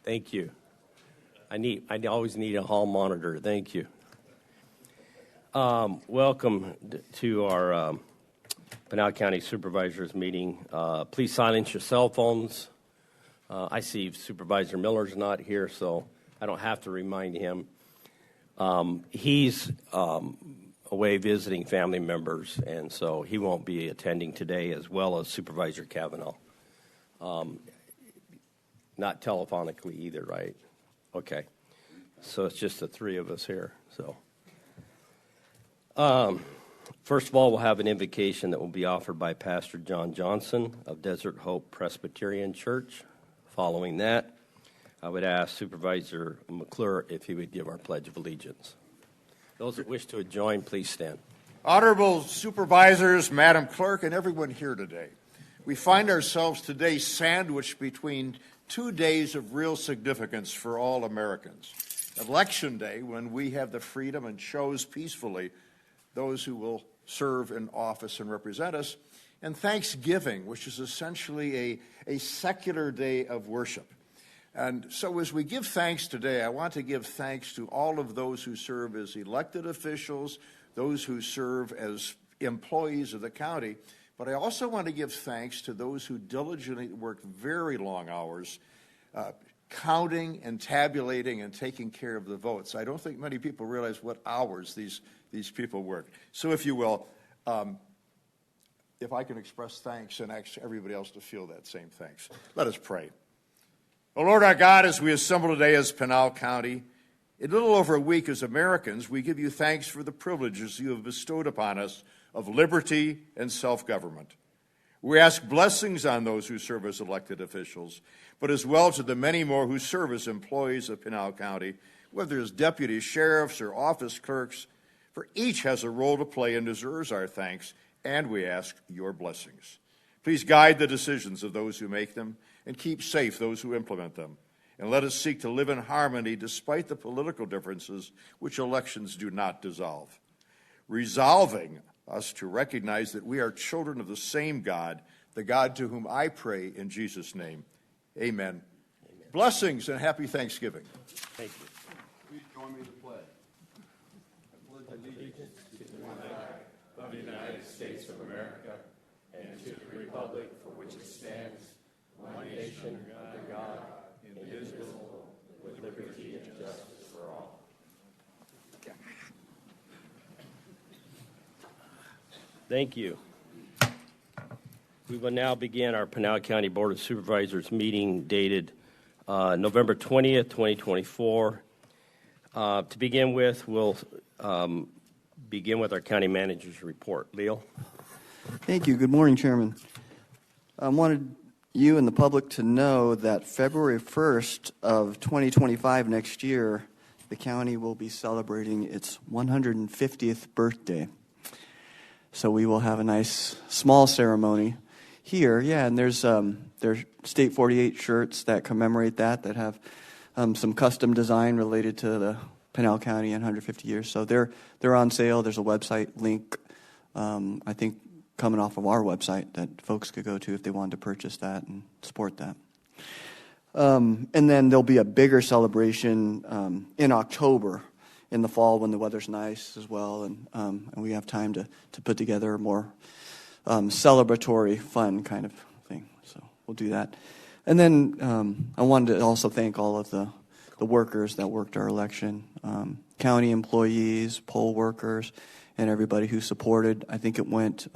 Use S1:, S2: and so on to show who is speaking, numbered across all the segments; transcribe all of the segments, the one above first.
S1: Thank you. I always need a hall monitor. Thank you. Welcome to our Pinal County Supervisors meeting. Please silence your cell phones. I see Supervisor Miller's not here, so I don't have to remind him. He's away visiting family members, and so he won't be attending today, as well as Supervisor Kavanaugh. Not telephonically either, right? Okay. So it's just the three of us here. So, first of all, we'll have an invocation that will be offered by Pastor John Johnson of Desert Hope Presbyterian Church. Following that, I would ask Supervisor McClure if he would give our Pledge of Allegiance. Those that wish to join, please stand.
S2: Honorable Supervisors, Madam Clerk, and everyone here today, we find ourselves today sandwiched between 2 days of real significance for all Americans. Election Day, when we have the freedom and chose peacefully those who will serve in office and represent us, and Thanksgiving, which is essentially a secular day of worship. And so as we give thanks today, I want to give thanks to all of those who serve as elected officials, those who serve as employees of the county, but I also want to give thanks to those who diligently work very long hours, counting and tabulating and taking care of the votes. I don't think many people realize what hours these people work. So if you will, if I can express thanks and ask everybody else to feel that same thanks. Let us pray. Oh, Lord our God, as we assemble today as Pinal County, in a little over a week as Americans, we give you thanks for the privileges you have bestowed upon us of liberty and self-government. We ask blessings on those who serve as elected officials, but as well to the many more who serve as employees of Pinal County, whether as deputy sheriffs or office clerks, for each has a role to play and deserves our thanks, and we ask your blessings. Please guide the decisions of those who make them and keep safe those who implement them. And let us seek to live in harmony despite the political differences which elections do not dissolve. Resolving us to recognize that we are children of the same God, the God to whom I pray in Jesus' name. Amen. Amen. Blessings and happy Thanksgiving.
S1: Thank you.
S3: Please join me in the pledge. I pledge allegiance to the flag of the United States of America and to the republic for which it stands, one nation under God, indivisible, with liberty and justice for all.
S1: Thank you. We will now begin our Pinal County Board of Supervisors meeting dated November 20th, 2024. To begin with, we'll begin with our county manager's report. Leo?
S4: Thank you. Good morning, Chairman. I wanted you and the public to know that February 1st of 2025 next year, the county will be celebrating its 150th birthday. So we will have a nice small ceremony here. Yeah, and there's State 48 shirts that commemorate that have some custom design related to the Pinal County and 150 years. So they're on sale. There's a website link, I think, coming off of our website that folks could go to if they wanted to purchase that and support that. And then there'll be a bigger celebration in October, in the fall when the weather's nice as well, and we have time to put together a more celebratory, fun kind of thing. So we'll do that. And then I wanted to also thank all of the workers that worked our election, county employees, poll workers, and everybody who supported. I think it went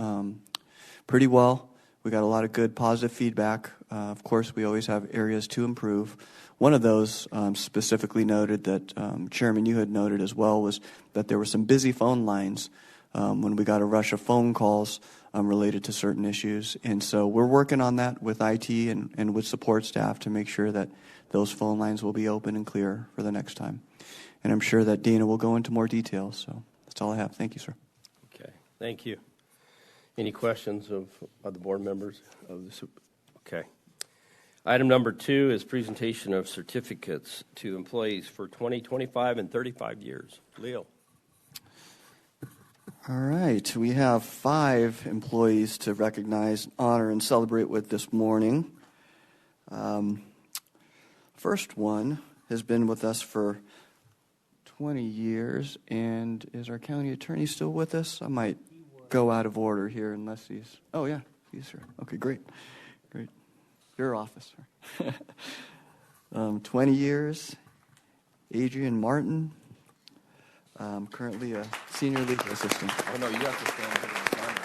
S4: pretty well. We got a lot of good, positive feedback. Of course, we always have areas to improve. One of those specifically noted that, Chairman, you had noted as well, was that there were some busy phone lines when we got a rush of phone calls related to certain issues. And so we're working on that with IT and with support staff to make sure that those phone lines will be open and clear for the next time. And I'm sure that Dana will go into more details. So that's all I have. Thank you, sir.
S1: Okay, thank you. Any questions of the board members of the super? Okay. Item number 2 is presentation of certificates to employees for 20, 25, and 35 years. Leo.
S4: All right, we have 5 employees to recognize, honor, and celebrate with this morning. First one has been with us for 20 years, and is our county attorney still with us? I might go out of order here unless he's... Oh, yeah, he's here. Okay, great. Great. Your office. 20 years, Adrian Martin, currently a senior legal assistant.
S5: Oh, no, you have to stand here and sign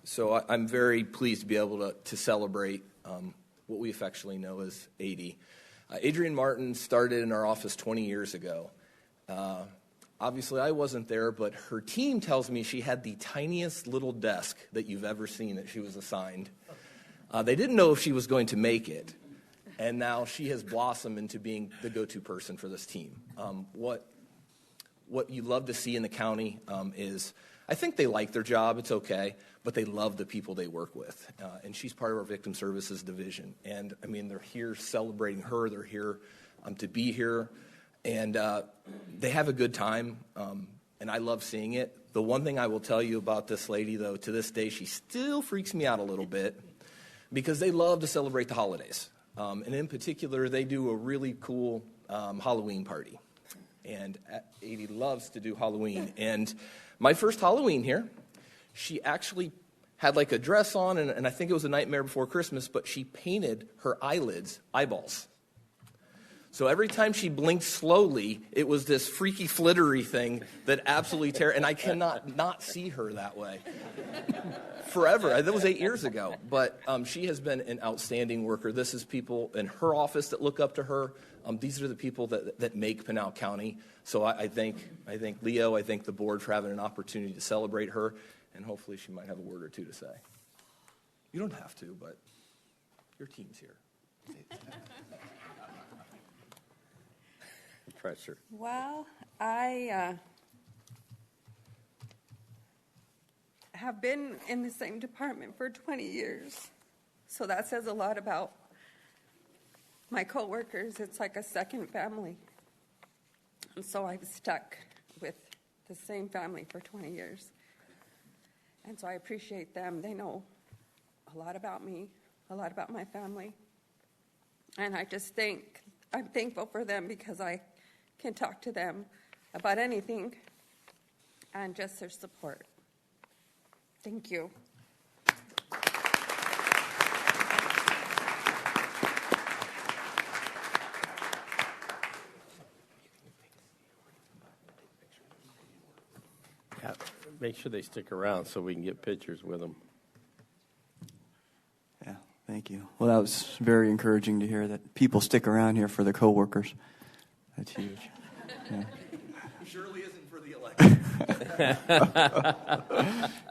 S5: this. So I'm very pleased to be able to celebrate what we affectionately know as 80. Adrian Martin started in our office 20 years ago. Obviously, I wasn't there, but her team tells me she had the tiniest little desk that you've ever seen that she was assigned. They didn't know if she was going to make it, and now she has blossomed into being the go-to person for this team. What you love to see in the county is, I think they like their job, it's okay, but they love the people they work with. And she's part of our Victim Services Division. And, I mean, they're here celebrating her. They're here to be here. And they have a good time, and I love seeing it. The one thing I will tell you about this lady, though, to this day, she still freaks me out a little bit because they love to celebrate the holidays. And in particular, they do a really cool Halloween party. And 80 loves to do Halloween. And my first Halloween here, she actually had like a dress on, and I think it was a Nightmare Before Christmas, but she painted her eyelids eyeballs. So every time she blinked slowly, it was this freaky flittery thing that absolutely and I cannot not see her that way. Forever. That was 8 years ago. But she has been an outstanding worker. This is people in her office that look up to her. These are the people that make Pinal County. So I thank Leo, I thank the board for having an opportunity to celebrate her, and hopefully she might have a word or two to say. You don't have to, but your team's here.
S1: Pressure.
S6: Well, I have been in the same department for 20 years, so that says a lot about my coworkers. It's like a second family, and so I've stuck with the same family for 20 years, and so I appreciate them. They know a lot about me, a lot about my family, and I'm thankful for them because I can talk to them about anything and just their support. Thank you.
S1: Yeah, make sure they stick around so we can get pictures with them.
S4: Yeah, thank you. Well, that was very encouraging to hear that people stick around here for their coworkers. That's huge. Yeah.
S5: Surely isn't for the election.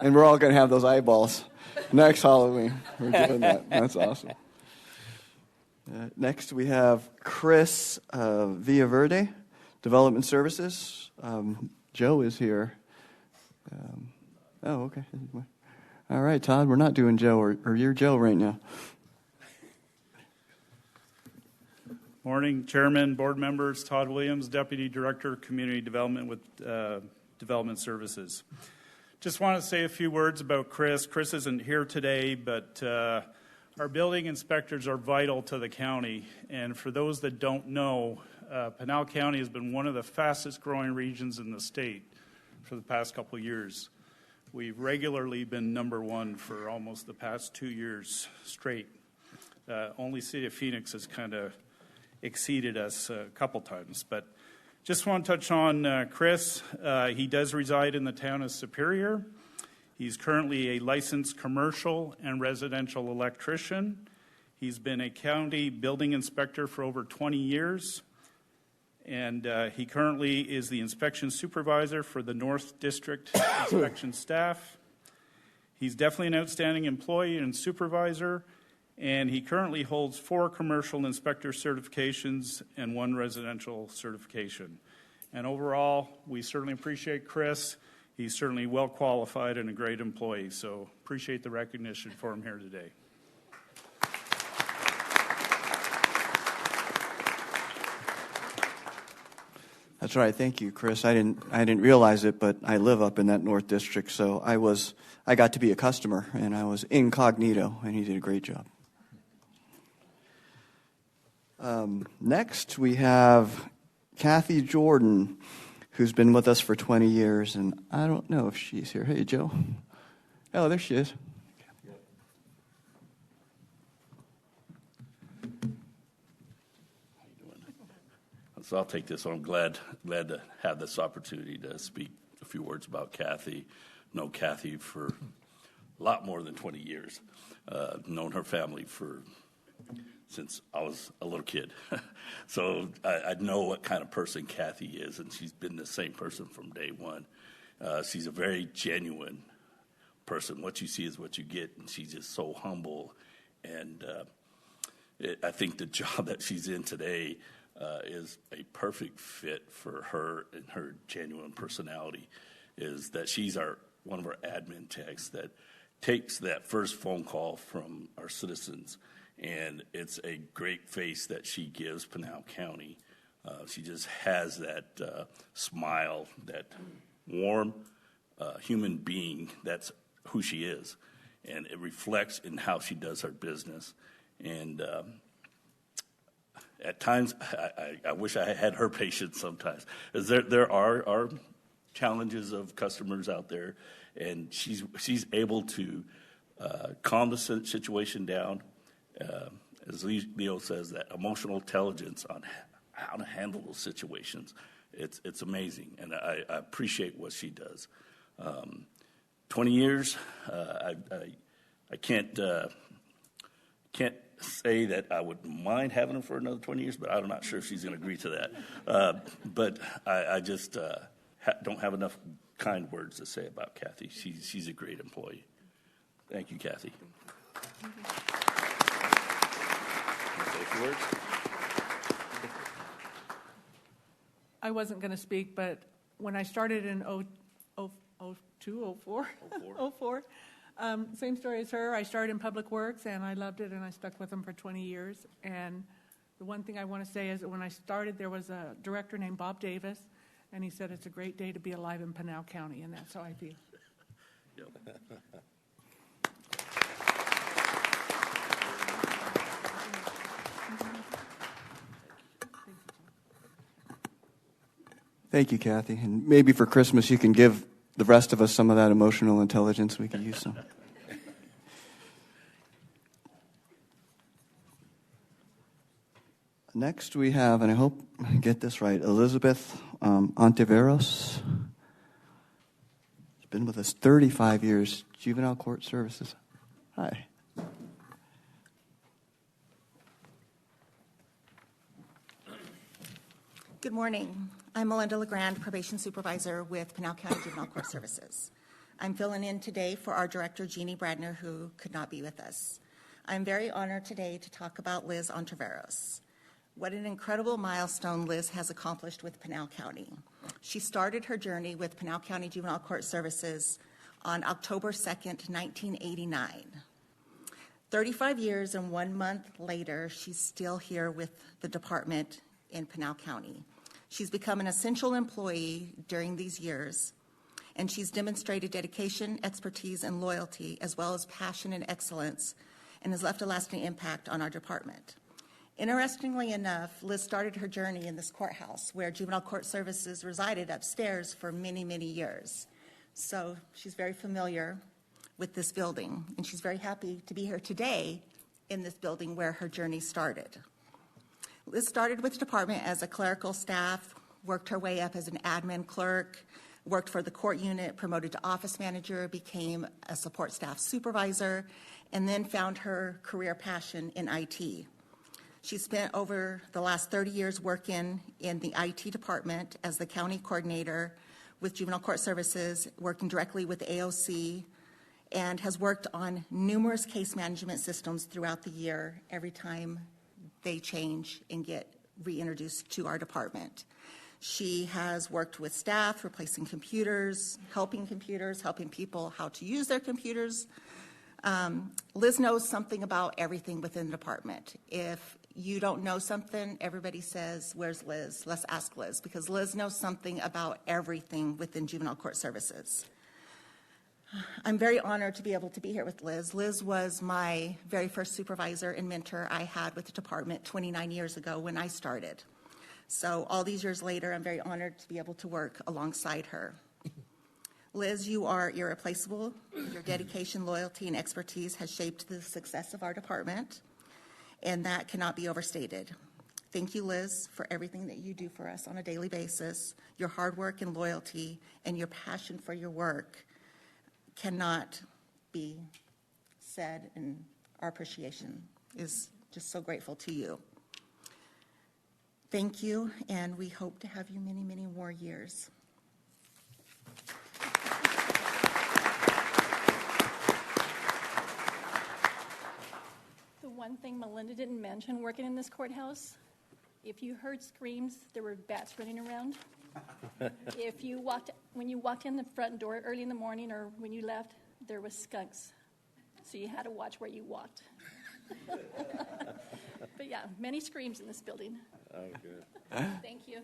S4: And we're all going to have those eyeballs next Halloween. We're doing that. That's awesome. Next, we have Chris Villaverde, Development Services. Joe is here. Oh, okay. All right, Todd, we're not doing Joe, or you're Joe right now.
S7: Morning, Chairman, board members. Todd Williams, Deputy Director, Community Development with Development Services. Just want to say a few words about Chris. Chris isn't here today, but our building inspectors are vital to the county. And for those that don't know, Pinal County has been one of the fastest growing regions in the state for the past couple of years. We've regularly been number one for almost the past 2 years straight. Only City of Phoenix has kind of exceeded us a couple times. But just want to touch on Chris. He does reside in the town of Superior. He's currently a licensed commercial and residential electrician. He's been a county building inspector for over 20 years. And he currently is the inspection supervisor for the North District inspection staff. He's definitely an outstanding employee and supervisor, and he currently holds 4 commercial inspector certifications and 1 residential certification. And overall, we certainly appreciate Chris. He's certainly well qualified and a great employee, so appreciate the recognition for him here today.
S4: That's right. Thank you, Chris. I didn't realize it, but I live up in that North District, so I got to be a customer, and I was incognito, and he did a great job. Next, we have Kathy Jordan, who's been with us for 20 years, and I don't know if she's here. Hey, Joe. Oh, there she is.
S3: So I'll take this on. I'm glad to have this opportunity to speak a few words about Kathy. Know Kathy for a lot more than 20 years. Known her family since I was a little kid. So I know what kind of person Kathy is, and she's been the same person from day one. She's a very genuine person. What you see is what you get, and she's just so humble. And I think the job that she's in today is a perfect fit for her and her genuine personality. Is that she's one of our admin techs that takes that first phone call from our citizens, and it's a great face that she gives Pinal County. She just has that smile, that warm human being. That's who she is, and it reflects in how she does her business. And at times, I wish I had her patience sometimes. As there are challenges of customers out there, and she's able to calm the situation down. As Leo says, that emotional intelligence on how to handle those situations, it's amazing, and I appreciate what she does. 20 years, I can't say that I would mind having her for another 20 years, but I'm not sure if she's going to agree to that. But I just don't have enough kind words to say about Kathy. She's a great employee. Thank you, Kathy. Words?
S8: I wasn't going to speak, but when I started in 04, same story as her. I started in Public Works, and I loved it, and I stuck with them for 20 years. And the one thing I want to say is that when I started, there was a director named Bob Davis, and he said it's a great day to be alive in Pinal County, and that's how I feel.
S3: Yep.
S4: Thank you, Kathy. And maybe for Christmas you can give the rest of us some of that emotional intelligence. We could use some. Next we have, and I hope I get this right, Elizabeth Ontiveros. She's been with us 35 years, Juvenile Court Services. Hi.
S9: Good morning. I'm Melinda LeGrand, Probation Supervisor with Pinal County Juvenile Court Services. I'm filling in today for our Director, Jeannie Bradner, who could not be with us. I'm very honored today to talk about Liz Ontiveros. What an incredible milestone Liz has accomplished with Pinal County. She started her journey with Pinal County Juvenile Court Services on October 2nd, 1989. 35 years and 1 month later, she's still here with the department in Pinal County. She's become an essential employee during these years, and she's demonstrated dedication, expertise, and loyalty, as well as passion and excellence, and has left a lasting impact on our department. Interestingly enough, Liz started her journey in this courthouse where Juvenile Court Services resided upstairs for many, many years. So she's very familiar with this building, and she's very happy to be here today in this building where her journey started. Liz started with the department as a clerical staff, worked her way up as an admin clerk, worked for the court unit, promoted to office manager, became a support staff supervisor, and then found her career passion in IT. She spent over the last 30 years working in the IT department as the county coordinator with Juvenile Court Services, working directly with AOC, and has worked on numerous case management systems throughout the year every time they change and get reintroduced to our department. She has worked with staff, replacing computers, helping people how to use their computers. Liz knows something about everything within the department. If you don't know something, everybody says, where's Liz? Let's ask Liz, because Liz knows something about everything within juvenile court services. I'm very honored to be able to be here with Liz. Liz was my very first supervisor and mentor I had with the department 29 years ago when I started. So all these years later, I'm very honored to be able to work alongside her. Liz, you are irreplaceable. Your dedication, loyalty, and expertise has shaped the success of our department, and that cannot be overstated. Thank you, Liz, for everything that you do for us on a daily basis. Your hard work and loyalty and your passion for your work cannot be said, and our appreciation is just so grateful to you. Thank you, and we hope to have you many, many more years.
S10: The one thing Melinda didn't mention working in this courthouse, if you heard screams, there were bats running around. When you walked in the front door early in the morning or when you left, there was skunks. So you had to watch where you walked. But yeah, many screams in this building.
S1: Oh, good.
S10: Thank you.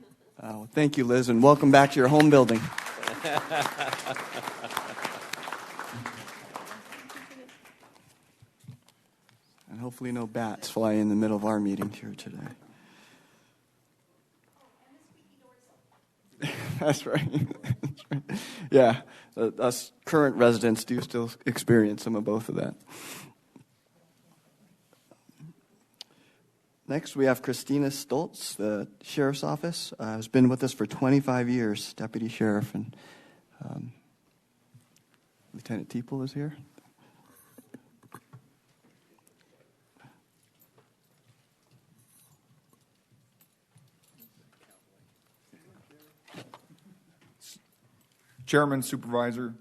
S4: Thank you, Liz, and welcome back to your home building. And hopefully no bats fly in the middle of our meeting here today. That's right. That's right. Yeah, us current residents do still experience some of both of that. Next, we have Christina Stoltz, the Sheriff's Office. Has been with us for 25 years, Deputy Sheriff, and Lieutenant Teeple is here.
S11: Chairman, Supervisor,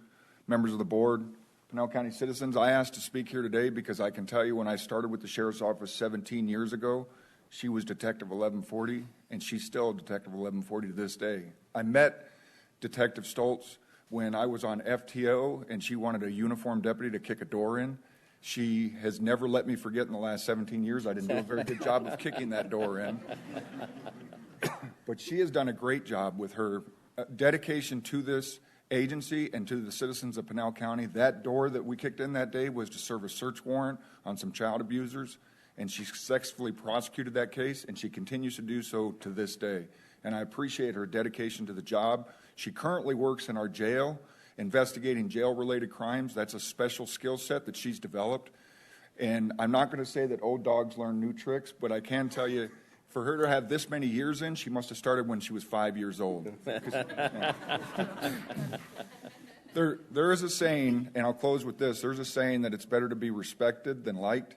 S11: members of the board, Pinal County citizens, I asked to speak here today because I can tell you when I started with the Sheriff's Office 17 years ago, she was Detective 1140, and she's still Detective 1140 to this day. I met Detective Stoltz when I was on FTO, and she wanted a uniformed deputy to kick a door in. She has never let me forget in the last 17 years. I didn't do a very good job of kicking that door in. But she has done a great job with her dedication to this agency and to the citizens of Pinal County. That door that we kicked in that day was to serve a search warrant on some child abusers, and she successfully prosecuted that case, and she continues to do so to this day. And I appreciate her dedication to the job. She currently works in our jail, investigating jail-related crimes. That's a special skill set that she's developed. And I'm not going to say that old dogs learn new tricks, but I can tell you, for her to have this many years in, she must have started when she was 5 years old. There is a saying, and I'll close with this, there's a saying that it's better to be respected than liked.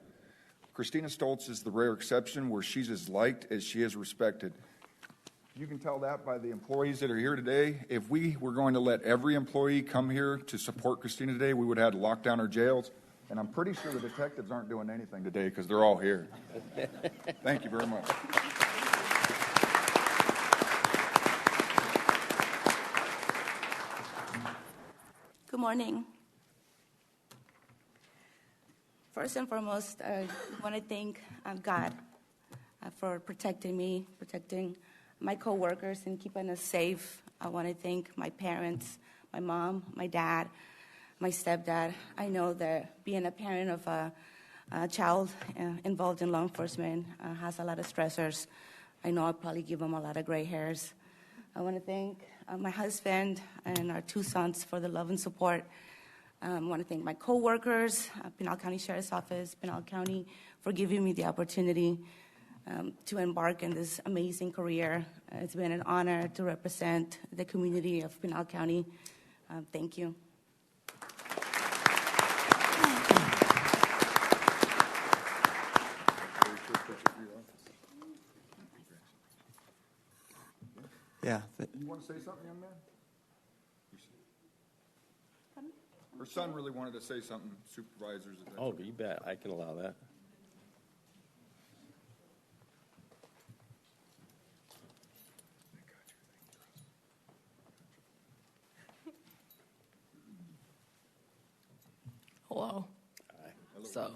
S11: Christina Stoltz is the rare exception where she's as liked as she is respected. You can tell that by the employees that are here today. If we were going to let every employee come here to support Christina today, we would have had to lock down our jails. And I'm pretty sure the detectives aren't doing anything today because they're all here. Thank you very much.
S12: Good morning. First and foremost, I want to thank God for protecting me, protecting my coworkers, and keeping us safe. I want to thank my parents, my mom, my dad, my stepdad. I know that being a parent of a child involved in law enforcement has a lot of stressors. I know I'll probably give them a lot of gray hairs. I want to thank my husband and our 2 sons for the love and support. I want to thank my coworkers, Pinal County Sheriff's Office, Pinal County, for giving me the opportunity to embark in this amazing career. It's been an honor to represent the community of Pinal County. Thank you.
S4: Yeah.
S11: You want to say something, young man? Her son really wanted to say something, supervisors.
S1: Oh, you bet. I can allow that.
S13: Hello.
S1: Hi.
S13: So,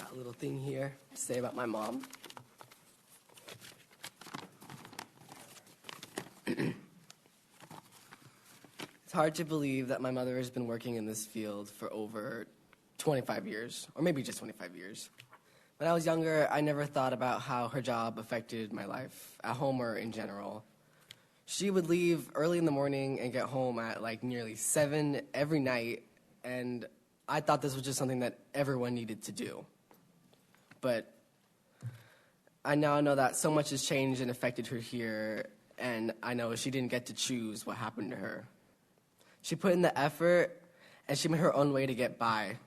S13: Got a little thing here to say about my mom. It's hard to believe that my mother has been working in this field for over 25 years, or maybe just 25 years. When I was younger, I never thought about how her job affected my life, at home or in general. She would leave early in the morning and get home at like nearly 7 every night, and I thought this was just something that everyone needed to do. But I now know that so much has changed and affected her here, and I know she didn't get to choose what happened to her. She put in the effort, and she made her own way to get by,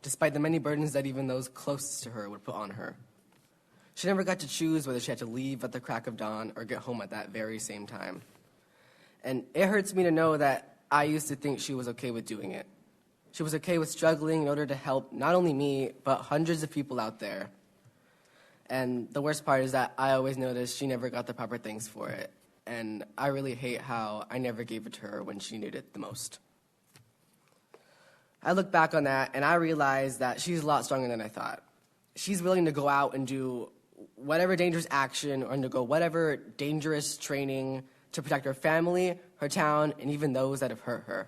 S13: despite the many burdens that even those closest to her would put on her. She never got to choose whether she had to leave at the crack of dawn or get home at that very same time. And it hurts me to know that I used to think she was okay with doing it. She was okay with struggling in order to help not only me, but hundreds of people out there. And the worst part is that I always noticed she never got the proper thanks for it. And I really hate how I never gave it to her when she needed it the most. I look back on that and I realize that she's a lot stronger than I thought. She's willing to go out and do whatever dangerous action or undergo whatever dangerous training to protect her family, her town, and even those that have hurt her.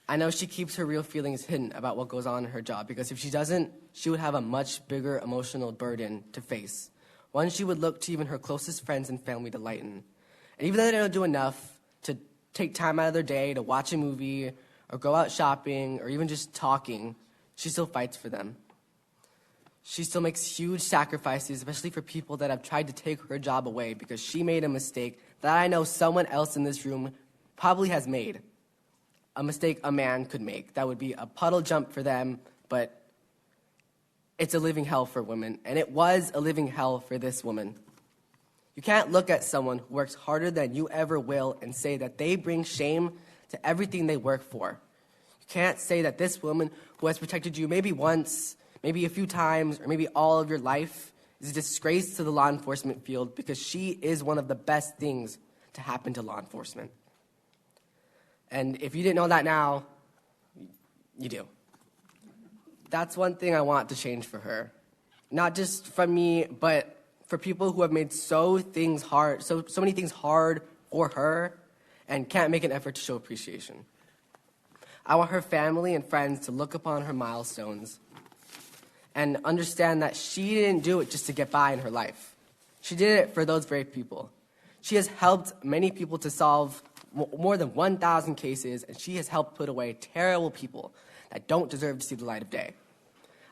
S13: I know she keeps her real feelings hidden about what goes on in her job, because if she doesn't, she would have a much bigger emotional burden to face. One she would look to even her closest friends and family to lighten. And even though they don't do enough to take time out of their day to watch a movie or go out shopping or even just talking, she still fights for them. She still makes huge sacrifices, especially for people that have tried to take her job away, because she made a mistake that I know someone else in this room probably has made. A mistake a man could make. That would be a puddle jump for them, but it's a living hell for women, and it was a living hell for this woman. You can't look at someone who works harder than you ever will and say that they bring shame to everything they work for. You can't say that this woman who has protected you maybe once, maybe a few times, or maybe all of your life is a disgrace to the law enforcement field, because she is one of the best things to happen to law enforcement. And if you didn't know that now, you do. That's one thing I want to change for her. Not just from me, but for people who have made so many things hard for her and can't make an effort to show appreciation. I want her family and friends to look upon her milestones and understand that she didn't do it just to get by in her life. She did it for those very people. She has helped many people to solve more than 1,000 cases, and she has helped put away terrible people that don't deserve to see the light of day.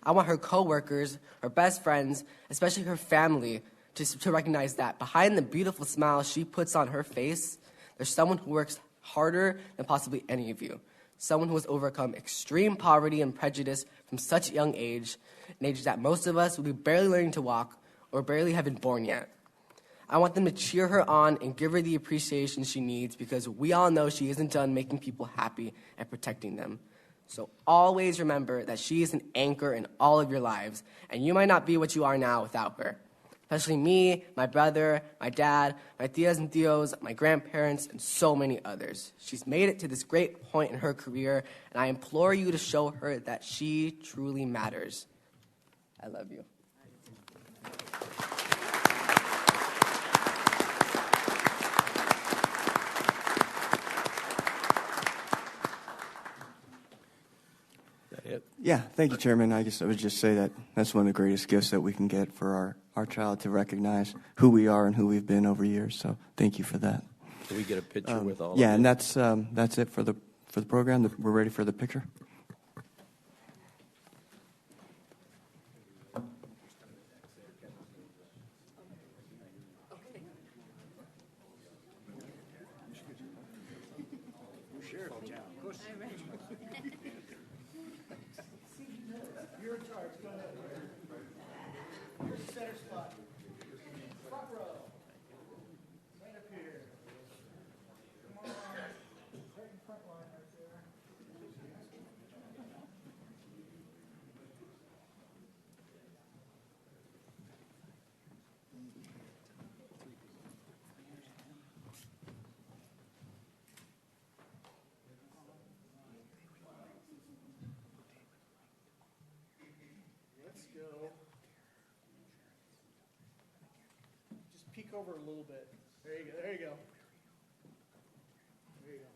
S13: I want her coworkers, her best friends, especially her family, to recognize that behind the beautiful smile she puts on her face, there's someone who works harder than possibly any of you. Someone who has overcome extreme poverty and prejudice from such a young age, an age that most of us will be barely learning to walk or barely have been born yet. I want them to cheer her on and give her the appreciation she needs, because we all know she isn't done making people happy and protecting them. So always remember that she is an anchor in all of your lives, and you might not be what you are now without her. Especially me, my brother, my dad, my tias and tios, my grandparents, and so many others. She's made it to this great point in her career, and I implore you to show her that she truly matters. I love you.
S4: Yeah, thank you, Chairman. I guess I would just say that that's one of the greatest gifts that we can get for our child, to recognize who we are and who we've been over years. So thank you for that.
S1: Can we get a picture with all of
S4: Yeah,
S1: you?
S4: and that's it for the program. We're ready for the picture.
S14: peek over a little bit. There you go. There you go. There you go.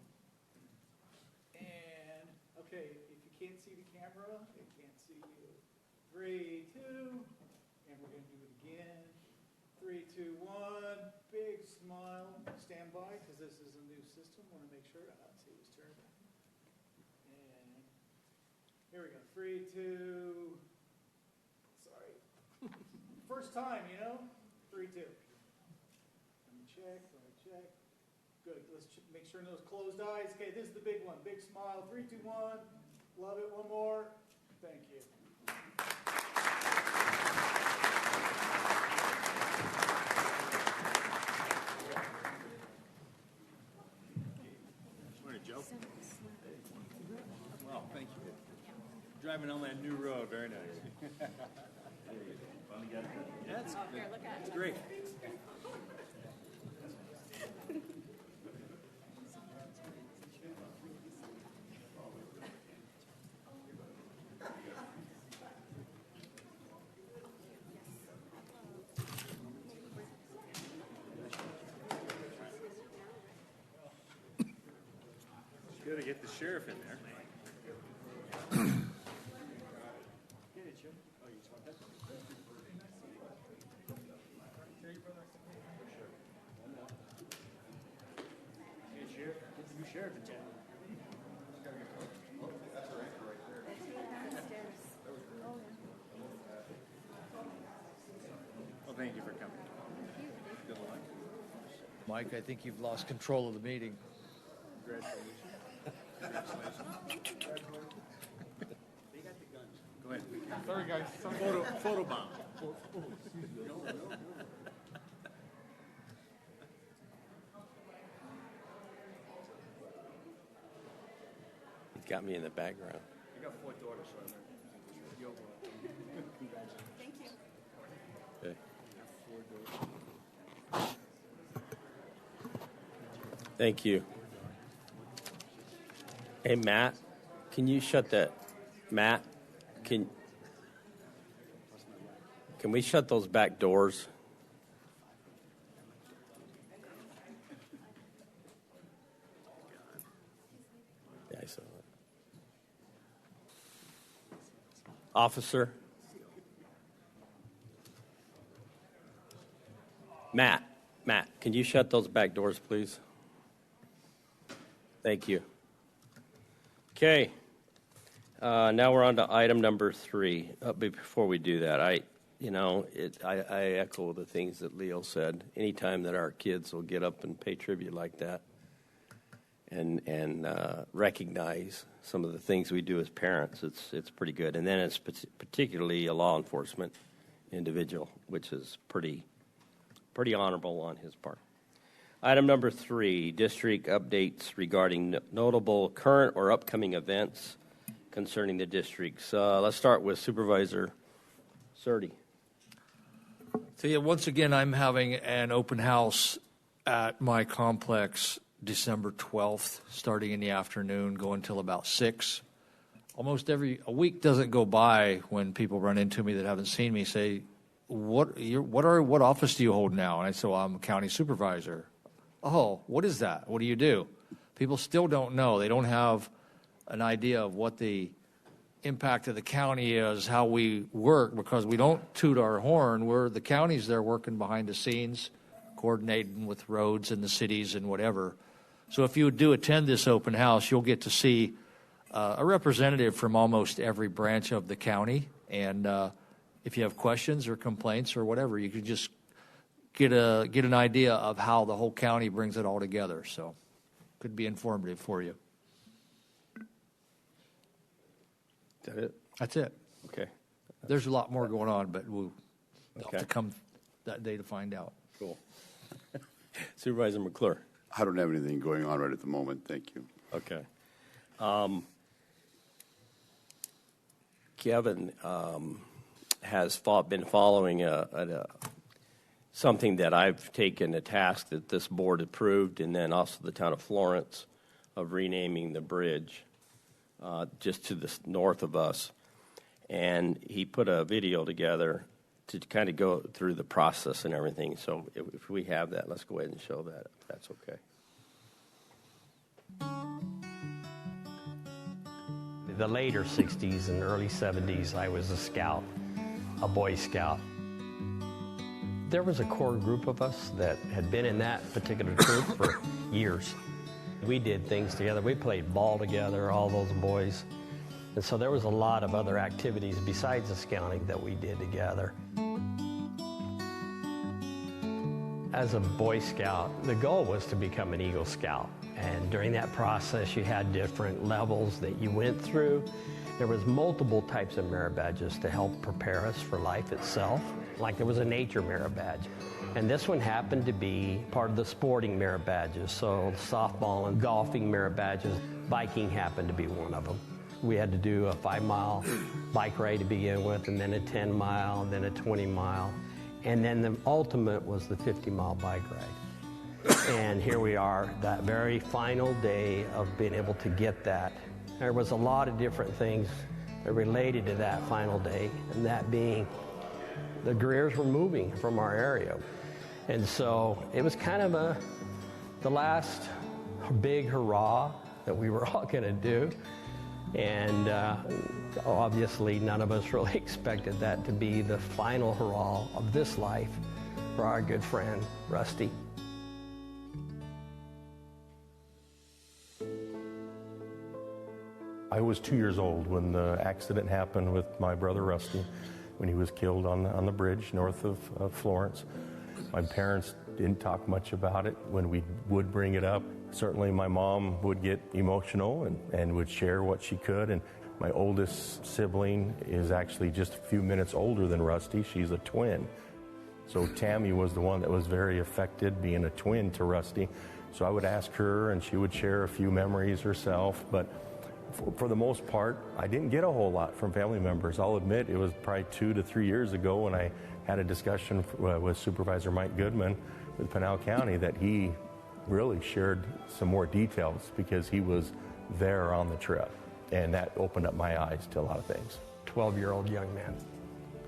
S14: And okay, if you can't see the camera, it can't see you. 3, 2, and we're going to do it again. 3, 2, 1. Big smile. Stand by because this is a new system. Want to make sure. Let's see who's turn. And here we go. 3, 2. Sorry. First time, you know. 3, 2. Let me check. Good. Let's make sure no closed eyes. Okay, this is the big one. Big smile. 3, 2, 1. Love it. One more. Thank you.
S3: Morning, Joe. Well, thank you. Driving on that new road, very nice. Fun to get. Yeah, it's great. Good to get the sheriff in there. Get it, Joe. Oh, you want that? Hey, Sheriff. Get the new sheriff in town. Well, thank you for coming. Good luck.
S15: Mike, I think you've lost control of the meeting.
S3: Congratulations. They got the guns. Go ahead.
S14: Sorry, guys.
S3: Photo bomb.
S1: He's got me in the background.
S3: You got 4 daughters right there. Yo, congratulations.
S10: Thank you.
S1: Okay.
S3: 4 daughters.
S1: Thank you. Hey, Matt, can you shut that? Matt, can we shut those back doors? Yeah, I saw that. Officer? Matt, can you shut those back doors, please? Thank you. Okay. Now we're on to item number 3. Before we do that, I echo the things that Leo said. Anytime that our kids will get up and pay tribute like that and recognize some of the things we do as parents, it's pretty good. And then it's particularly a law enforcement individual, which is pretty honorable on his part. Item number 3, district updates regarding notable current or upcoming events concerning the districts. Let's start with Supervisor Surdy.
S15: So yeah, once again, I'm having an open house at my complex December 12th, starting in the afternoon, going till about 6. Almost a week doesn't go by when people run into me that haven't seen me say, what office do you hold now? And I say, well, I'm a county supervisor. Oh, what is that? What do you do? People still don't know. They don't have an idea of what the impact of the county is, how we work, because we don't toot our horn. The county's there working behind the scenes, coordinating with roads and the cities and whatever. So if you do attend this open house, you'll get to see a representative from almost every branch of the county. And if you have questions or complaints or whatever, you can just get an idea of how the whole county brings it all together. So could be informative for you.
S1: Is that it?
S15: That's it.
S1: Okay.
S15: There's a lot more going on, but we'll have to come that day to find out.
S1: Cool. Supervisor McClure.
S16: I don't have anything going on right at the moment. Thank you.
S1: Okay. Kevin has been following something that I've taken a task that this board approved, and then also the town of Florence, of renaming the bridge just to the north of us. And he put a video together to kind of go through the process and everything. So if we have that, let's go ahead and show that, if that's okay.
S17: The later 60s and early 70s, I was a scout, a Boy Scout. There was a core group of us that had been in that particular troop for years. We did things together. We played ball together, all those boys. And so there was a lot of other activities besides the scouting that we did together. As a Boy Scout, the goal was to become an Eagle Scout. And during that process, you had different levels that you went through. There was multiple types of merit badges to help prepare us for life itself. Like there was a nature merit badge. And this one happened to be part of the sporting merit badges. So softball and golfing merit badges. Biking happened to be one of them. We had to do a 5-mile bike ride to begin with, and then a 10-mile, and then a 20-mile. And then the ultimate was the 50-mile bike ride. And here we are, that very final day of being able to get that. There was a lot of different things that related to that final day, and that being the Greers were moving from our area. And so it was kind of the last big hurrah that we were all going to do. And obviously none of us really expected that to be the final hurrah of this life for our good friend, Rusty.
S18: I was 2 years old when the accident happened with my brother Rusty, when he was killed on the bridge north of Florence. My parents didn't talk much about it when we would bring it up. Certainly my mom would get emotional and would share what she could. And my oldest sibling is actually just a few minutes older than Rusty. She's a twin. So Tammy was the one that was very affected, being a twin to Rusty. So I would ask her, and she would share a few memories herself. But for the most part, I didn't get a whole lot from family members. I'll admit it was probably 2 to 3 years ago when I had a discussion with Supervisor Mike Goodman with Pinal County that he really shared some more details because he was there on the trip. And that opened up my eyes to a lot of things.
S17: 12-year-old young man.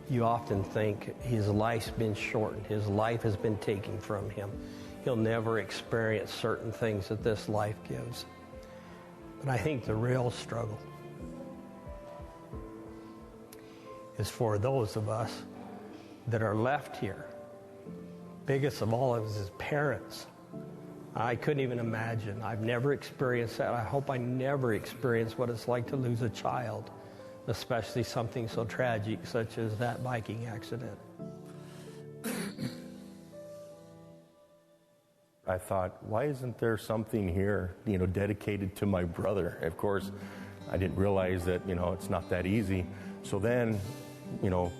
S17: You often think his life's been shortened. His life has been taken from him. He'll never experience certain things that this life gives. But I think the real struggle is for those of us that are left here. Biggest of all is his parents. I couldn't even imagine. I've never experienced that. I hope I never experience what it's like to lose a child, especially something so tragic such as that biking accident.
S18: I thought, why isn't there something here, dedicated to my brother? Of course, I didn't realize that, it's not that easy. So then,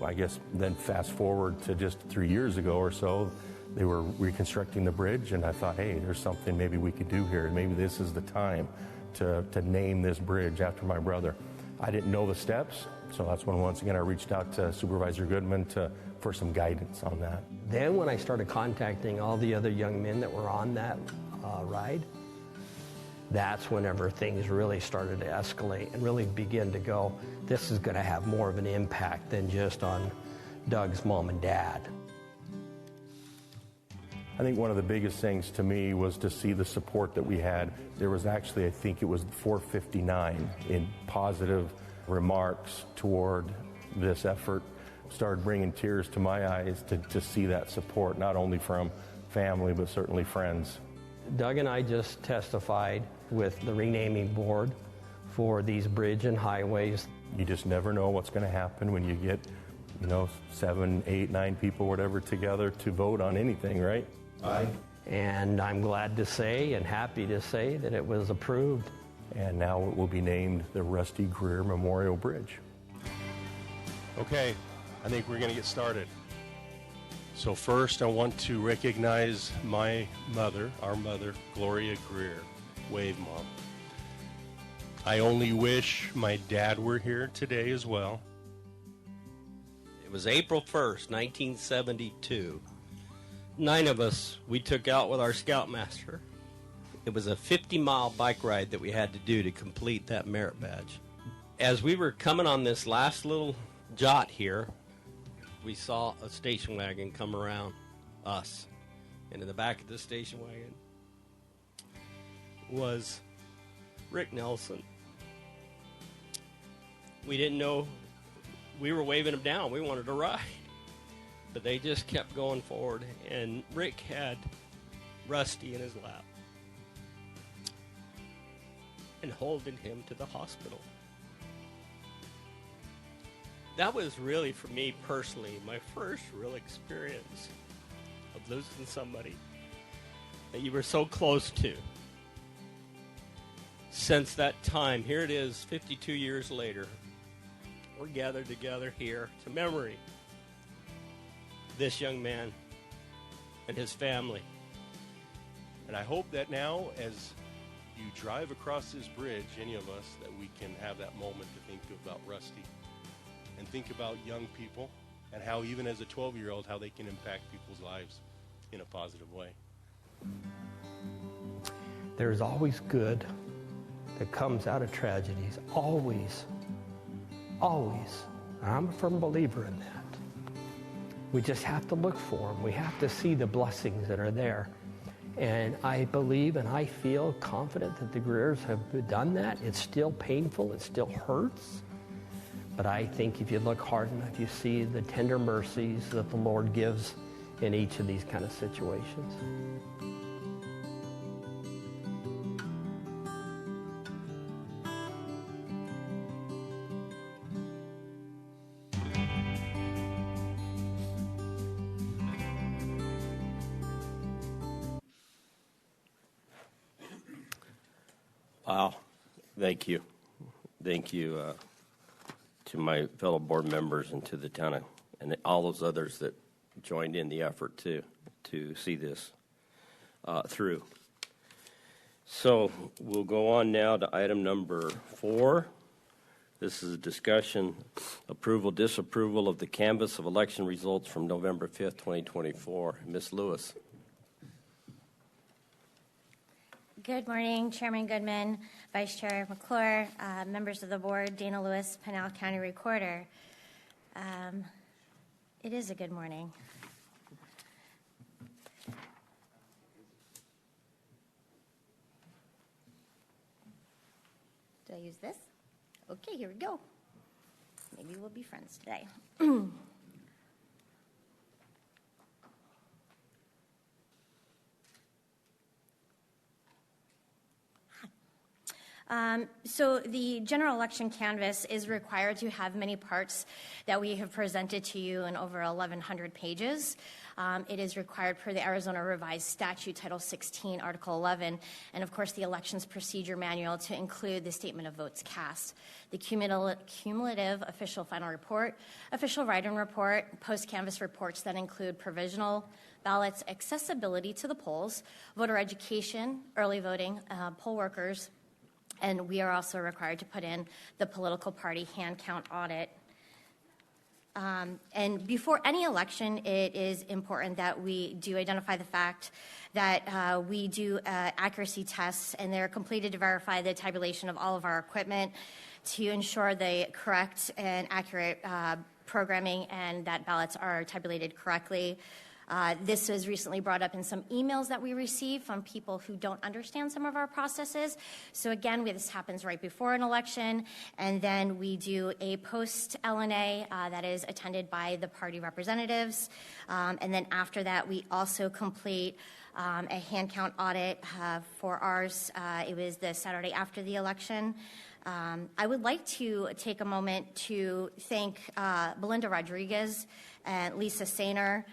S18: I guess then fast forward to just 3 years ago or so, they were reconstructing the bridge, and I thought, hey, there's something maybe we could do here. Maybe this is the time to name this bridge after my brother. I didn't know the steps, so that's when once again I reached out to Supervisor Goodman for some guidance on that.
S17: Then when I started contacting all the other young men that were on that ride, that's whenever things really started to escalate and really begin to go, this is going to have more of an impact than just on Doug's mom and dad.
S18: I think one of the biggest things to me was to see the support that we had. There was actually, I think it was 459 in positive remarks toward this effort. Started bringing tears to my eyes to see that support, not only from family, but certainly friends.
S17: Doug and I just testified with the renaming board for these bridge and highways.
S18: You just never know what's going to happen when you get, 7, 8, 9 people, whatever, together to vote on anything, right?
S17: Aye. And I'm glad to say and happy to say that it was approved.
S18: And now it will be named the Rusty Greer Memorial Bridge.
S19: Okay, I think we're going to get started. So first, I want to recognize my mother, our mother, Gloria Greer. Wave, Mom. I only wish my dad were here today as well.
S1: It was April 1st, 1972. 9 of us, we took out with our Scoutmaster. It was a 50-mile bike ride that we had to do to complete that merit badge. As we were coming on this last little jot here, we saw a station wagon come around us. And in the back of the station wagon was Rick Nelson. We didn't know. We were waving him down. We wanted to ride. But they just kept going forward. And Rick had Rusty in his lap and holding him to the hospital. That was really, for me personally, my first real experience of losing somebody that you were so close to. Since that time, here it is, 52 years later, we're gathered together here to memory this young man and his family.
S19: And I hope that now, as you drive across this bridge, any of us, that we can have that moment to think about Rusty and think about young people and how, even as a 12-year-old, how they can impact people's lives in a positive way.
S17: There's always good that comes out of tragedies. Always. Always. And I'm a firm believer in that. We just have to look for them. We have to see the blessings that are there. And I believe and I feel confident that the Greers have done that. It's still painful. It still hurts. But I think if you look hard enough, you see the tender mercies that the Lord gives in each of these kind of situations.
S1: Wow. Thank you. Thank you to my fellow board members and to the town and all those others that joined in the effort to see this through. So we'll go on now to item number 4. This is a discussion, approval, disapproval of the canvass of election results from November 5th, 2024. Ms. Lewis.
S20: Good morning, Chairman Goodman, Vice Chair McClure, members of the board, Dana Lewis, Pinal County Recorder. It is a good morning. Did I use this? Okay, here we go. Maybe we'll be friends today. So the general election canvass is required to have many parts that we have presented to you in over 1,100 pages. It is required per the Arizona Revised Statute, Title 16, Article 11, and of course the Elections Procedure Manual to include the Statement of Votes Cast, the cumulative official final report, official write-in report, post-canvass reports that include provisional ballots, accessibility to the polls, voter education, early voting, poll workers, and we are also required to put in the political party hand count audit. And before any election, it is important that we do identify the fact that we do accuracy tests, and they're completed to verify the tabulation of all of our equipment to ensure the correct and accurate programming and that ballots are tabulated correctly. This was recently brought up in some emails that we received from people who don't understand some of our processes. So again, this happens right before an election, and then we do a post-LNA that is attended by the party representatives. And then after that, we also complete a hand count audit for ours. It was the Saturday after the election. I would like to take a moment to thank Belinda Rodriguez and Lisa Sainer.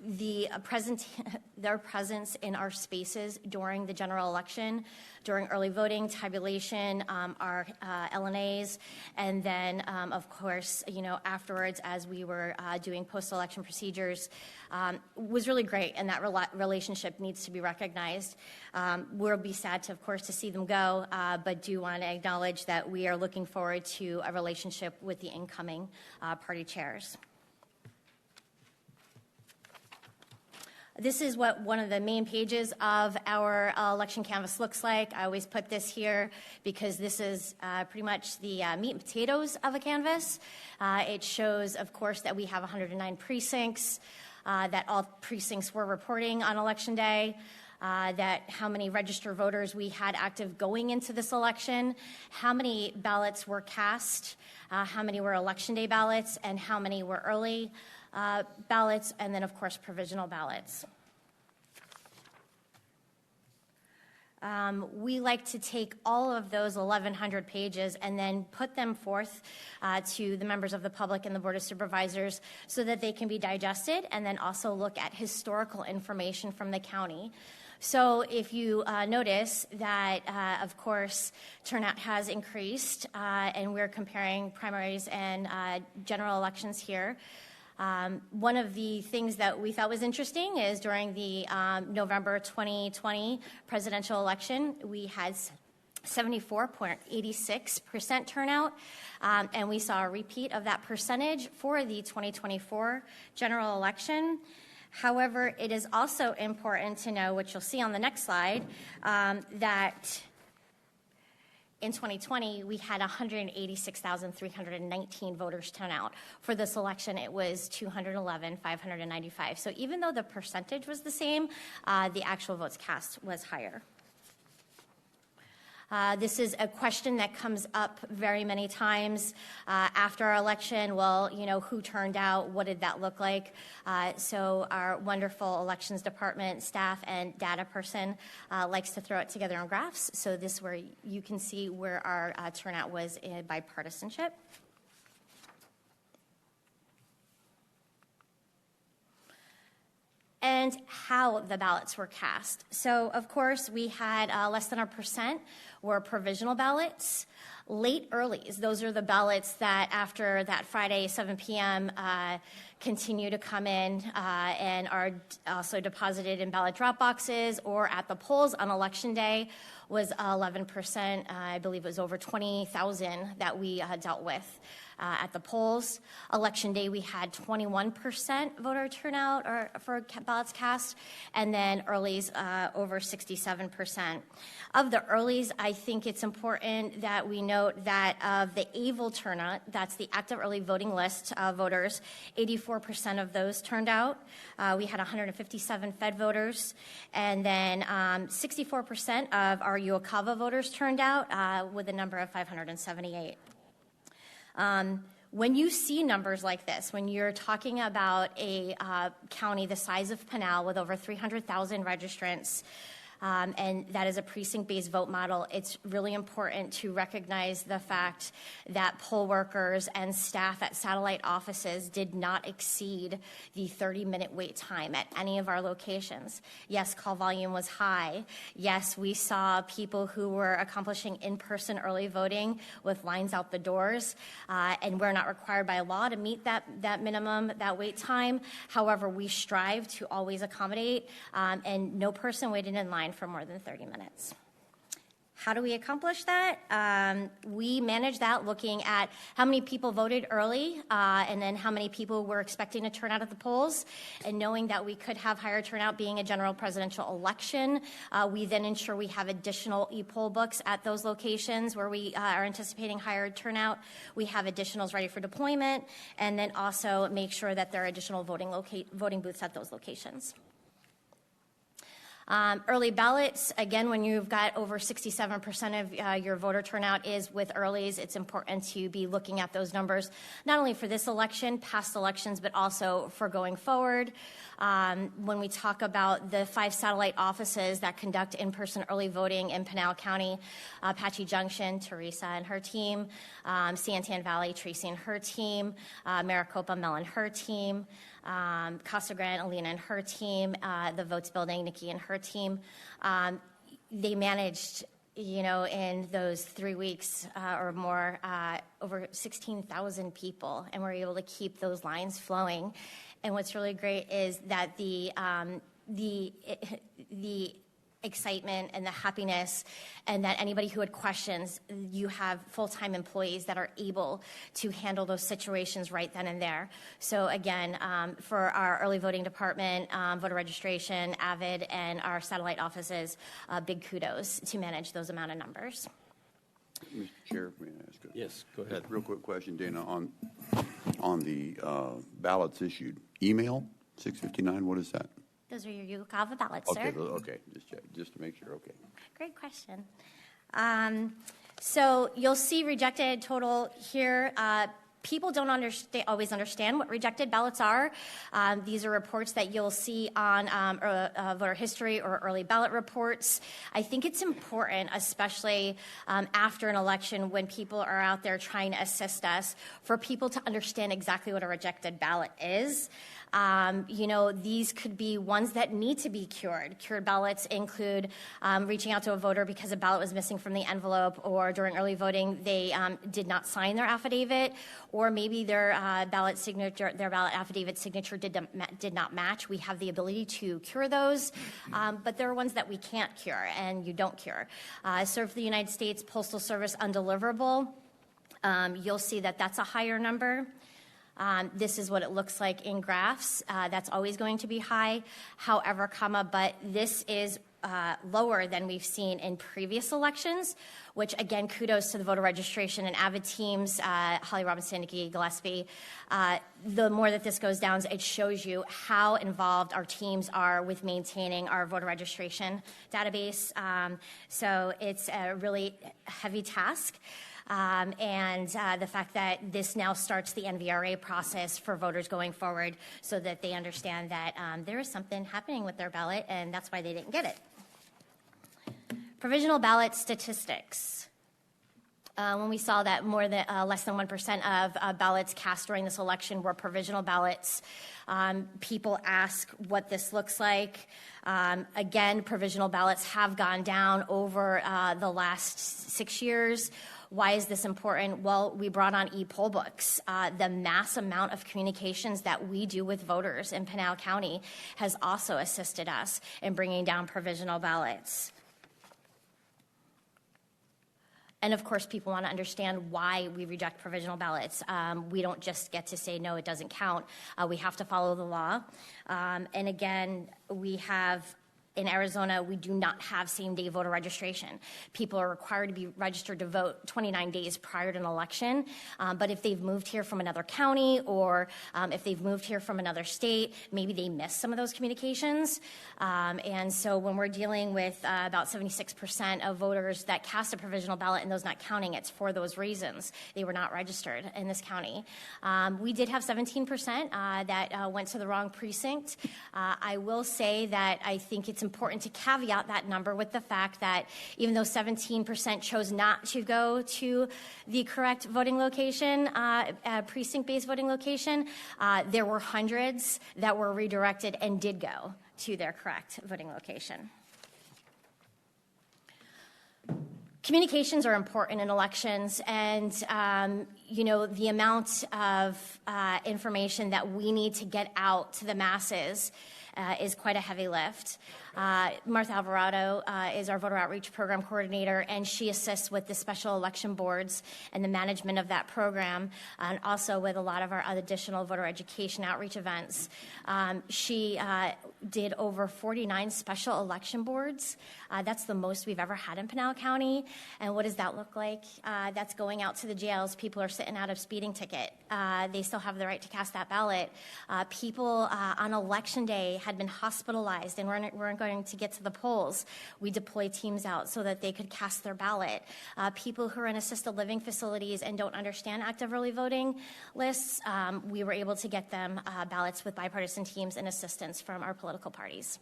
S20: Their presence in our spaces during the general election, during early voting, tabulation, our LNAs, and then, of course, afterwards as we were doing post-election procedures, was really great, and that relationship needs to be recognized. We'll be sad, of course, to see them go, but do want to acknowledge that we are looking forward to a relationship with the incoming party chairs. This is what one of the main pages of our election canvas looks like. I always put this here because this is pretty much the meat and potatoes of a canvas. It shows, of course, that we have 109 precincts, that all precincts were reporting on Election Day, that how many registered voters we had active going into this election, how many ballots were cast, how many were Election Day ballots, and how many were early ballots, and then, of course, provisional ballots. We like to take all of those 1,100 pages and then put them forth to the members of the public and the Board of Supervisors so that they can be digested, and then also look at historical information from the county. So if you notice that, of course, turnout has increased, and we're comparing primaries and general elections here. One of the things that we thought was interesting is during the November 2020 presidential election, we had 74.86% turnout, and we saw a repeat of that percentage for the 2024 general election. However, it is also important to know, which you'll see on the next slide, that in 2020, we had 186,319 voters turn out. For this election, it was 211,595. So even though the percentage was the same, the actual votes cast was higher. This is a question that comes up very many times after our election. Well, you know, who turned out? What did that look like? So our wonderful elections department staff and data person likes to throw it together in graphs. So this is where you can see where our turnout was in bipartisanship. And how the ballots were cast. So, of course, we had less than 1% were provisional ballots. Late earlies, those are the ballots that after that Friday, 7 p.m., continue to come in and are also deposited in ballot drop boxes or at the polls on Election Day, was 11%. I believe it was over 20,000 that we dealt with. At the polls. Election Day, we had 21% voter turnout for ballots cast, and then earlies over 67%. Of the earlies, I think it's important that we note that of the AVIL turnout, that's the active early voting list of voters, 84% of those turned out. We had 157 Fed voters, and then 64% of our UOCAVA voters turned out with a number of 578. When you see numbers like this, when you're talking about a county the size of Pinal with over 300,000 registrants, and that is a precinct-based vote model, it's really important to recognize the fact that poll workers and staff at satellite offices did not exceed the 30-minute wait time at any of our locations. Yes, call volume was high. Yes, we saw people who were accomplishing in-person early voting with lines out the doors, and we're not required by law to meet that minimum, that wait time. However, we strive to always accommodate, and no person waited in line for more than 30 minutes. How do we accomplish that? We manage that looking at how many people voted early and then how many people were expecting to turn out at the polls, and knowing that we could have higher turnout being a general presidential election. We then ensure we have additional e-poll books at those locations where we are anticipating higher turnout. We have additionals ready for deployment, and then also make sure that there are additional voting booths at those locations. Early ballots, again, when you've got over 67% of your voter turnout is with earlies, it's important to be looking at those numbers, not only for this election, past elections, but also for going forward. When we talk about the 5 satellite offices that conduct in-person early voting in Pinal County, Apache Junction, Teresa and her team, Santan Valley, Tracy and her team, Maricopa, Mel and her team, Casa Grande, Alina and her team, the Votes Building, Nikki and her team. They managed, in those 3 weeks or more, over 16,000 people, and we're able to keep those lines flowing. And what's really great is that the excitement and the happiness, and that anybody who had questions, you have full-time employees that are able to handle those situations right then and there. So again, for our early voting department, voter registration, AVID, and our satellite offices, big kudos to manage those amount of numbers.
S16: Mr. Chair, may I ask a
S1: Yes, go ahead.
S16: real quick question, Dana, on the ballots issued? Email, 659, what is that?
S20: Those are your UCAVA ballots,
S16: Okay,
S20: sir.
S16: okay, just to make sure, okay.
S20: Great question. So you'll see rejected total here. People don't always understand what rejected ballots are. These are reports that you'll see on voter history or early ballot reports. I think it's important, especially after an election when people are out there trying to assist us, for people to understand exactly what a rejected ballot is. These could be ones that need to be cured. Cured ballots include reaching out to a voter because a ballot was missing from the envelope, or during early voting they did not sign their affidavit, or maybe their ballot affidavit signature did not match. We have the ability to cure those, but there are ones that we can't cure and you don't cure. So for the United States Postal Service undeliverable, you'll see that that's a higher number. This is what it looks like in graphs. That's always going to be high. However, but this is lower than we've seen in previous elections, which again, kudos to the voter registration and AVID teams, Holly Robinson, Nikki Gillespie. The more that this goes down, it shows you how involved our teams are with maintaining our voter registration database. So it's a really heavy task. And the fact that this now starts the NVRA process for voters going forward, so that they understand that there is something happening with their ballot, and that's why they didn't get it. Provisional ballot statistics. When we saw that less than 1% of ballots cast during this election were provisional ballots, people ask what this looks like. Again, provisional ballots have gone down over the last 6 years. Why is this important? Well, we brought on e-poll books. The mass amount of communications that we do with voters in Pinal County has also assisted us in bringing down provisional ballots. And of course, people want to understand why we reject provisional ballots. We don't just get to say, no, it doesn't count. We have to follow the law. And again, in Arizona, we do not have same-day voter registration. People are required to be registered to vote 29 days prior to an election. But if they've moved here from another county, or if they've moved here from another state, maybe they missed some of those communications. And so when we're dealing with about 76% of voters that cast a provisional ballot and those not counting, it's for those reasons. They were not registered in this county. We did have 17% that went to the wrong precinct. I will say that I think it's important to caveat that number with the fact that even though 17% chose not to go to the correct voting location, precinct-based voting location, there were hundreds that were redirected and did go to their correct voting location. Communications are important in elections, and the amount of information that we need to get out to the masses is quite a heavy lift. Martha Alvarado is our voter outreach program coordinator, and she assists with the special election boards and the management of that program, and also with a lot of our additional voter education outreach events. She did over 49 special election boards. That's the most we've ever had in Pinal County. And what does that look like? That's going out to the jails. People are sitting out of speeding ticket. They still have the right to cast that ballot. People on election day had been hospitalized and weren't going to get to the polls. We deployed teams out so that they could cast their ballot. People who are in assisted living facilities and don't understand active early voting lists, we were able to get them ballots with bipartisan teams and assistance from our political parties.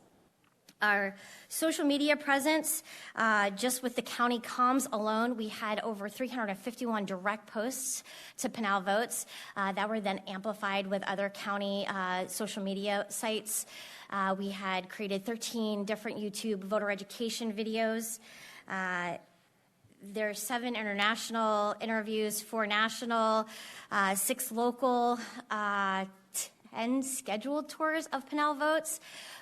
S20: Our social media presence, just with the county comms alone, we had over 351 direct posts to Pinal Votes that were then amplified with other county social media sites. We had created 13 different YouTube voter education videos. There's 7 international interviews, 4 national, 6 local, 10 scheduled tours of Pinal Votes.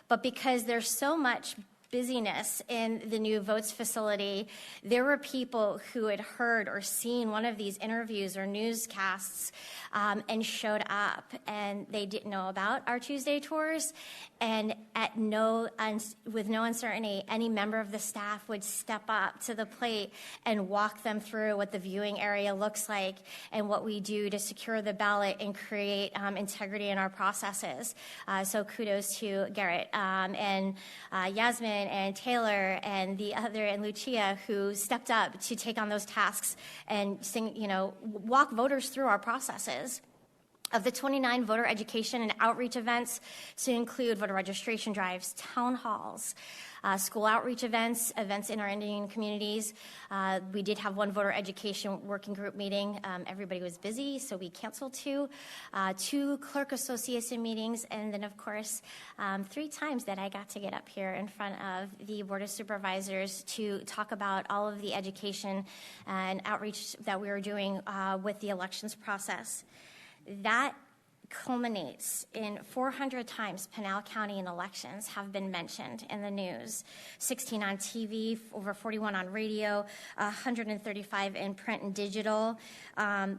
S20: But because there's so much busyness in the new votes facility, there were people who had heard or seen one of these interviews or newscasts and showed up, and they didn't know about our Tuesday tours. And with no uncertainty, any member of the staff would step up to the plate and walk them through what the viewing area looks like and what we do to secure the ballot and create integrity in our processes. So kudos to Garrett and Yasmin and Taylor and Lucia, who stepped up to take on those tasks and walk voters through our processes. Of the 29 voter education and outreach events, to include voter registration drives, town halls, school outreach events in our Indian communities. We did have one voter education working group meeting. Everybody was busy, so we canceled two clerk association meetings, and then, of course, 3 times that I got to get up here in front of the Board of Supervisors to talk about all of the education and outreach that we were doing with the elections process. That culminates in 400 times Pinal County in elections have been mentioned in the news, 16 on TV, over 41 on radio, 135 in print and digital. And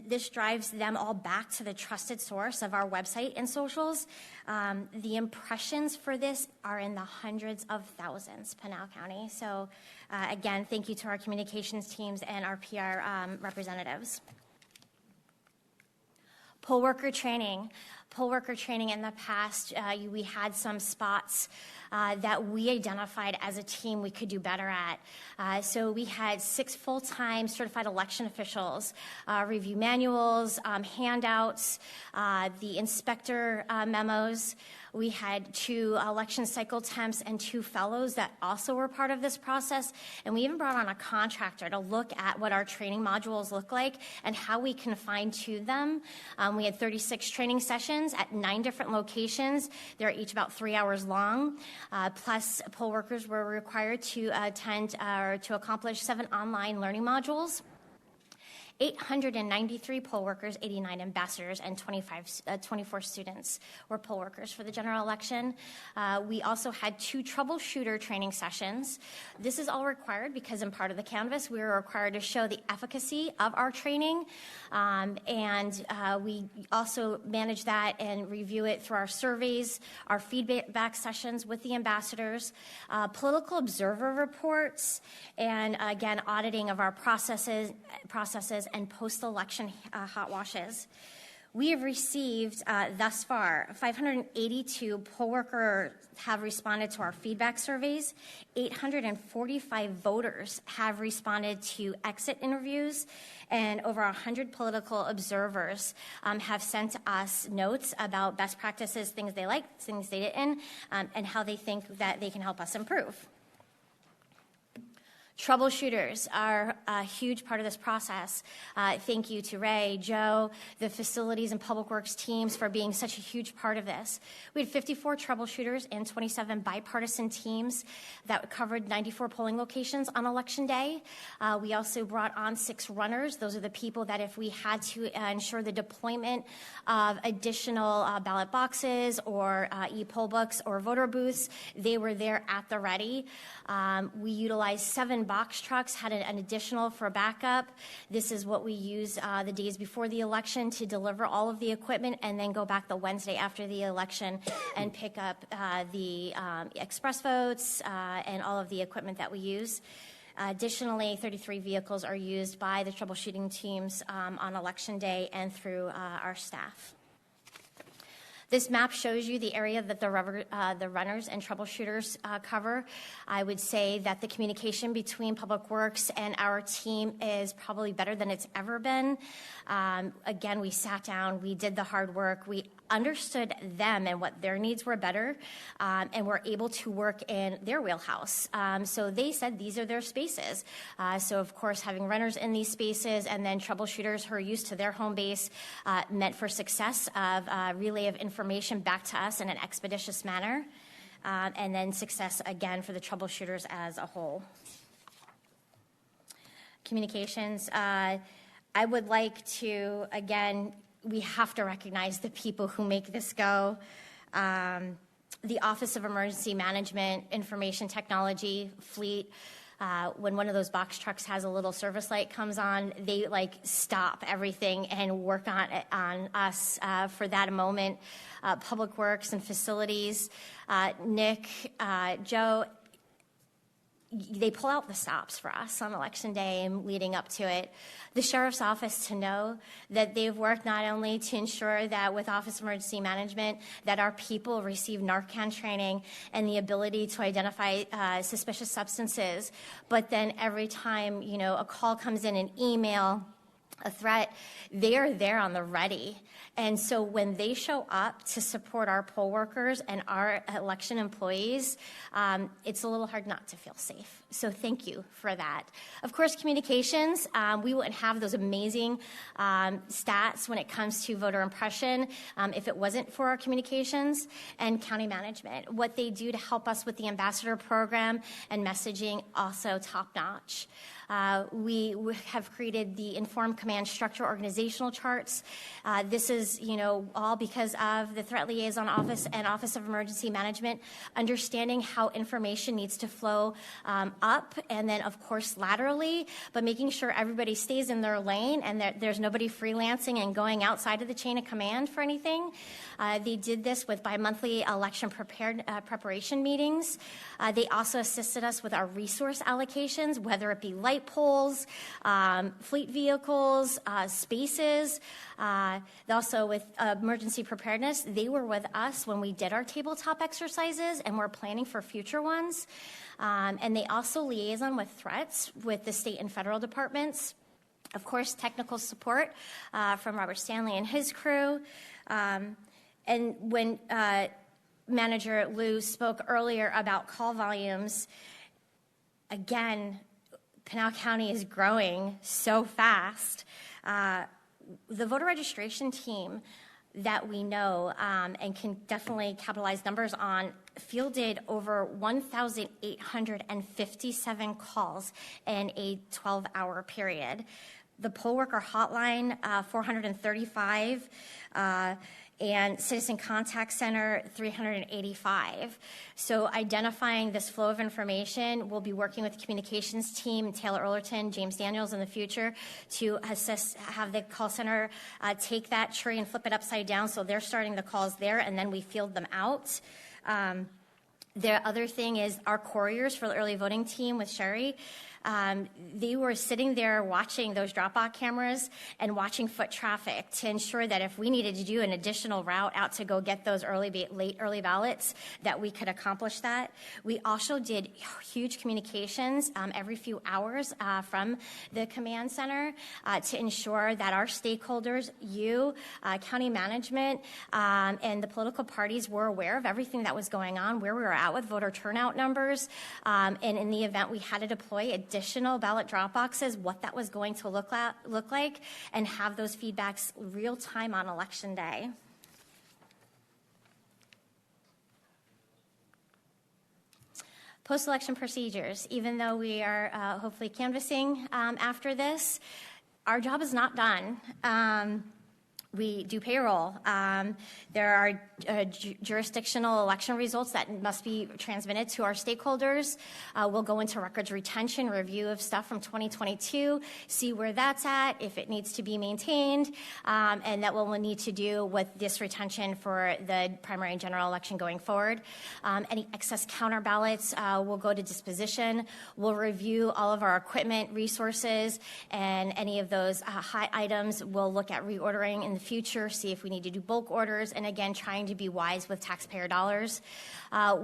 S20: this drives them all back to the trusted source of our website and socials. The impressions for this are in the hundreds of thousands, Pinal County. So again, thank you to our communications teams and our PR representatives. Poll worker training. Poll worker training in the past, we had some spots that we identified as a team we could do better at. So we had 6 full-time certified election officials review manuals, handouts, the inspector memos. We had 2 election cycle temps and 2 fellows that also were part of this process. And we even brought on a contractor to look at what our training modules look like and how we can fine-tune them. We had 36 training sessions at 9 different locations. They're each about 3 hours long. Plus, poll workers were required to attend or to accomplish 7 online learning modules. 893 poll workers, 89 ambassadors, and 24 students were poll workers for the general election. We also had 2 troubleshooter training sessions. This is all required because in part of the canvas, we were required to show the efficacy of our training. And we also manage that and review it through our surveys, our feedback sessions with the ambassadors, political observer reports, and again, auditing of our processes and post-election hot washes. We have received thus far 582 poll workers have responded to our feedback surveys. 845 voters have responded to exit interviews, and over 100 political observers have sent us notes about best practices, things they liked, things they didn't, and how they think that they can help us improve. Troubleshooters are a huge part of this process. Thank you to Ray, Joe, the facilities and public works teams for being such a huge part of this. We had 54 troubleshooters and 27 bipartisan teams that covered 94 polling locations on Election Day. We also brought on 6 runners. Those are the people that if we had to ensure the deployment of additional ballot boxes or e-poll books or voter booths, they were there at the ready. We utilized 7 box trucks, had an additional for backup. This is what we use the days before the election to deliver all of the equipment and then go back the Wednesday after the election and pick up the express votes and all of the equipment that we use. Additionally, 33 vehicles are used by the troubleshooting teams on Election Day and through our staff. This map shows you the area that the runners and troubleshooters cover. I would say that the communication between Public Works and our team is probably better than it's ever been. Again, we sat down, we did the hard work, we understood them and what their needs were better, and were able to work in their wheelhouse. So they said these are their spaces. So of course, having runners in these spaces and then troubleshooters who are used to their home base meant for success of relay of information back to us in an expeditious manner, and then success again for the troubleshooters as a whole. Communications. I would like to, again, we have to recognize the people who make this go. the Office of Emergency Management, Information Technology, Fleet, when one of those box trucks has a little service light comes on, they like stop everything and work on us for that moment. Public Works and Facilities, Nick, Joe, they pull out the stops for us on Election Day and leading up to it. The Sheriff's Office, to know that they've worked not only to ensure that with Office of Emergency Management that our people receive Narcan training and the ability to identify suspicious substances, but then every time, you know, a call comes in, an email, a threat, they are there on the ready. And so when they show up to support our poll workers and our election employees, it's a little hard not to feel safe. So thank you for that. Of course, communications, we wouldn't have those amazing stats when it comes to voter impression if it wasn't for our communications and county management. What they do to help us with the ambassador program and messaging, also top-notch. We have created the Informed Command Structure organizational charts. This is, you know, all because of the Threat Liaison Office and Office of Emergency Management, understanding how information needs to flow up and then, of course, laterally, but making sure everybody stays in their lane and that there's nobody freelancing and going outside of the chain of command for anything. They did this with bi-monthly election preparation meetings. They also assisted us with our resource allocations, whether it be light poles, fleet vehicles, spaces. Also with emergency preparedness, they were with us when we did our tabletop exercises and we're planning for future ones. And they also liaison with threats with the state and federal departments. Of course, technical support from Robert Stanley and his crew. And when Manager Liu spoke earlier about call volumes, again, Pinal County is growing so fast. The voter registration team that we know and can definitely capitalize numbers on fielded over 1,857 calls in a 12-hour period. The poll worker hotline, 435, and Citizen Contact Center, 385. So identifying this flow of information, we'll be working with the communications team, Taylor Ullerton, James Daniels in the future to assist, have the call center take that tree and flip it upside down so they're starting the calls there and then we field them out. The other thing is our couriers for the early voting team with Sherry. They were sitting there watching those drop-off cameras and watching foot traffic to ensure that if we needed to do an additional route out to go get those late early ballots, that we could accomplish that. We also did huge communications every few hours from the command center to ensure that our stakeholders, you, county management, and the political parties were aware of everything that was going on, where we were at with voter turnout numbers, and in the event we had to deploy additional ballot drop boxes, what that was going to look like, and have those feedbacks real time on Election Day. Post-election procedures. Even though we are hopefully canvassing after this, our job is not done. We do payroll. There are jurisdictional election results that must be transmitted to our stakeholders. We'll go into records retention, review of stuff from 2022, see where that's at, if it needs to be maintained, and that we'll need to do with this retention for the primary and general election going forward. Any excess counter ballots will go to disposition. We'll review all of our equipment, resources, and any of those high items. We'll look at reordering in the future, see if we need to do bulk orders, and again, trying to be wise with taxpayer dollars.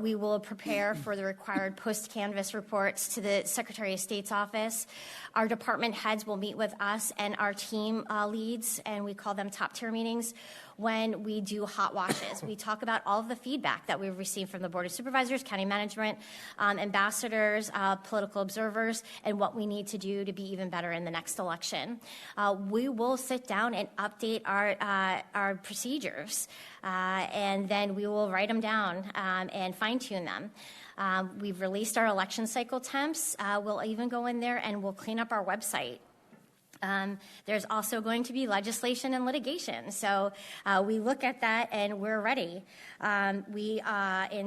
S20: We will prepare for the required post-canvass reports to the Secretary of State's office. Our department heads will meet with us and our team leads, and we call them top-tier meetings, when we do hot washes. We talk about all of the feedback that we've received from the Board of Supervisors, county management, ambassadors, political observers, and what we need to do to be even better in the next election. We will sit down and update our procedures, and then we will write them down and fine-tune them. We've released our election cycle temps. We'll even go in there and we'll clean up our website. There's also going to be legislation and litigation. So we look at that and we're ready. In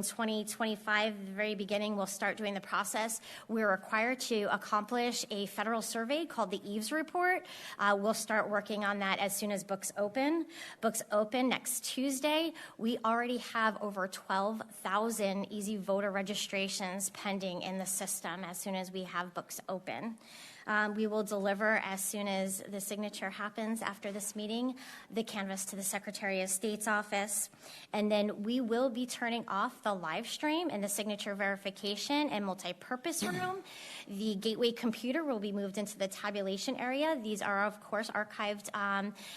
S20: 2025, the very beginning, we'll start doing the process. We're required to accomplish a federal survey called the Eves Report. We'll start working on that as soon as books open. Books open next Tuesday. We already have over 12,000 easy voter registrations pending in the system as soon as we have books open. We will deliver, as soon as the signature happens after this meeting, the canvas to the Secretary of State's office. And then we will be turning off the live stream and the signature verification and multi-purpose room. The gateway computer will be moved into the tabulation area. These are, of course, archived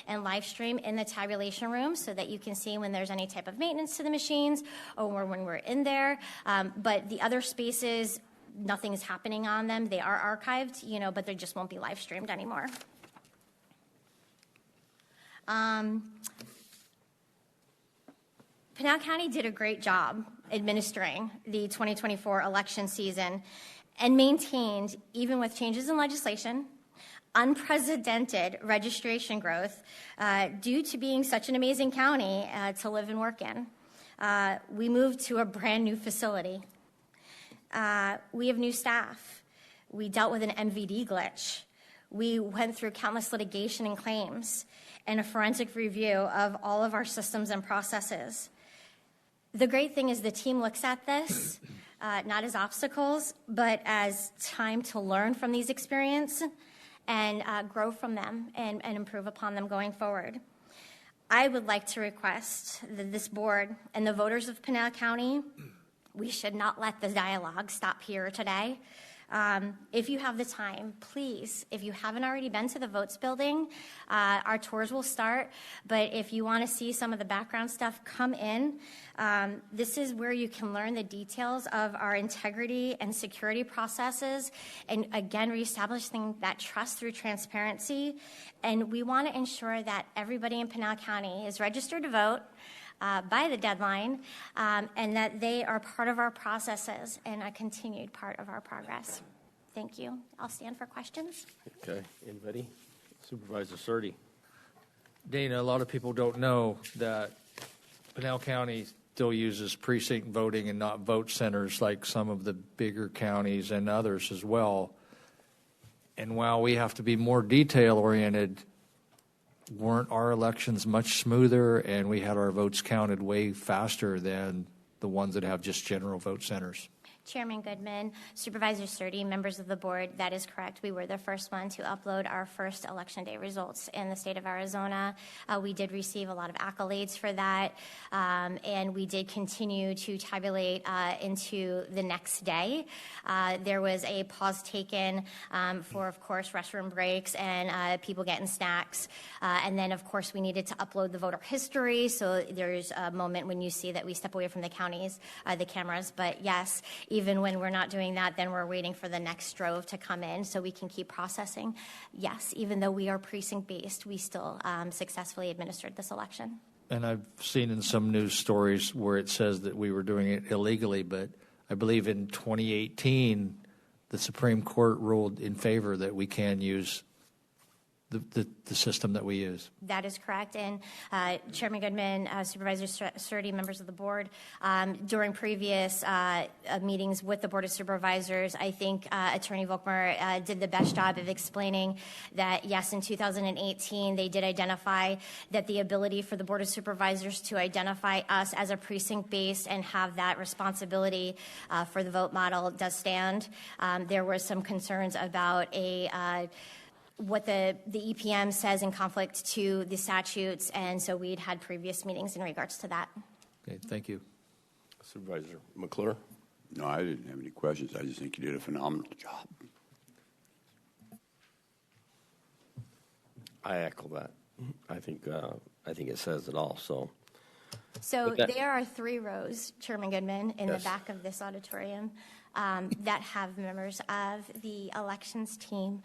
S20: and live stream in the tabulation room so that you can see when there's any type of maintenance to the machines or when we're in there. But the other spaces, nothing is happening on them. They are archived, but they just won't be live streamed anymore. Pinal County did a great job administering the 2024 election season and maintained, even with changes in legislation, unprecedented registration growth due to being such an amazing county to live and work in. We moved to a brand new facility. We have new staff. We dealt with an MVD glitch. We went through countless litigation and claims and a forensic review of all of our systems and processes. The great thing is the team looks at this not as obstacles, but as time to learn from these experiences and grow from them and improve upon them going forward. I would like to request that this board and the voters of Pinal County, we should not let the dialogue stop here today. If you have the time, please, if you haven't already been to the Votes Building, our tours will start. But if you want to see some of the background stuff, come in. This is where you can learn the details of our integrity and security processes, and again, reestablishing that trust through transparency. And we want to ensure that everybody in Pinal County is registered to vote by the deadline, and that they are part of our processes and a continued part of our progress. Thank you. I'll stand for questions.
S1: Okay. Anybody? Supervisor Surdy.
S15: Dana, a lot of people don't know that Pinal County still uses precinct voting and not vote centers like some of the bigger counties and others as well. And while we have to be more detail-oriented, weren't our elections much smoother, and we had our votes counted way faster than the ones that have just general vote centers?
S20: Chairman Goodman, Supervisor Surdy, members of the board, that is correct. We were the first one to upload our first Election Day results in the state of Arizona. We did receive a lot of accolades for that, and we did continue to tabulate into the next day. There was a pause taken for, of course, restroom breaks and people getting snacks. And then, of course, we needed to upload the voter history, so there's a moment when you see that we step away from the counties, the cameras. But yes, even when we're not doing that, then we're waiting for the next drove to come in so we can keep processing. Yes, even though we are precinct-based, we still successfully administered this election.
S15: And I've seen in some news stories where it says that we were doing it illegally, but I believe in 2018, the Supreme Court ruled in favor that we can use the system that we use.
S20: That is correct. And Chairman Goodman, Supervisor Surdy, members of the board, during previous meetings with the Board of Supervisors, I think Attorney Volkmer did the best job of explaining that, yes, in 2018, they did identify that the ability for the Board of Supervisors to identify us as a precinct-based and have that responsibility for the vote model does stand. There were some concerns about what the EPM says in conflict to the statutes, and so we'd had previous meetings in regards to that.
S15: Okay, thank you.
S1: Supervisor McClure?
S16: No, I didn't have any questions. I just think you did a phenomenal job.
S1: I echo that. I think it says it all. So
S20: there are 3 rows, Chairman Goodman, in the back of this auditorium that have members of the elections team.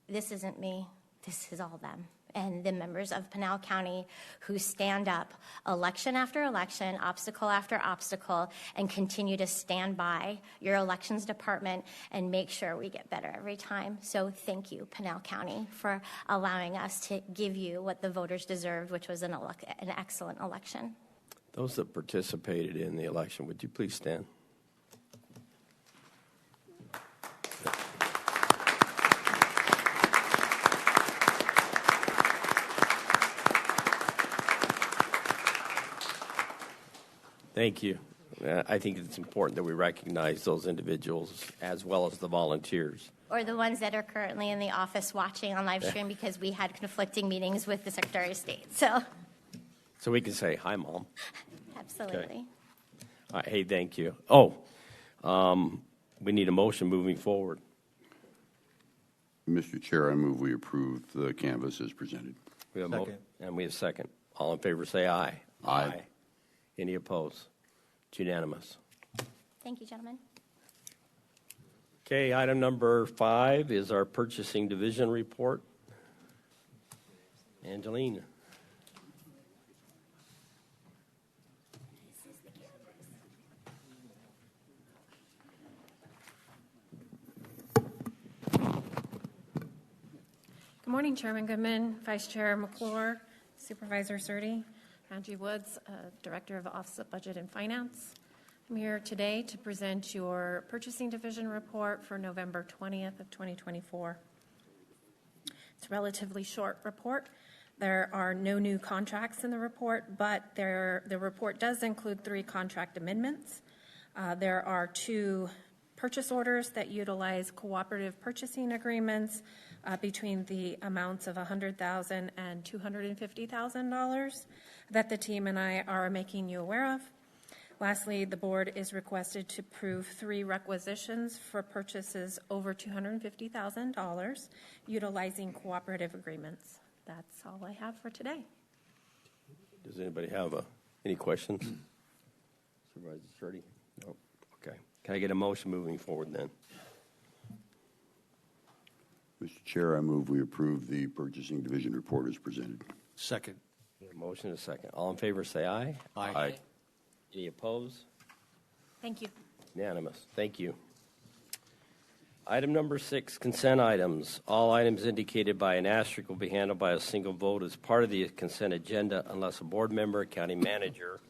S20: This isn't me. this is all them. And the members of Pinal County who stand up election after election, obstacle after obstacle, and continue to stand by your elections department and make sure we get better every time. So thank you, Pinal County, for allowing us to give you what the voters deserved, which was an excellent election.
S1: Those that participated in the election, would you please stand? Thank you. I think it's important that we recognize those individuals as well as the volunteers.
S20: Or the ones that are currently in the office watching on live stream because we had conflicting meetings with the Secretary of State. So
S1: we can say, hi, Mom.
S20: absolutely.
S1: Okay. All right, hey, thank you. Oh, we need a motion moving forward.
S16: Mr. Chair, I move we approve the canvas as presented.
S1: We have and we have a second. All in favor, say aye.
S16: Aye.
S1: Any opposed? It's unanimous.
S20: Thank you, gentlemen.
S1: Okay, item number 5 is our purchasing division report. Angeline.
S21: Good morning, Chairman Goodman, Vice Chair McClure, Supervisor Surdy, Angie Woods, Director of Office of Budget and Finance. I'm here today to present your Purchasing Division report for November 20th of 2024. It's a relatively short report. There are no new contracts in the report, but the report does include 3 contract amendments. There are 2 purchase orders that utilize cooperative purchasing agreements between the amounts of $100,000 and $250,000 that the team and I are making you aware of. Lastly, the board is requested to approve 3 requisitions for purchases over $250,000 utilizing cooperative agreements. That's all I have for today.
S1: Does anybody have any questions? Supervisor Surdy? No. Okay. Can I get a motion moving forward then?
S16: Mr. Chair, I move we approve the purchasing division report as presented.
S15: Second.
S1: A motion and a second. All in favor, say aye.
S15: Aye.
S1: Any opposed?
S21: Thank you.
S1: Unanimous. Thank you. Item number 6, consent items. All items indicated by an asterisk will be handled by a single vote as part of the consent agenda unless a board member, county manager,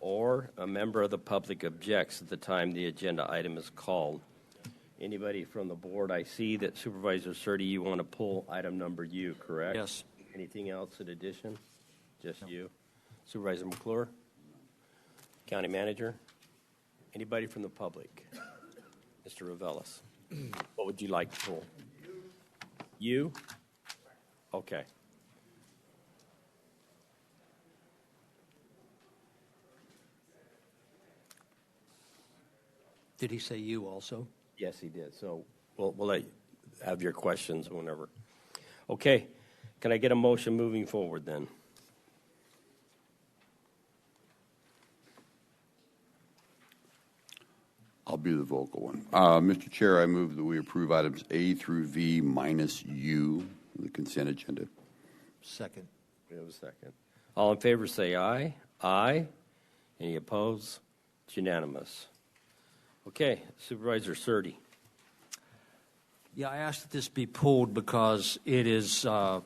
S1: or a member of the public objects at the time the agenda item is called. Anybody from the board? I see that Supervisor Surdy, you want to pull item number U, correct?
S15: Yes.
S1: Anything else in addition? Just you. Supervisor McClure? County manager? Anybody from the public? Mr. Ravelis? What would you like to pull? You? Okay.
S15: Did he say you also?
S1: Yes, he did. So we'll let you have your questions whenever. Okay. Can I get a motion moving forward then?
S16: I'll be the vocal one. Mr. Chair, I move that we approve items A through V minus U, the consent agenda.
S15: Second.
S1: We have a second. All in favor say aye. Aye. Any opposed? It's unanimous. Okay, Supervisor Surdy.
S15: Yeah, I asked that this be pulled because it is the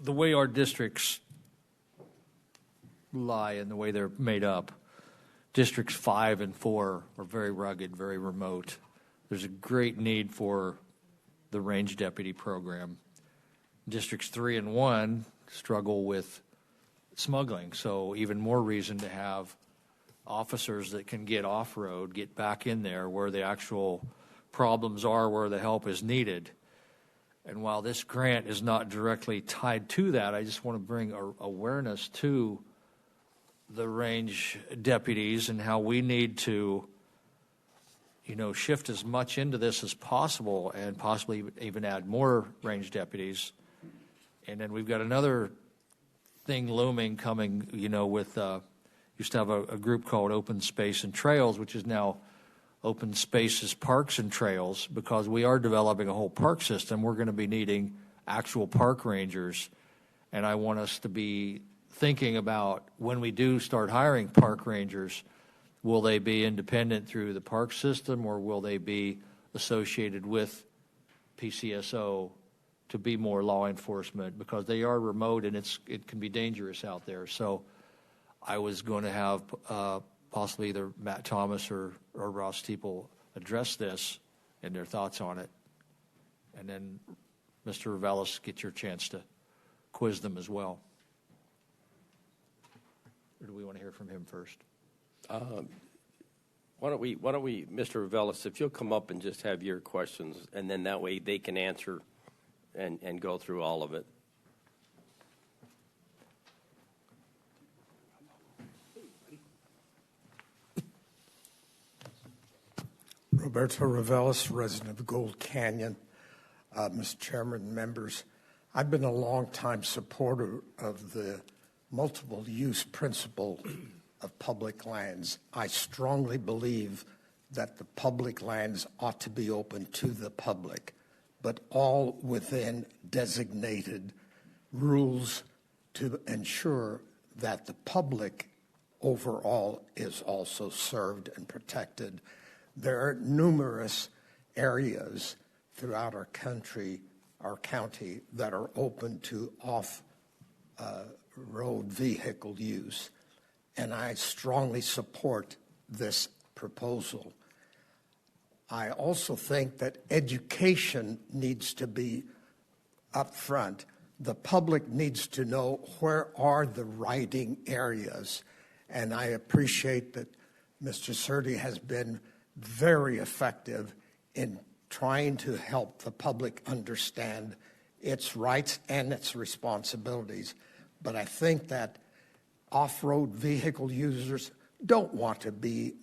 S15: way our districts lie and the way they're made up. Districts 5 and 4 are very rugged, very remote. There's a great need for the range deputy program. Districts 3 and 1 struggle with smuggling, so even more reason to have officers that can get off-road, get back in there where the actual problems are, where the help is needed. And while this grant is not directly tied to that, I just want to bring awareness to the range deputies and how we need to, shift as much into this as possible and possibly even add more range deputies. And then we've got another thing looming coming, with used to have a group called Open Space and Trails, which is now open spaces, parks, and trails, because we are developing a whole park system. We're going to be needing actual park rangers, and I want us to be thinking about when we do start hiring park rangers, will they be independent through the park system, or will they be associated with PCSO to be more law enforcement, because they are remote and it can be dangerous out there. So I was going to have possibly either Matt Thomas or Ross Teeple address this and their thoughts on it. And then Mr. Revelis, get your chance to quiz them as well. Or do we want to hear from him first?
S1: Why don't we, Mr. Revelis, if you'll come up and just have your questions, and then that way they can answer and go through all of it.
S2: Roberto Revelis, resident of Gold Canyon. Mr. Chairman, members, I've been a long-time supporter of the multiple use principle of public lands. I strongly believe that the public lands ought to be open to the public, but all within designated rules to ensure that the public overall is also served and protected. There are numerous areas throughout our country, our county, that are open to off-road vehicle use, and I strongly support this proposal. I also think that education needs to be up front. The public needs to know where are the riding areas, and I appreciate that Mr. Surdy has been very effective in trying to help the public understand its rights and its responsibilities. But I think that off-road vehicle users don't want to be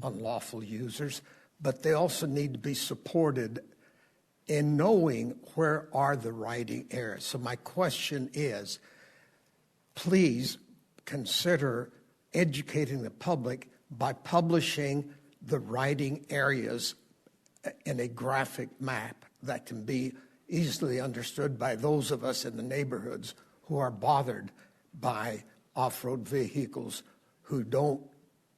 S2: unlawful users, but they also need to be supported in knowing where are the riding areas. So my question is, please consider educating the public by publishing the riding areas in a graphic map that can be easily understood by those of us in the neighborhoods who are bothered by off-road vehicles, who don't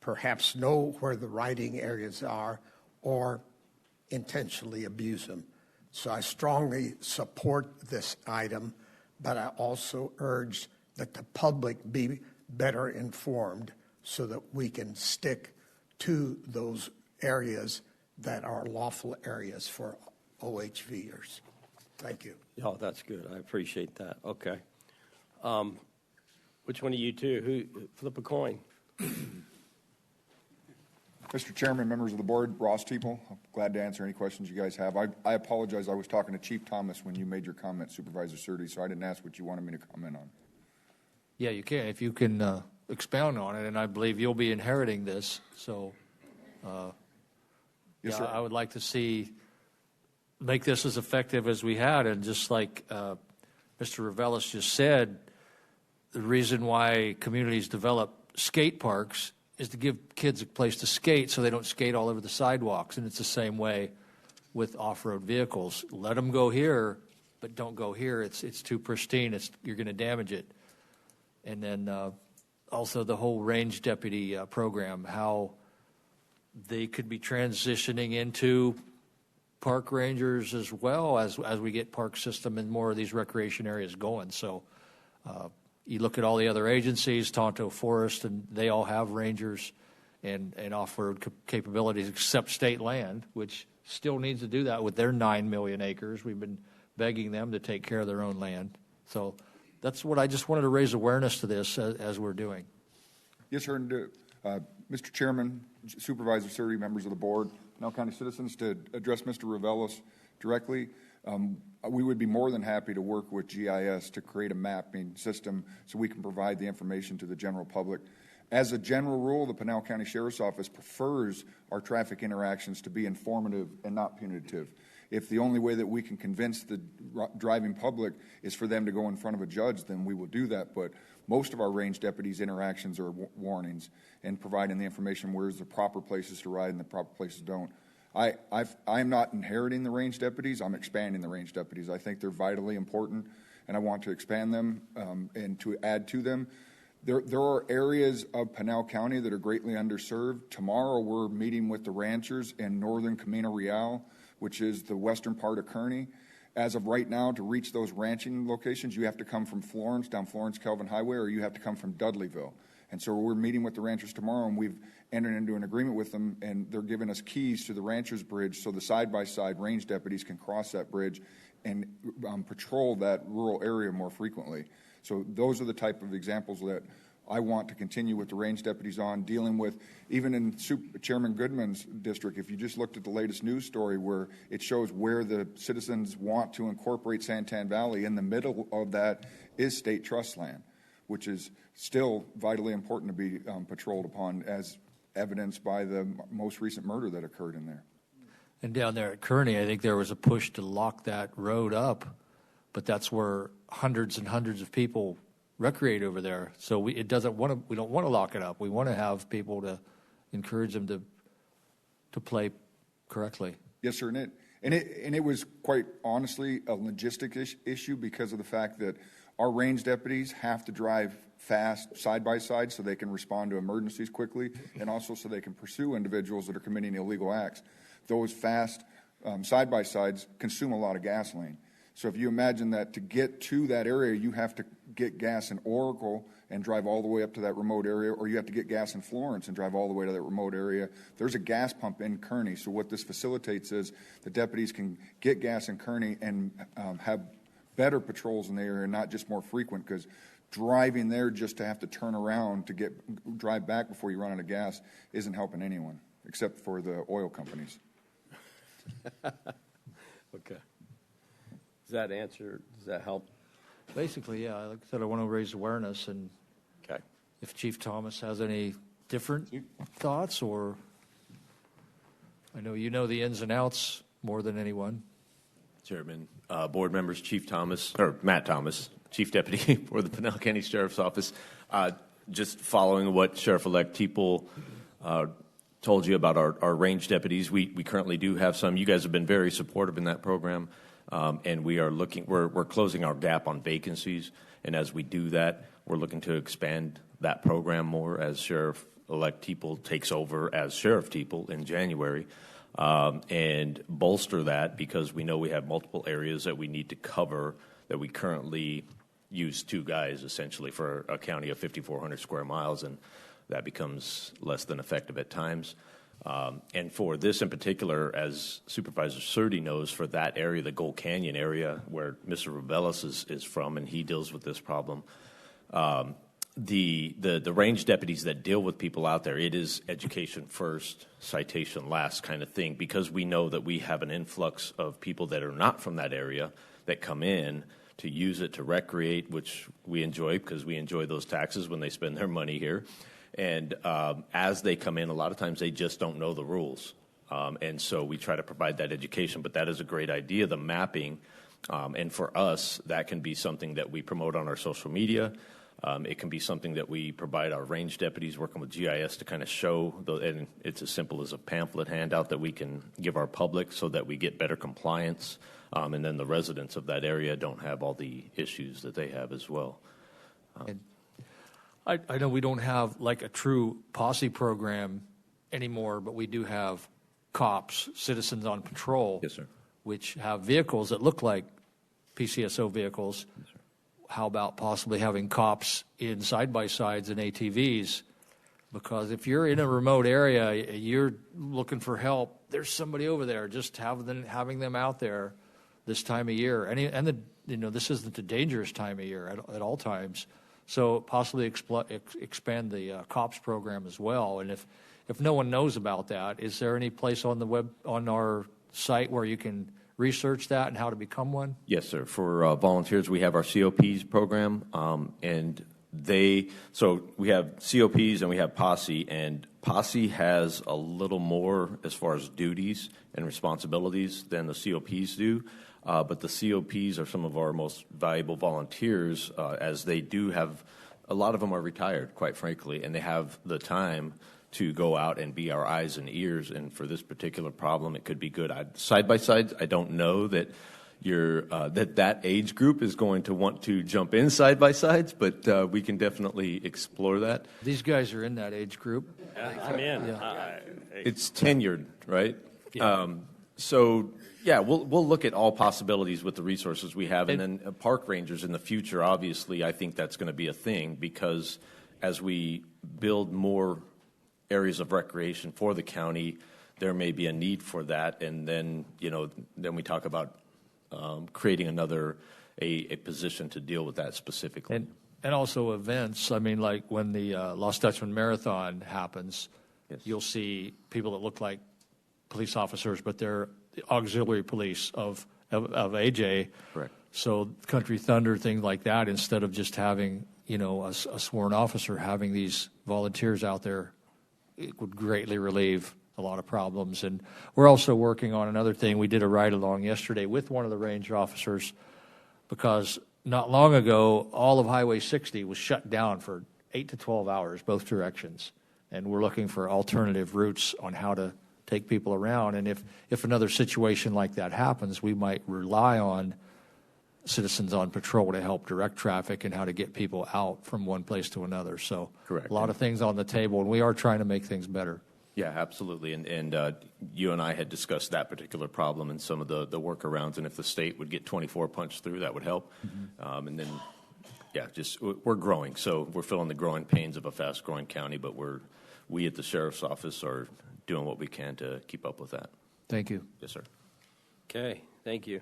S2: perhaps know where the riding areas are or intentionally abuse them. So I strongly support this item, but I also urge that the public be better informed so that we can stick to those areas that are lawful areas for OHVers. Thank you.
S1: Oh, that's good. I appreciate that. Okay. Which one of you two? Who? Flip a coin.
S11: Mr. Chairman, members of the board, Ross Teeple, I'm glad to answer any questions you guys have. I apologize. I was talking to Chief Thomas when you made your comment, Supervisor Surdy, so I didn't ask what you wanted me to comment on.
S15: Yeah, you can. If you can expound on it, and I believe you'll be inheriting this. So,
S11: Yes, sir.
S15: I would like to see make this as effective as we had. And just like Mr. Revelis just said, the reason why communities develop skate parks is to give kids a place to skate so they don't skate all over the sidewalks. And it's the same way with off-road vehicles. Let them go here, but don't go here. It's too pristine. You're going to damage it. And then also the whole range deputy program, how they could be transitioning into park rangers as well as we get park system and more of these recreation areas going. So you look at all the other agencies, Tonto Forest, and they all have rangers and off-road capabilities except state land, which still needs to do that with their 9 million acres. We've been begging them to take care of their own land. So that's what I just wanted to raise awareness to this as we're doing.
S11: Yes, sir. And, Mr. Chairman, Supervisor Surdy, members of the board, Pinal County citizens, to address Mr. Revelis directly, we would be more than happy to work with GIS to create a mapping system so we can provide the information to the general public. As a general rule, the Pinal County Sheriff's Office prefers our traffic interactions to be informative and not punitive. if the only way that we can convince the driving public is for them to go in front of a judge, then we will do that. But most of our range deputies' interactions are warnings and providing the information where's the proper places to ride and the proper places don't. I'm not inheriting the range deputies. I'm expanding the range deputies. I think they're vitally important, and I want to expand them and to add to them. There are areas of Pinal County that are greatly underserved. Tomorrow we're meeting with the ranchers in northern Camino Real, which is the western part of Kearney. As of right now, to reach those ranching locations, you have to come from Florence, down Florence-Kelvin Highway, or you have to come from Dudleyville. And so we're meeting with the ranchers tomorrow, and we've entered into an agreement with them, and they're giving us keys to the ranchers' bridge so the side-by-side range deputies can cross that bridge and patrol that rural area more frequently. So those are the type of examples that I want to continue with the range deputies on, dealing with, even in Chairman Goodman's district, if you just looked at the latest news story where it shows where the citizens want to incorporate Santan Valley, in the middle of that is state trust land, which is still vitally important to be patrolled upon, as evidenced by the most recent murder that occurred in there.
S15: And down there at Kearney, I think there was a push to lock that road up, but that's where hundreds and hundreds of people recreate over there. So we don't want to lock it up. We want to have people to encourage them to play correctly.
S11: Yes, sir. And it was quite honestly a logistic issue because of the fact that our range deputies have to drive fast side by side so they can respond to emergencies quickly, and also so they can pursue individuals that are committing illegal acts. Those fast side by sides consume a lot of gasoline. So if you imagine that to get to that area, you have to get gas in Oracle and drive all the way up to that remote area, or you have to get gas in Florence and drive all the way to that remote area. There's a gas pump in Kearney. So what this facilitates is the deputies can get gas in Kearney and have better patrols in the area, not just more frequent, because driving there just to have to turn around to drive back before you run out of gas isn't helping anyone, except for the oil companies.
S1: Okay. Does that answer, does that help?
S15: Basically, yeah. Like I said, I want to raise awareness, and
S1: okay.
S15: If Chief Thomas has any different thoughts, or I know you know the ins and outs more than anyone.
S6: Chairman, board members, Chief Thomas, or Matt Thomas, Chief Deputy for the Pinal County Sheriff's Office. Just following what Sheriff-elect Teeple told you about our range deputies, we currently do have some. You guys have been very supportive in that program. And we are we're closing our gap on vacancies, and as we do that, we're looking to expand that program more as Sheriff-elect Teeple takes over as Sheriff Teeple in January, and bolster that because we know we have multiple areas that we need to cover that we currently use 2 guys essentially for a county of 5,400 square miles, and that becomes less than effective at times. And for this in particular, as Supervisor Surdy knows, for that area, the Gold Canyon area where Mr. Rubelis is from, and he deals with this problem, the range deputies that deal with people out there, it is education first, citation last kind of thing, because we know that we have an influx of people that are not from that area that come in to use it to recreate, which we enjoy because we enjoy those taxes when they spend their money here. And as they come in, a lot of times they just don't know the rules. And so we try to provide that education. But that is a great idea, the mapping. And for us, that can be something that we promote on our social media. It can be something that we provide our range deputies working with GIS to kind of show. And it's as simple as a pamphlet handout that we can give our public so that we get better compliance. And then the residents of that area don't have all the issues that they have as well.
S15: I know we don't have like a true posse program anymore, but we do have cops, citizens on patrol,
S6: yes, sir,
S15: which have vehicles that look like PCSO vehicles. Yes, sir. How about possibly having cops in side-by-sides and ATVs? Because if you're in a remote area, you're looking for help, there's somebody over there. Just having them out there this time of year, and this isn't a dangerous time of year at all times. So possibly expand the COPS program as well. And if no one knows about that, is there any place on our site where you can research that and how to become one?
S6: Yes, sir. For volunteers, we have our COPs program, and So we have COPs and we have posse, and posse has a little more as far as duties and responsibilities than the COPs do. But the COPs are some of our most valuable volunteers, as they do have, a lot of them are retired, quite frankly, and they have the time to go out and be our eyes and ears. And for this particular problem, it could be good. Side by sides, I don't know that that age group is going to want to jump in side by sides, but we can definitely explore that.
S15: These guys are in that age group.
S1: I'm in.
S6: It's tenured, right?
S15: Yeah.
S6: So yeah, we'll look at all possibilities with the resources we have, and then park rangers in the future. Obviously, I think that's going to be a thing, because as we build more areas of recreation for the county, there may be a need for that, and then then we talk about creating another a position to deal with that specifically.
S15: And also events. I mean, like when the Lost Dutchman Marathon happens, you'll see people that look like police officers, but they're the auxiliary police of AJ.
S6: Correct.
S15: So Country Thunder, things like that, instead of just having a sworn officer, having these volunteers out there, it would greatly relieve a lot of problems. And we're also working on another thing. We did a ride-along yesterday with one of the range officers, because not long ago, all of Highway 60 was shut down for 8 to 12 hours, both directions. And we're looking for alternative routes on how to take people around. And if another situation like that happens, we might rely on citizens on patrol to help direct traffic and how to get people out from one place to another. So
S6: Correct.
S15: A lot of things on the table, and we are trying to make things better.
S6: Yeah, absolutely. And you and I had discussed that particular problem and some of the workarounds, and if the state would get 24 punched through, that would help. And then, yeah, we're growing. So we're feeling the growing pains of a fast-growing county, but we at the Sheriff's Office are doing what we can to keep up with that.
S15: Thank you.
S6: Yes, sir.
S1: Okay, thank you.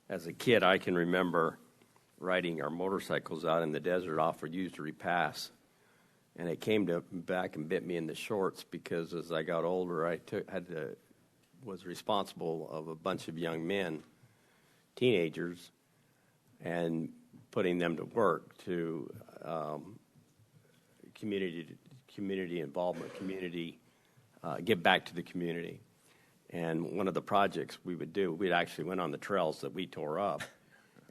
S1: As a kid, I can remember riding our motorcycles out in the desert off for use to repass, and it came back and bit me in the shorts, because as I got older, I was responsible of a bunch of young men, teenagers, and putting them to work to community involvement, give back to the community. And one of the projects we would do, we'd actually went on the trails that we tore up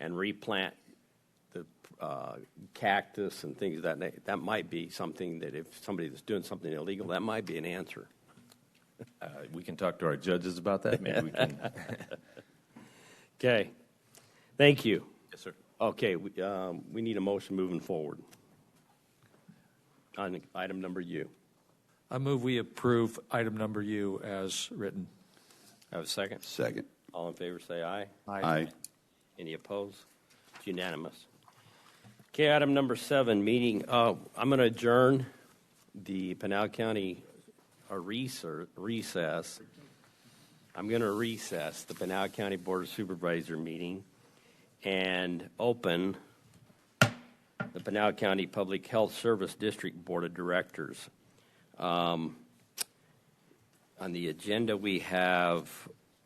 S1: and replant the cactus and things of that nature. That might be something that if somebody that's doing something illegal, that might be an answer.
S6: We can talk to our judges about that. Maybe we can.
S1: Okay. Thank you.
S6: Yes, sir.
S1: Okay, we need a motion moving forward on item number U.
S15: I move we approve item number U as written.
S1: Have a second?
S16: Second.
S1: All in favor, say aye.
S16: Aye.
S1: Any opposed? It's unanimous. Okay, item number 7, meeting. I'm going to adjourn the Pinal County recess. I'm going to recess the Pinal County Board of Supervisor meeting and open the Pinal County Public Health Service District Board of Directors. On the agenda, we have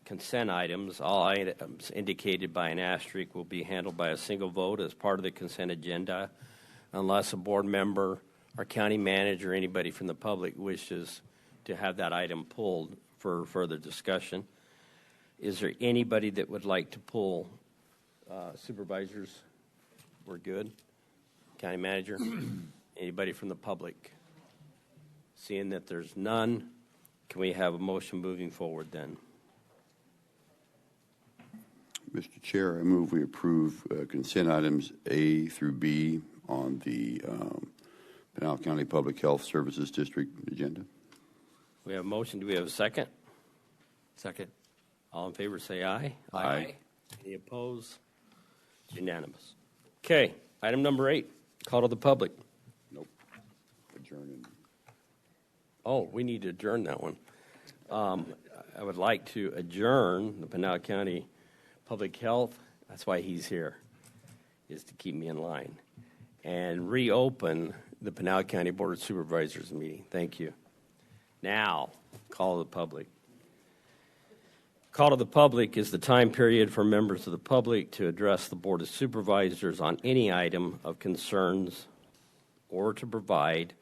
S1: consent items. All items indicated by an asterisk will be handled by a single vote as part of the consent agenda, unless a board member or county manager or anybody from the public wishes to have that item pulled for further discussion. Is there anybody that would like to pull? Supervisors, we're good. County manager, anybody from the public? Seeing that there's none, can we have a motion moving forward then?
S16: Mr. Chair, I move we approve consent items A through B on the Pinal County Public Health Services District agenda.
S1: We have a motion. Do we have a second?
S15: Second.
S1: All in favor say aye.
S16: Aye.
S1: Any opposed? It's unanimous. Okay, item number 8, call to the public.
S16: Nope. Adjourning.
S1: Oh, we need to adjourn that one. I would like to adjourn the Pinal County Public Health. That's why he's here, is to keep me in line. And reopen the Pinal County Board of Supervisors meeting. Thank you. Now, call to the public. Call to the public is the time period for members of the public to address the Board of Supervisors on any item of concerns or to provide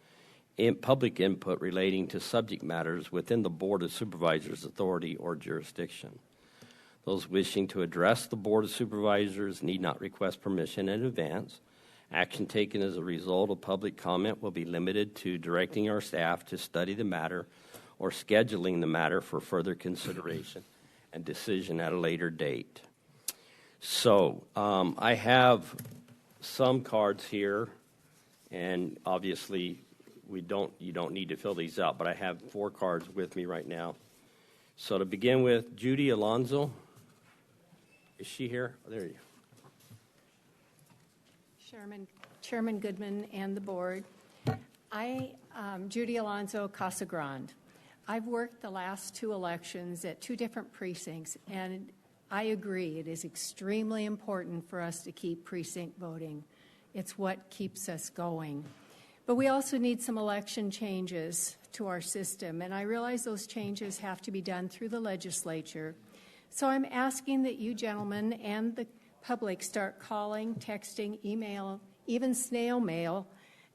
S1: public input relating to subject matters within the Board of Supervisors' authority or jurisdiction. Those wishing to address the Board of Supervisors need not request permission in advance. Action taken as a result of public comment will be limited to directing our staff to study the matter or scheduling the matter for further consideration and decision at a later date. So I have some cards here, and obviously you don't need to fill these out, but I have 4 cards with me right now. So to begin with, Judy Alonso. Is she here? Oh, there you go.
S5: Chairman Goodman and the board. Judy Alonso, Casa Grande. I've worked the last 2 elections at 2 different precincts, and I agree it is extremely important for us to keep precinct voting. It's what keeps us going. But we also need some election changes to our system, and I realize those changes have to be done through the legislature. So I'm asking that you gentlemen and the public start calling, texting, email, even snail mail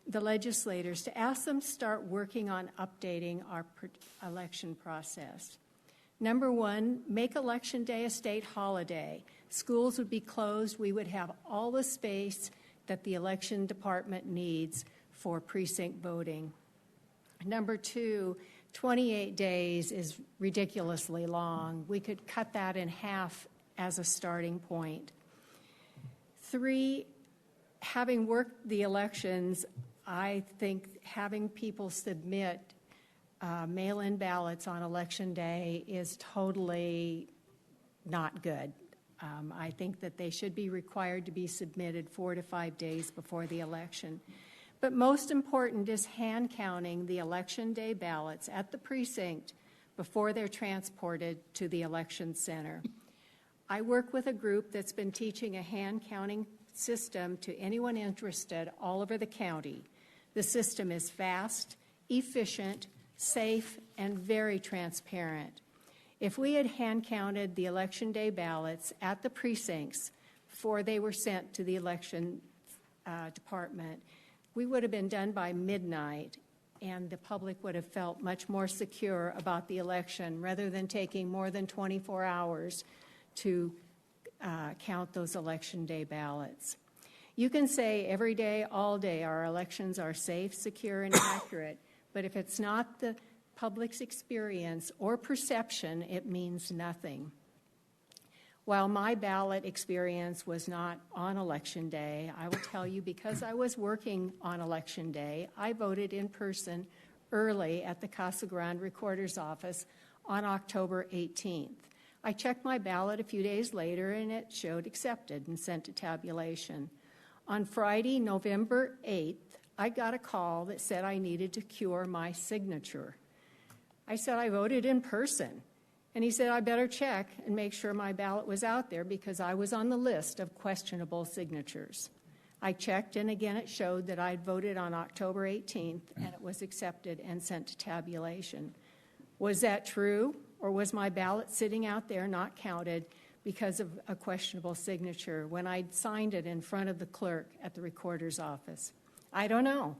S5: the legislators to ask them to start working on updating our election process. Number 1, make Election Day a state holiday. Schools would be closed. We would have all the space that the election department needs for precinct voting. Number 2, 28 days is ridiculously long. We could cut that in half as a starting point. 3, having worked the elections, I think having people submit mail-in ballots on Election Day is totally not good. I think that they should be required to be submitted 4 to 5 days before the election. But most important is hand counting the Election Day ballots at the precinct before they're transported to the election center. I work with a group that's been teaching a hand counting system to anyone interested all over the county. The system is fast, efficient, safe, and very transparent. If we had hand counted the Election Day ballots at the precincts before they were sent to the election department, we would have been done by midnight, and the public would have felt much more secure about the election rather than taking more than 24 hours to count those Election Day ballots. You can say every day, all day, our elections are safe, secure, and accurate, but if it's not the public's experience or perception, it means nothing. While my ballot experience was not on Election Day, I will tell you, because I was working on Election Day, I voted in person early at the Casa Grande Recorder's Office on October 18th. I checked my ballot a few days later, and it showed accepted and sent to tabulation. On Friday, November 8th, I got a call that said I needed to cure my signature. I said I voted in person. And he said, I better check and make sure my ballot was out there because I was on the list of questionable signatures. I checked, and again, it showed that I'd voted on October 18th, and it was accepted and sent to tabulation. Was that true, or was my ballot sitting out there not counted because of a questionable signature when I'd signed it in front of the clerk at the recorder's office? I don't know.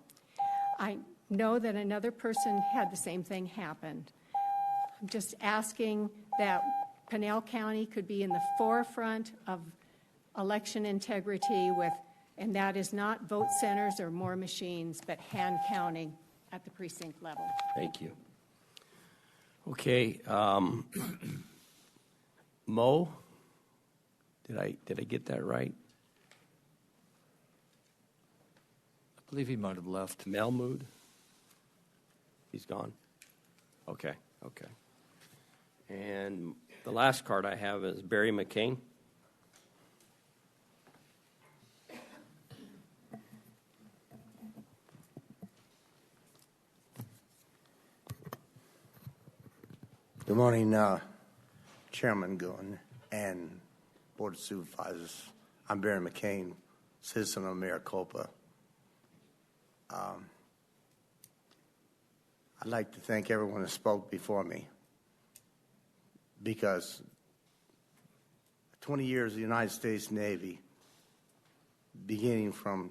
S5: I know that another person had the same thing happen. I'm just asking that Pinal County could be in the forefront of election integrity and that is not vote centers or more machines, but hand counting at the precinct level.
S1: Thank you. Okay, Mo, did I get that right?
S15: I believe he might have left.
S1: Melmood? He's gone? Okay. And the last card I have is Barry McCain.
S22: Good morning, Chairman Goodwin and Board of Supervisors. I'm Barry McCain, citizen of Maricopa. I'd like to thank everyone that spoke before me, because 20 years of the United States Navy, beginning from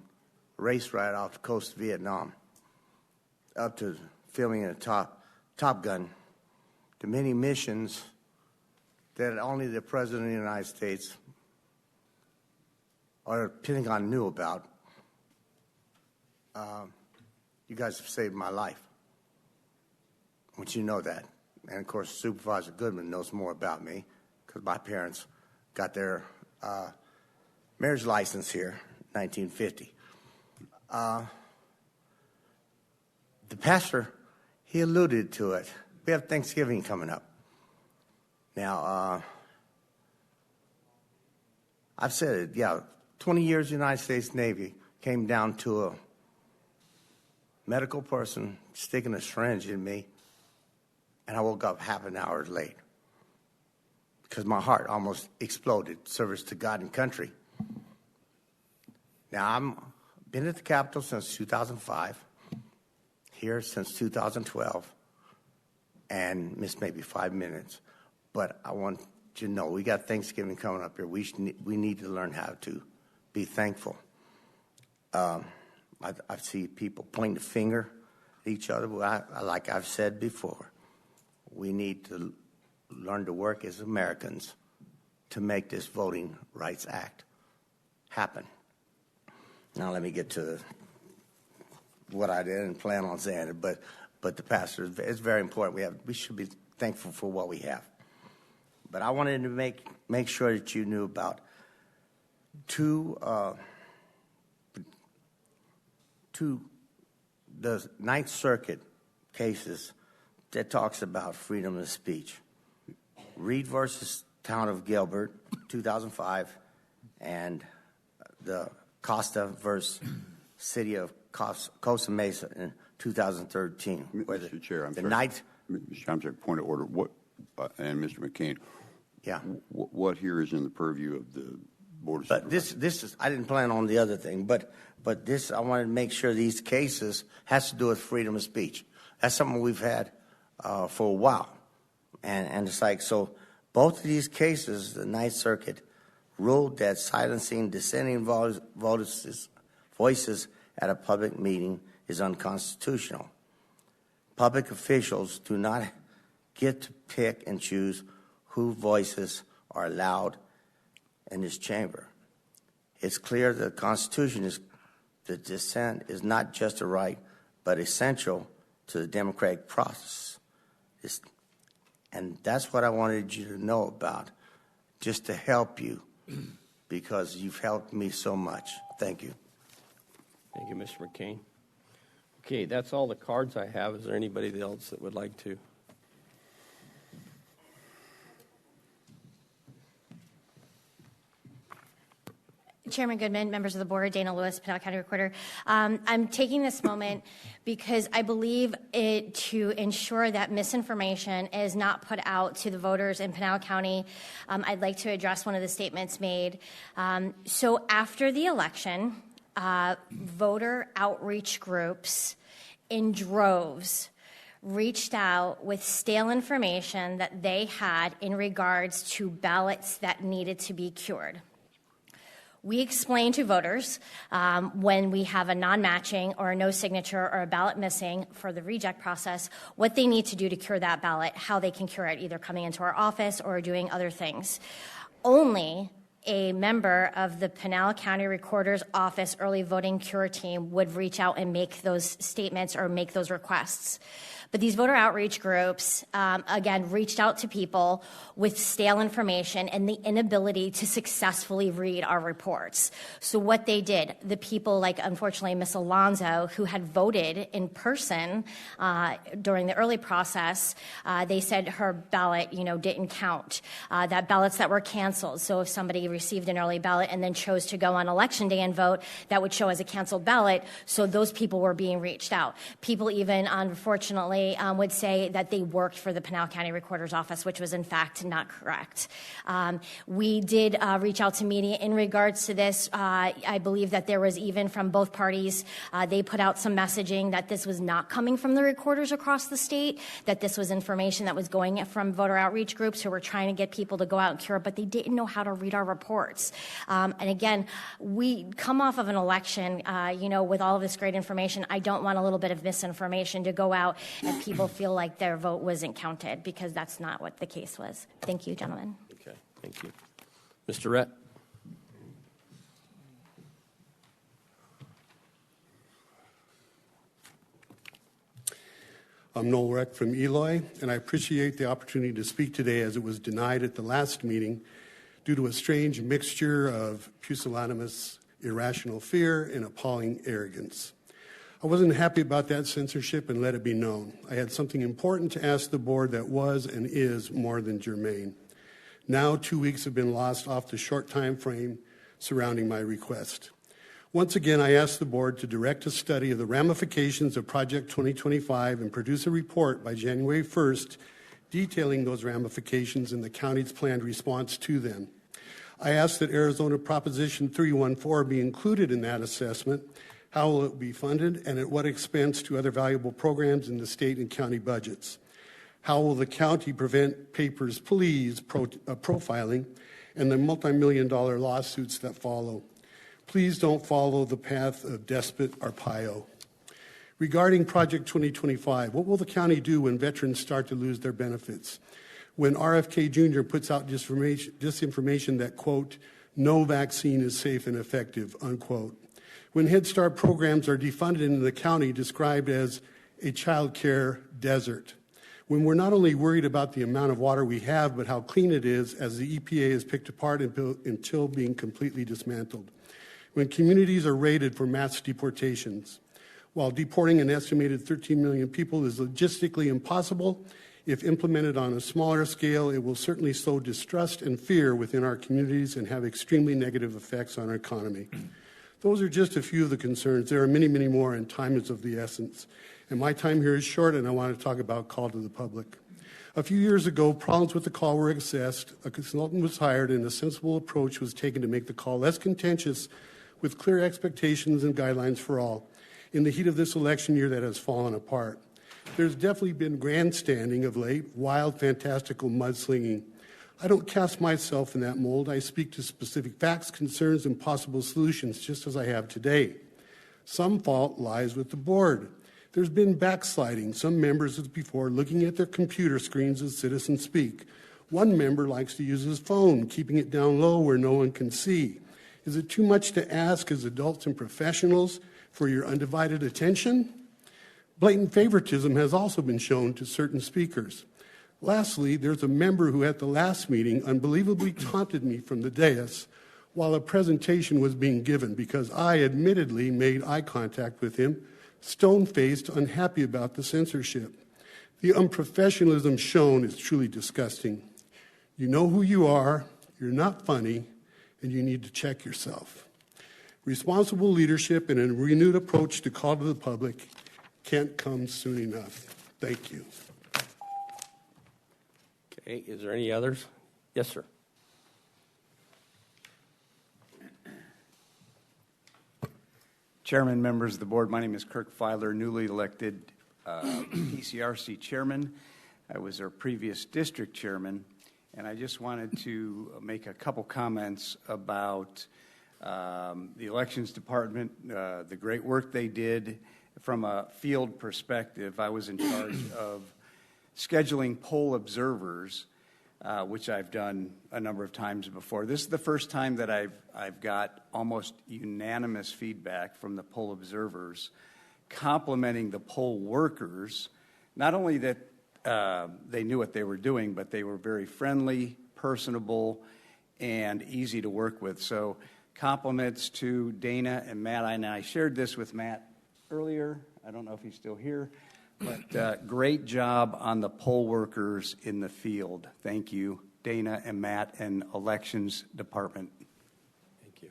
S22: race right off the coast of Vietnam up to filming in a Top Gun, to many missions that only the President of the United States or the Pentagon knew about. You guys have saved my life. I want you to know that. And, of course, Supervisor Goodman knows more about me because my parents got their marriage license here in 1950. The pastor, he alluded to it. We have Thanksgiving coming up. Now, I've said it, 20 years the United States Navy came down to a medical person sticking a syringe in me, and I woke up half an hour late because my heart almost exploded, service to God and country. Now, I've been at the Capitol since 2005, here since 2012, and missed maybe 5 minutes. But I want you to know, we got Thanksgiving coming up here. We need to learn how to be thankful. I see people pointing the finger at each other. Like I've said before, we need to learn to work as Americans to make this Voting Rights Act happen. Now let me get to what I didn't plan on saying it, but the pastor, it's very important. We should be thankful for what we have. But I wanted to make sure that you knew about the Ninth Circuit cases that talks about freedom of speech. Reed versus Town of Gilbert, 2005, and the Costa versus City of Costa Mesa in 2013.
S16: Mr. Chair, I'm
S2: the
S16: sorry.
S2: night.
S16: Mr. I'm sorry, point of order. What, and Mr. McCain,
S2: Yeah.
S16: what here is in the purview of the Board of
S2: But
S16: Supervisors?
S2: this is, I didn't plan on the other thing, but this, I wanted to make sure these cases has to do with freedom of speech. That's something we've had for a while. And it's like, so both of these cases, the Ninth Circuit ruled that silencing dissenting voices at a public meeting is unconstitutional. Public officials do not get to pick and choose whose voices are allowed in this chamber. It's clear that the Constitution is that dissent is not just a right, but essential to the democratic process. And that's what I wanted you to know about, just to help you, because you've helped me so much. Thank you.
S1: Thank you, Mr. McCain. Okay, that's all the cards I have. Is there anybody else that would like to?
S20: Chairman Goodman, members of the board, Dana Lewis, Pinal County Recorder. I'm taking this moment because I believe it to ensure that misinformation is not put out to the voters in Pinal County. I'd like to address one of the statements made. So after the election, voter outreach groups in droves reached out with stale information that they had in regards to ballots that needed to be cured. We explain to voters when we have a non-matching or a no signature or a ballot missing for the reject process, what they need to do to cure that ballot, how they can cure it, either coming into our office or doing other things. Only a member of the Pinal County Recorder's Office early voting cure team would reach out and make those statements or make those requests. But these voter outreach groups, again, reached out to people with stale information and the inability to successfully read our reports. So what they did, the people like, unfortunately, Ms. Alonzo, who had voted in person during the early process, they said her ballot, didn't count. That ballots that were canceled. So if somebody received an early ballot and then chose to go on Election Day and vote, that would show as a canceled ballot. So those people were being reached out. People even, unfortunately, they would say that they worked for the Pinal County Recorder's Office, which was in fact not correct. We did reach out to media in regards to this. I believe that there was even from both parties, they put out some messaging that this was not coming from the recorders across the state, that this was information that was going from voter outreach groups who were trying to get people to go out and cure, but they didn't know how to read our reports. And again, we come off of an election, with all of this great information. I don't want a little bit of misinformation to go out and people feel like their vote wasn't counted, because that's not what the case was. Thank you, gentlemen.
S1: Okay, thank you. Mr. Rett?
S7: I'm Noel Reck from Eloy, and I appreciate the opportunity to speak today, as it was denied at the last meeting due to a strange mixture of pusillanimous, irrational fear and appalling arrogance. I wasn't happy about that censorship, and let it be known. I had something important to ask the board that was and is more than germane. Now 2 weeks have been lost off the short time frame surrounding my request. Once again, I asked the board to direct a study of the ramifications of Project 2025 and produce a report by January 1st detailing those ramifications and the county's planned response to them. I asked that Arizona Proposition 314 be included in that assessment. How will it be funded, and at what expense to other valuable programs in the state and county budgets? How will the county prevent papers, please, profiling and the multi-million-dollar lawsuits that follow? Please don't follow the path of despot Arpaio. Regarding Project 2025, what will the county do when veterans start to lose their benefits? When RFK Jr. puts out disinformation that, quote, no vaccine is safe and effective, unquote. When Head Start programs are defunded in the county, described as a child care desert. When we're not only worried about the amount of water we have, but how clean it is, as the EPA is picked apart until being completely dismantled. When communities are raided for mass deportations. While deporting an estimated 13 million people is logistically impossible, if implemented on a smaller scale, it will certainly sow distrust and fear within our communities and have extremely negative effects on our economy. Those are just a few of the concerns. There are many, many more, and time is of the essence. And my time here is short, and I want to talk about call to the public. A few years ago, problems with the call were assessed, a consultant was hired, and a sensible approach was taken to make the call less contentious with clear expectations and guidelines for all. In the heat of this election year, that has fallen apart. There's definitely been grandstanding of late, wild, fantastical mudslinging. I don't cast myself in that mold. I speak to specific facts, concerns, and possible solutions, just as I have today. Some fault lies with the board. There's been backsliding. Some members, as before, looking at their computer screens as citizens speak. One member likes to use his phone, keeping it down low where no one can see. Is it too much to ask as adults and professionals for your undivided attention? Blatant favoritism has also been shown to certain speakers. Lastly, there's a member who at the last meeting unbelievably taunted me from the dais while a presentation was being given because I admittedly made eye contact with him, stone-faced, unhappy about the censorship. The unprofessionalism shown is truly disgusting. You know who you are, you're not funny, and you need to check yourself. Responsible leadership and a renewed approach to call to the public can't come soon enough. Thank you.
S1: Okay, is there any others? Yes, sir.
S8: Chairman, members of the board, my name is Kirk Filer, newly elected PCRC chairman. I was our previous district chairman, and I just wanted to make a couple comments about the elections department, the great work they did. From a field perspective, I was in charge of scheduling poll observers, which I've done a number of times before. This is the first time that I've got almost unanimous feedback from the poll observers complimenting the poll workers, not only that they knew what they were doing, but they were very friendly, personable, and easy to work with. So compliments to Dana and Matt. And I shared this with Matt earlier. I don't know if he's still here. But great job on the poll workers in the field. Thank you, Dana and Matt and Elections Department.
S1: Thank you.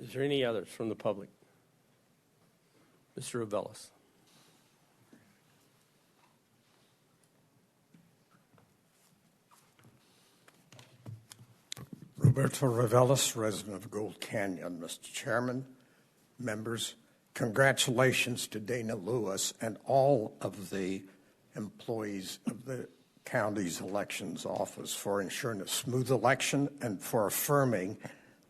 S1: Is there any others from the public? Mr. Revelis.
S2: Roberto Reveles, resident of Gold Canyon. Mr. Chairman, members, congratulations to Dana Lewis and all of the employees of the county's elections office for ensuring a smooth election and for affirming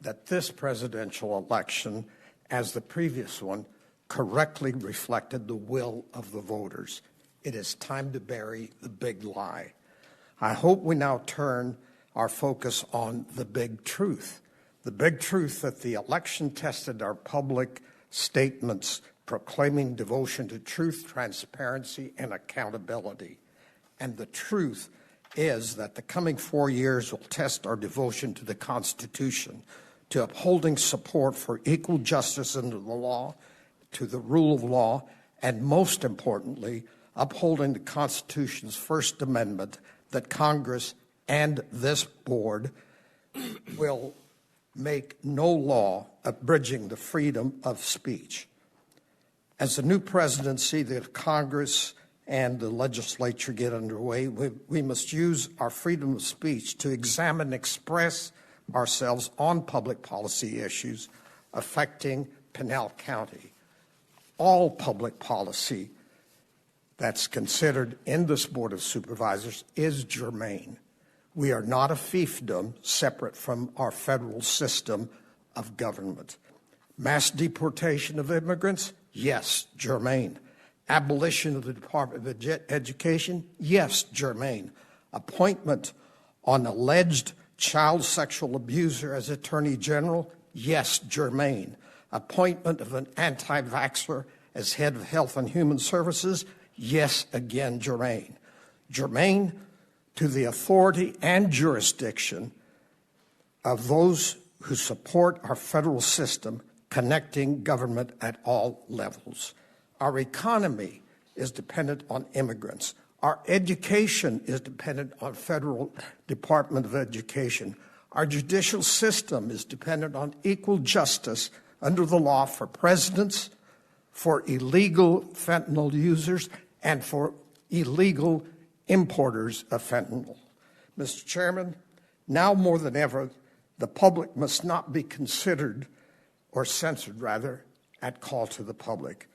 S2: that this presidential election, as the previous one, correctly reflected the will of the voters. It is time to bury the big lie. I hope we now turn our focus on the big truth that the election tested our public statements proclaiming devotion to truth, transparency, and accountability. And the truth is that the coming 4 years will test our devotion to the Constitution, to upholding support for equal justice under the law, to the rule of law, and most importantly, upholding the Constitution's First Amendment that Congress and this board will make no law abridging the freedom of speech. As the new presidency, the Congress and the legislature get underway, we must use our freedom of speech to examine and express ourselves on public policy issues affecting Pinal County. All public policy that's considered in this Board of Supervisors is germane. We are not a fiefdom separate from our federal system of government. Mass deportation of immigrants? Yes, germane. Abolition of the Department of Education? Yes, germane. Appointment on alleged child sexual abuser as Attorney General? Yes, germane. Appointment of an anti-vaxxer as head of Health and Human Services? Yes, again, germane. Germane to the authority and jurisdiction of those who support our federal system connecting government at all levels. Our economy is dependent on immigrants. Our education is dependent on Federal Department of Education. Our judicial system is dependent on equal justice under the law for presidents, for illegal fentanyl users, and for illegal importers of fentanyl. Mr. Chairman, now more than ever, the public must not be considered, or censored rather, at call to the public.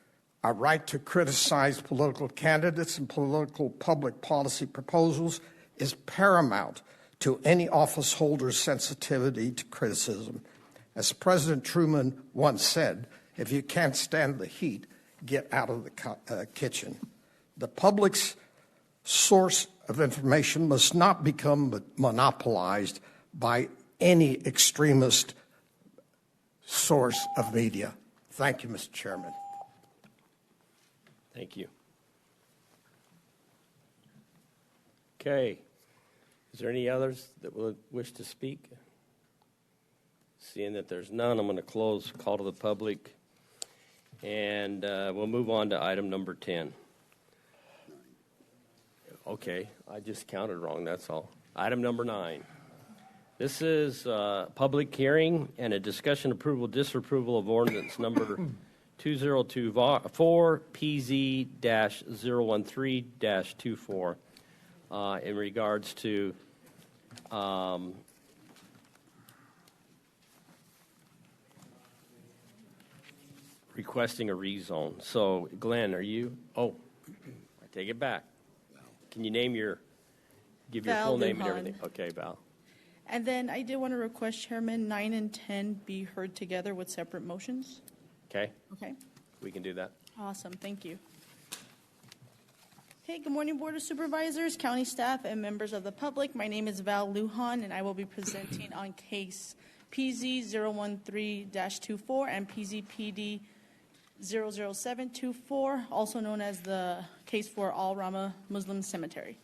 S2: Our right to criticize political candidates and political public policy proposals is paramount to any office holder's sensitivity to criticism. As President Truman once said, if you can't stand the heat, get out of the kitchen. The public's source of information must not become monopolized by any extremist source of media. Thank you, Mr. Chairman.
S1: Thank you. Okay. Is there any others that would wish to speak? Seeing that there's none, I'm going to close call to the public, and we'll move on to item number 10. Okay, I just counted wrong, that's all. Item number 9. This is a public hearing and a discussion approval, disapproval of ordinance number 2024 PZ-013-24 in regards to requesting a rezone. So, Glenn, are you? Oh, I take it back. Can you give your
S9: Val
S1: full name
S9: Lujan.
S1: and everything? Okay, Val.
S9: And then I did want to request, Chairman, 9 and 10 be heard together with separate motions.
S1: Okay,
S9: Okay,
S1: we can do that.
S9: awesome, thank you. Hey, good morning, Board of Supervisors, county staff, and members of the public. My name is Val Lujan, and I will be presenting on case PZ-013-24 and PZPD 00724, also known as the case for Al Rama Muslim Cemetery.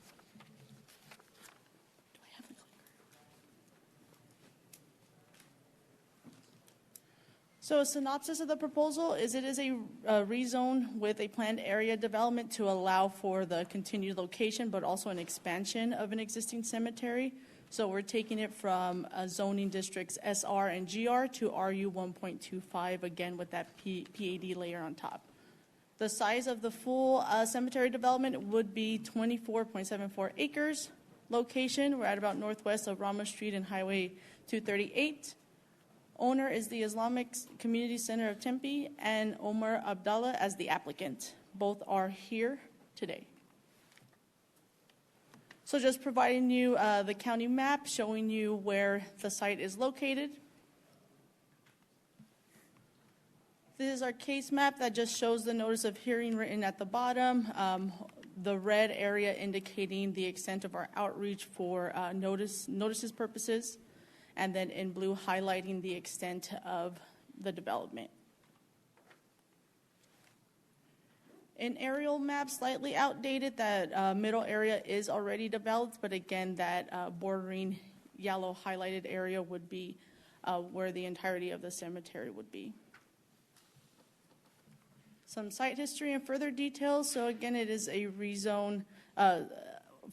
S9: So a synopsis of the proposal is it is a rezone with a planned area development to allow for the continued location, but also an expansion of an existing cemetery. So we're taking it from zoning districts SR and GR to RU 1.25, again with that PAD layer on top. The size of the full cemetery development would be 24.74 acres. Location, we're at about northwest of Ramos Street and Highway 238. Owner is the Islamic Community Center of Tempe, and Omar Abdallah as the applicant. Both are here today. So just providing you the county map, showing you where the site is located. This is our case map that just shows the notice of hearing written at the bottom. The red area indicating the extent of our outreach for notices purposes, and then in blue highlighting the extent of the development. An aerial map, slightly outdated, that middle area is already developed, but again, that bordering yellow highlighted area would be where the entirety of the cemetery would be. Some site history and further details. So again, it is a rezone.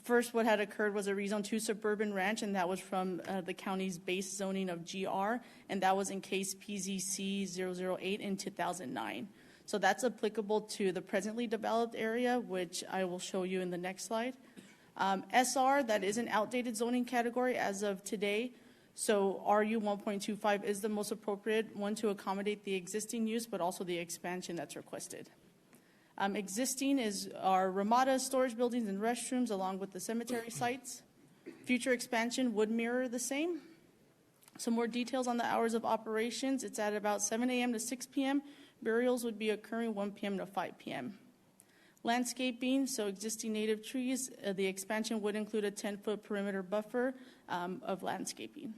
S9: First, what had occurred was a rezone to suburban ranch, and that was from the county's base zoning of GR, and that was in case PZC 008 in 2009. So that's applicable to the presently developed area, which I will show you in the next slide. SR, that is an outdated zoning category as of today. So RU 1.25 is the most appropriate one to accommodate the existing use, but also the expansion that's requested. Existing is our Ramada storage buildings and restrooms along with the cemetery sites. Future expansion would mirror the same. Some more details on the hours of operations. It's at about 7 a.m. to 6 p.m. Burials would be occurring 1 p.m. to 5 p.m. Landscaping, so existing native trees. The expansion would include a 10-foot perimeter buffer of landscaping.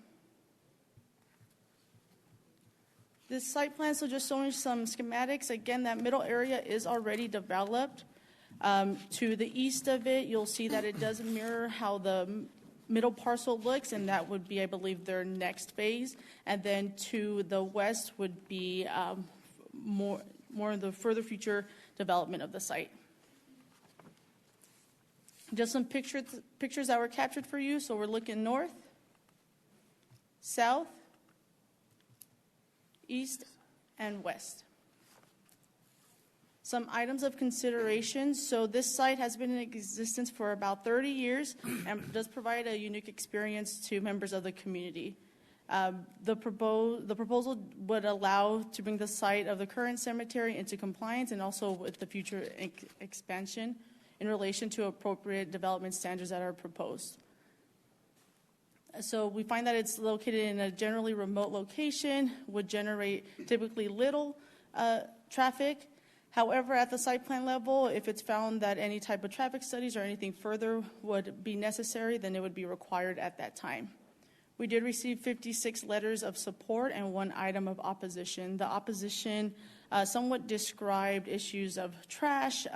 S9: This site plan, so just showing some schematics. Again, that middle area is already developed. To the east of it, you'll see that it does mirror how the middle parcel looks, and that would be, I believe, their next phase. And then to the west would be more of the further future development of the site. Just some pictures that were captured for you. So we're looking north, south, east, and west. Some items of consideration. So this site has been in existence for about 30 years and does provide a unique experience to members of the community. The proposal would allow to bring the site of the current cemetery into compliance and also with the future expansion in relation to appropriate development standards that are proposed. So we find that it's located in a generally remote location, would generate typically little traffic. However, at the site plan level, if it's found that any type of traffic studies or anything further would be necessary, then it would be required at that time. We did receive 56 letters of support and 1 item of opposition. The opposition somewhat described issues of trash.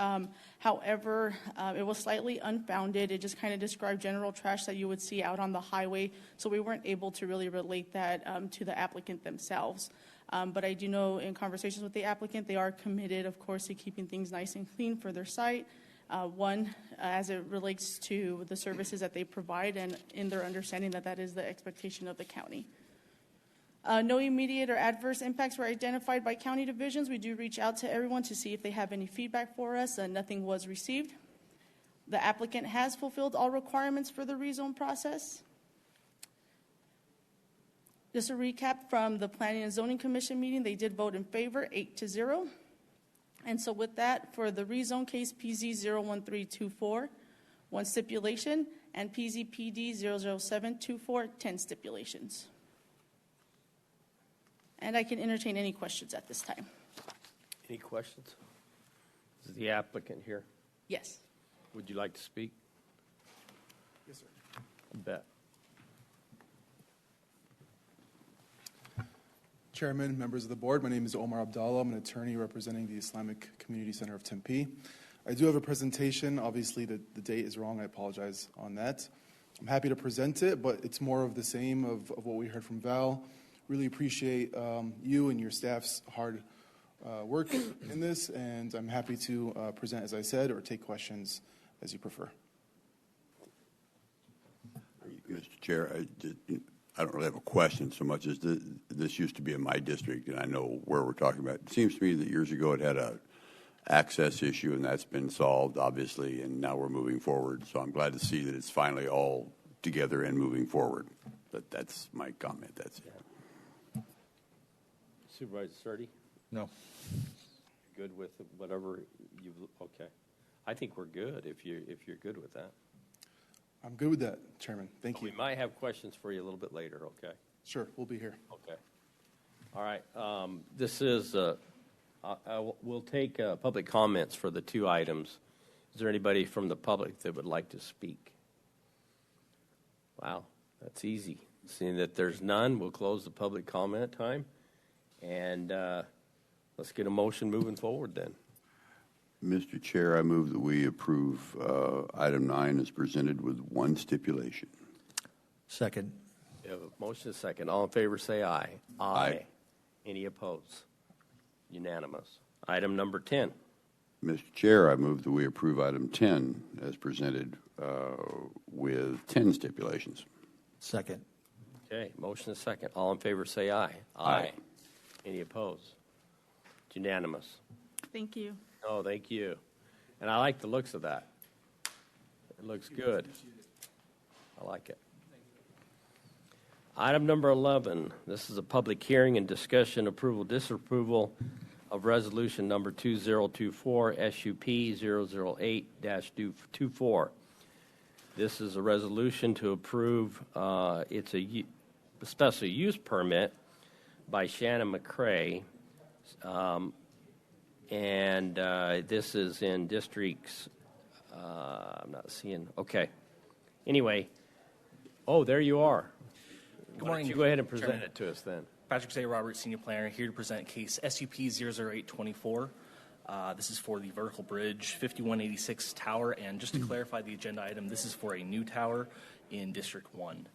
S9: However, it was slightly unfounded. It just kind of described general trash that you would see out on the highway, so we weren't able to really relate that to the applicant themselves. But I do know in conversations with the applicant, they are committed, of course, to keeping things nice and clean for their site. One, as it relates to the services that they provide and in their understanding that that is the expectation of the county. No immediate or adverse impacts were identified by county divisions. We do reach out to everyone to see if they have any feedback for us. Nothing was received. The applicant has fulfilled all requirements for the rezone process. Just a recap from the Planning and Zoning Commission meeting, they did vote in favor, 8-0. And so with that, for the rezone case PZ 01324, 1 stipulation, and PZPD 00724, 10 stipulations. And I can entertain any questions at this time.
S1: Any questions? Is the applicant here?
S9: Yes.
S1: Would you like to speak?
S12: Yes, sir.
S1: I bet.
S12: Chairman, members of the board, my name is Omar Abdallah. I'm an attorney representing the Islamic Community Center of Tempe. I do have a presentation. Obviously, the date is wrong. I apologize on that. I'm happy to present it, but it's more of the same of what we heard from Val. Really appreciate you and your staff's hard work in this, and I'm happy to present, as I said, or take questions as you prefer.
S16: Mr. Chair, I don't really have a question so much as this used to be in my district, and I know where we're talking about. It seems to me that years ago it had access issue, and that's been solved, obviously, and now we're moving forward. So I'm glad to see that it's finally all together and moving forward. But that's my comment. That's it.
S1: Supervisor Surtee?
S15: No.
S1: Good with whatever you, okay. I think we're good if you're good with that.
S12: I'm good with that, Chairman. Thank you.
S1: We might have questions for you a little bit later, okay?
S12: Sure, we'll be here.
S1: Okay. All right. This is, we'll take public comments for the two items. Is there anybody from the public that would like to speak? Wow, that's easy. Seeing that there's none, we'll close the public comment time. And let's get a motion moving forward then.
S16: Mr. Chair, I move that we approve item 9 as presented with one stipulation.
S15: Second.
S1: We have a motion and a second. All in favor say aye.
S16: Aye.
S1: Any opposed? Unanimous. Item number 10.
S16: Mr. Chair, I move that we approve item 10 as presented with 10 stipulations.
S15: Second.
S1: Okay, motion and a second. All in favor say aye.
S16: Aye.
S1: Any opposed? It's unanimous.
S9: Thank you.
S1: Oh, thank you. And I like the looks of that. It looks good. I like it. Item number 11. This is a public hearing and discussion, approval, disapproval of resolution number 2024 SUP 008-24. This is a resolution to approve, it's a special use permit by Shannon McCrae. And this is in districts, I'm not seeing, okay. Anyway, oh, there you are.
S4: Good morning.
S1: You go ahead and present
S4: Chairman.
S1: it to us then.
S4: Patrick J. Roberts, Senior Planner, here to present case SUP 00824. This is for the vertical bridge 5186 tower. And just to clarify the agenda item, this is for a new tower in District 1.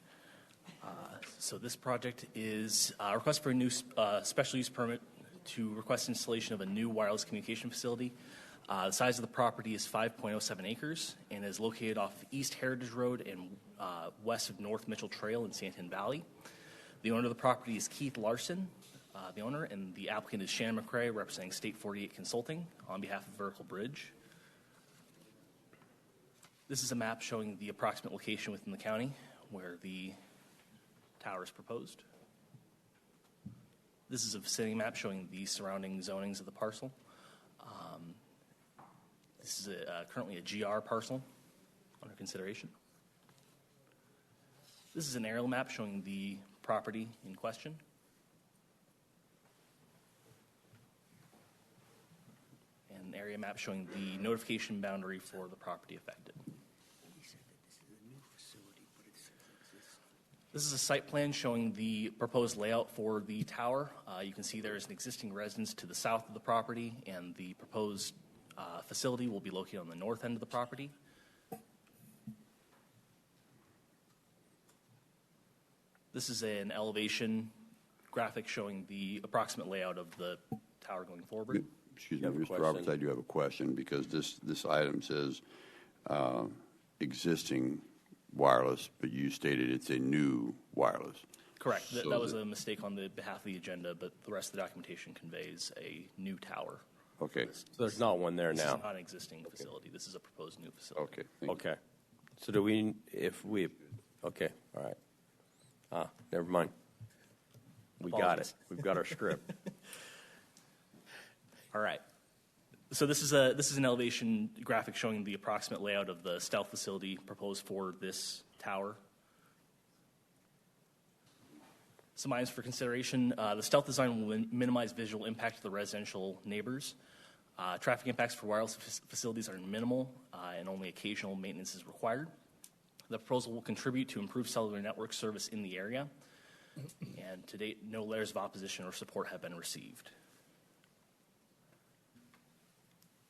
S4: So this project is a request for a new special use permit to request installation of a new wireless communication facility. The size of the property is 5.07 acres and is located off of East Heritage Road and west of North Mitchell Trail in Santan Valley. The owner of the property is Keith Larson, the owner, and the applicant is Shannon McCrae, representing State 48 Consulting on behalf of Vertical Bridge. This is a map showing the approximate location within the county where the tower is proposed. This is a vicinity map showing the surrounding zonings of the parcel. This is currently a GR parcel under consideration. This is an aerial map showing the property in question. And an area map showing the notification boundary for the property affected. This is a site plan showing the proposed layout for the tower. You can see there is an existing residence to the south of the property, and the proposed facility will be located on the north end of the property. This is an elevation graphic showing the approximate layout of the tower going forward.
S16: Excuse me, Mr. Roberts, I do have a question because this item says existing wireless, but you stated it's a new wireless.
S4: Correct.
S16: So
S4: that was a mistake on the behalf of the agenda, but the rest of the documentation conveys a new tower.
S16: Okay.
S1: So there's not one there
S4: This
S1: now.
S4: is not an existing facility. This is a proposed new facility.
S16: Okay.
S1: Okay. So do we, if we, okay, all right. Never mind. We got it.
S4: Apologies.
S1: We've got our script.
S4: All right. So this is an elevation graphic showing the approximate layout of the stealth facility proposed for this tower. Some items for consideration. The stealth design will minimize visual impact to the residential neighbors. Traffic impacts for wireless facilities are minimal and only occasional maintenance is required. The proposal will contribute to improved cellular network service in the area. And to date, no letters of opposition or support have been received.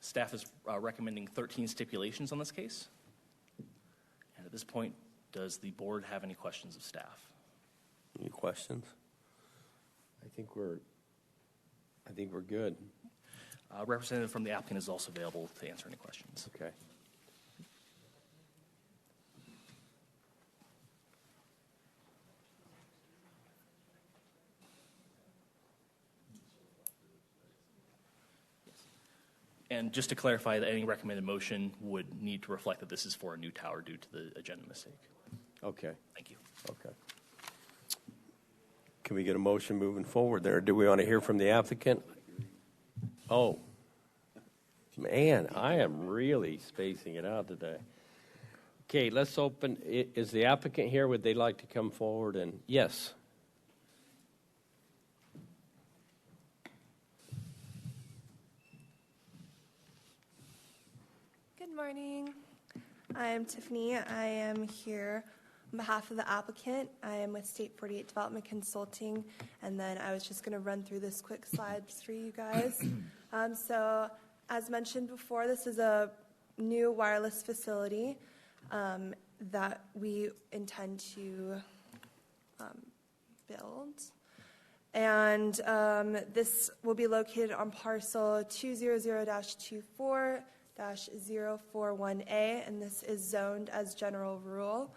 S4: Staff is recommending 13 stipulations on this case. And at this point, does the board have any questions of staff?
S1: Any questions? I think we're good.
S4: Representative from the applicant is also available to answer any questions.
S1: Okay.
S4: And just to clarify, that any recommended motion would need to reflect that this is for a new tower due to the agenda mistake.
S1: Okay.
S4: Thank you.
S1: Okay. Can we get a motion moving forward there? Do we want to hear from the applicant? Oh, man, I am really spacing it out today. Okay, let's open. Is the applicant here? Would they like to come forward? And yes.
S13: Good morning. I am Tiffany. I am here on behalf of the applicant. I am with State 48 Development Consulting, and then I was just going to run through this quick slides for you guys. So, as mentioned before, this is a new wireless facility that we intend to build. And this will be located on parcel 200-24-041A, and this is zoned as general rural.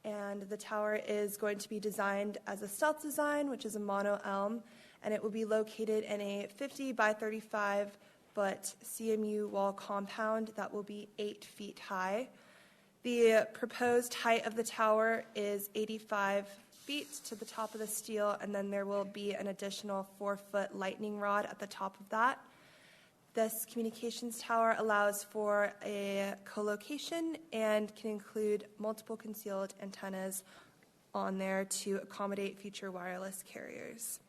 S13: And the tower is going to be designed as a stealth design, which is a mono elm, and it will be located in a 50 by 35 foot CMU wall compound that will be 8 feet high. The proposed height of the tower is 85 feet to the top of the steel, and then there will be an additional 4-foot lightning rod at the top of that. This communications tower allows for a co-location and can include multiple concealed antennas on there to accommodate future wireless carriers.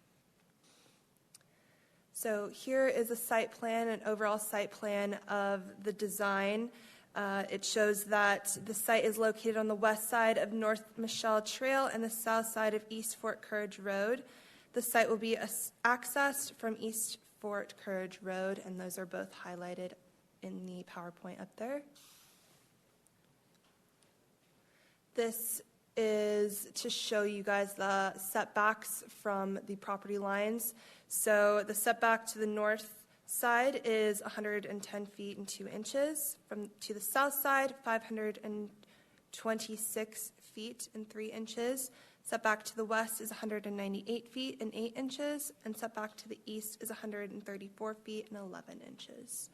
S13: So here is a site plan, an overall site plan of the design. It shows that the site is located on the west side of North Michelle Trail and the south side of East Fort Courage Road. The site will be accessed from East Fort Courage Road, and those are both highlighted in the PowerPoint up there. This is to show you guys the setbacks from the property lines. So the setback to the north side is 110 feet and 2 inches. To the south side, 526 feet and 3 inches. Setback to the west is 198 feet and 8 inches, and setback to the east is 134 feet and 11 inches.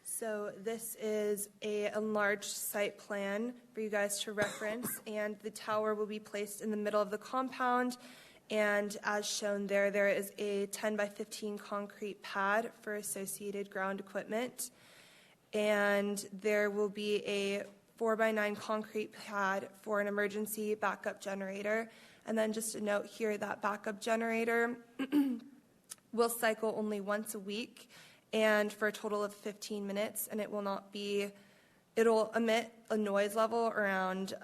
S13: So this is an enlarged site plan for you guys to reference, and the tower will be placed in the middle of the compound. And as shown there, there is a 10 by 15 concrete pad for associated ground equipment. And there will be a 4 by 9 concrete pad for an emergency backup generator. And then just a note here, that backup generator will cycle only once a week and for a total of 15 minutes. And it'll emit a noise level around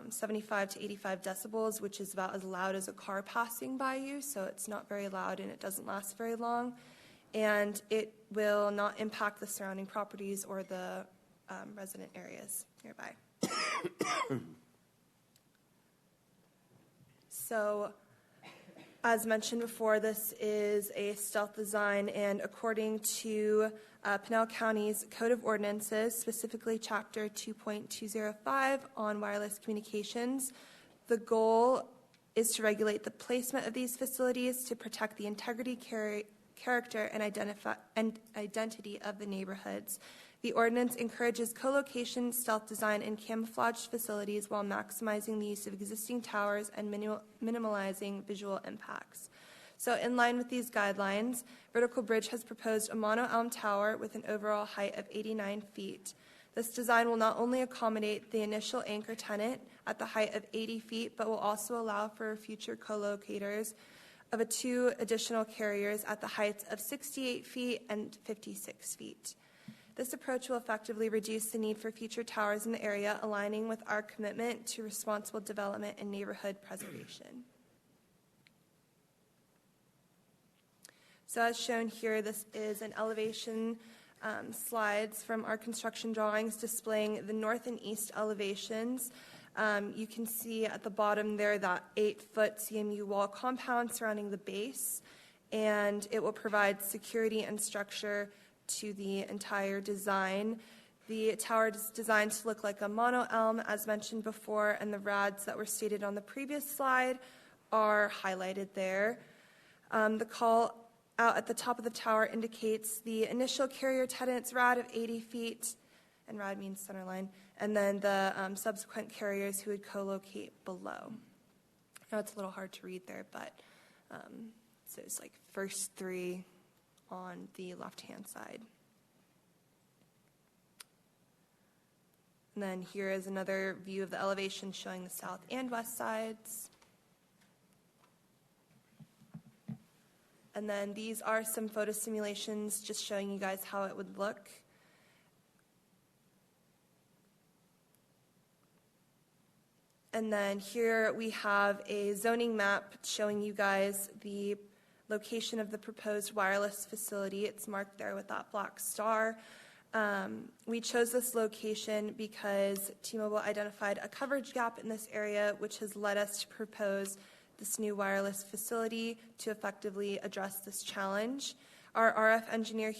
S13: 75 to 85 decibels, which is about as loud as a car passing by you. So it's not very loud and it doesn't last very long. And it will not impact the surrounding properties or the resident areas nearby. So, as mentioned before, this is a stealth design, and according to Pinal County's Code of Ordinances, specifically Chapter 2.205 on wireless communications, the goal is to regulate the placement of these facilities to protect the integrity, character, and identity of the neighborhoods. The ordinance encourages co-location, stealth design, and camouflaged facilities while maximizing the use of existing towers and minimalizing visual impacts. So in line with these guidelines, Vertical Bridge has proposed a mono-elm tower with an overall height of 89 feet. This design will not only accommodate the initial anchor tenant at the height of 80 feet, but will also allow for future co-locators of 2 additional carriers at the heights of 68 feet and 56 feet. This approach will effectively reduce the need for future towers in the area, aligning with our commitment to responsible development and neighborhood preservation. So as shown here, this is an elevation slides from our construction drawings displaying the north and east elevations. You can see at the bottom there that 8-foot CMU wall compound surrounding the base, and it will provide security and structure to the entire design. The tower is designed to look like a mono elm, as mentioned before, and the rads that were stated on the previous slide are highlighted there. The call out at the top of the tower indicates the initial carrier tenant's rad of 80 feet, and rad means center line, and then the subsequent carriers who would co-locate below. I know it's a little hard to read there, but so it's like first three on the left-hand side. And then here is another view of the elevation showing the south and west sides. And then these are some photo simulations just showing you guys how it would look. And then here we have a zoning map showing you guys the location of the proposed wireless facility. It's marked there with that black star. We chose this location because T-Mobile identified a coverage gap in this area, which has led us to propose this new wireless facility to effectively address this challenge. Our RF engineer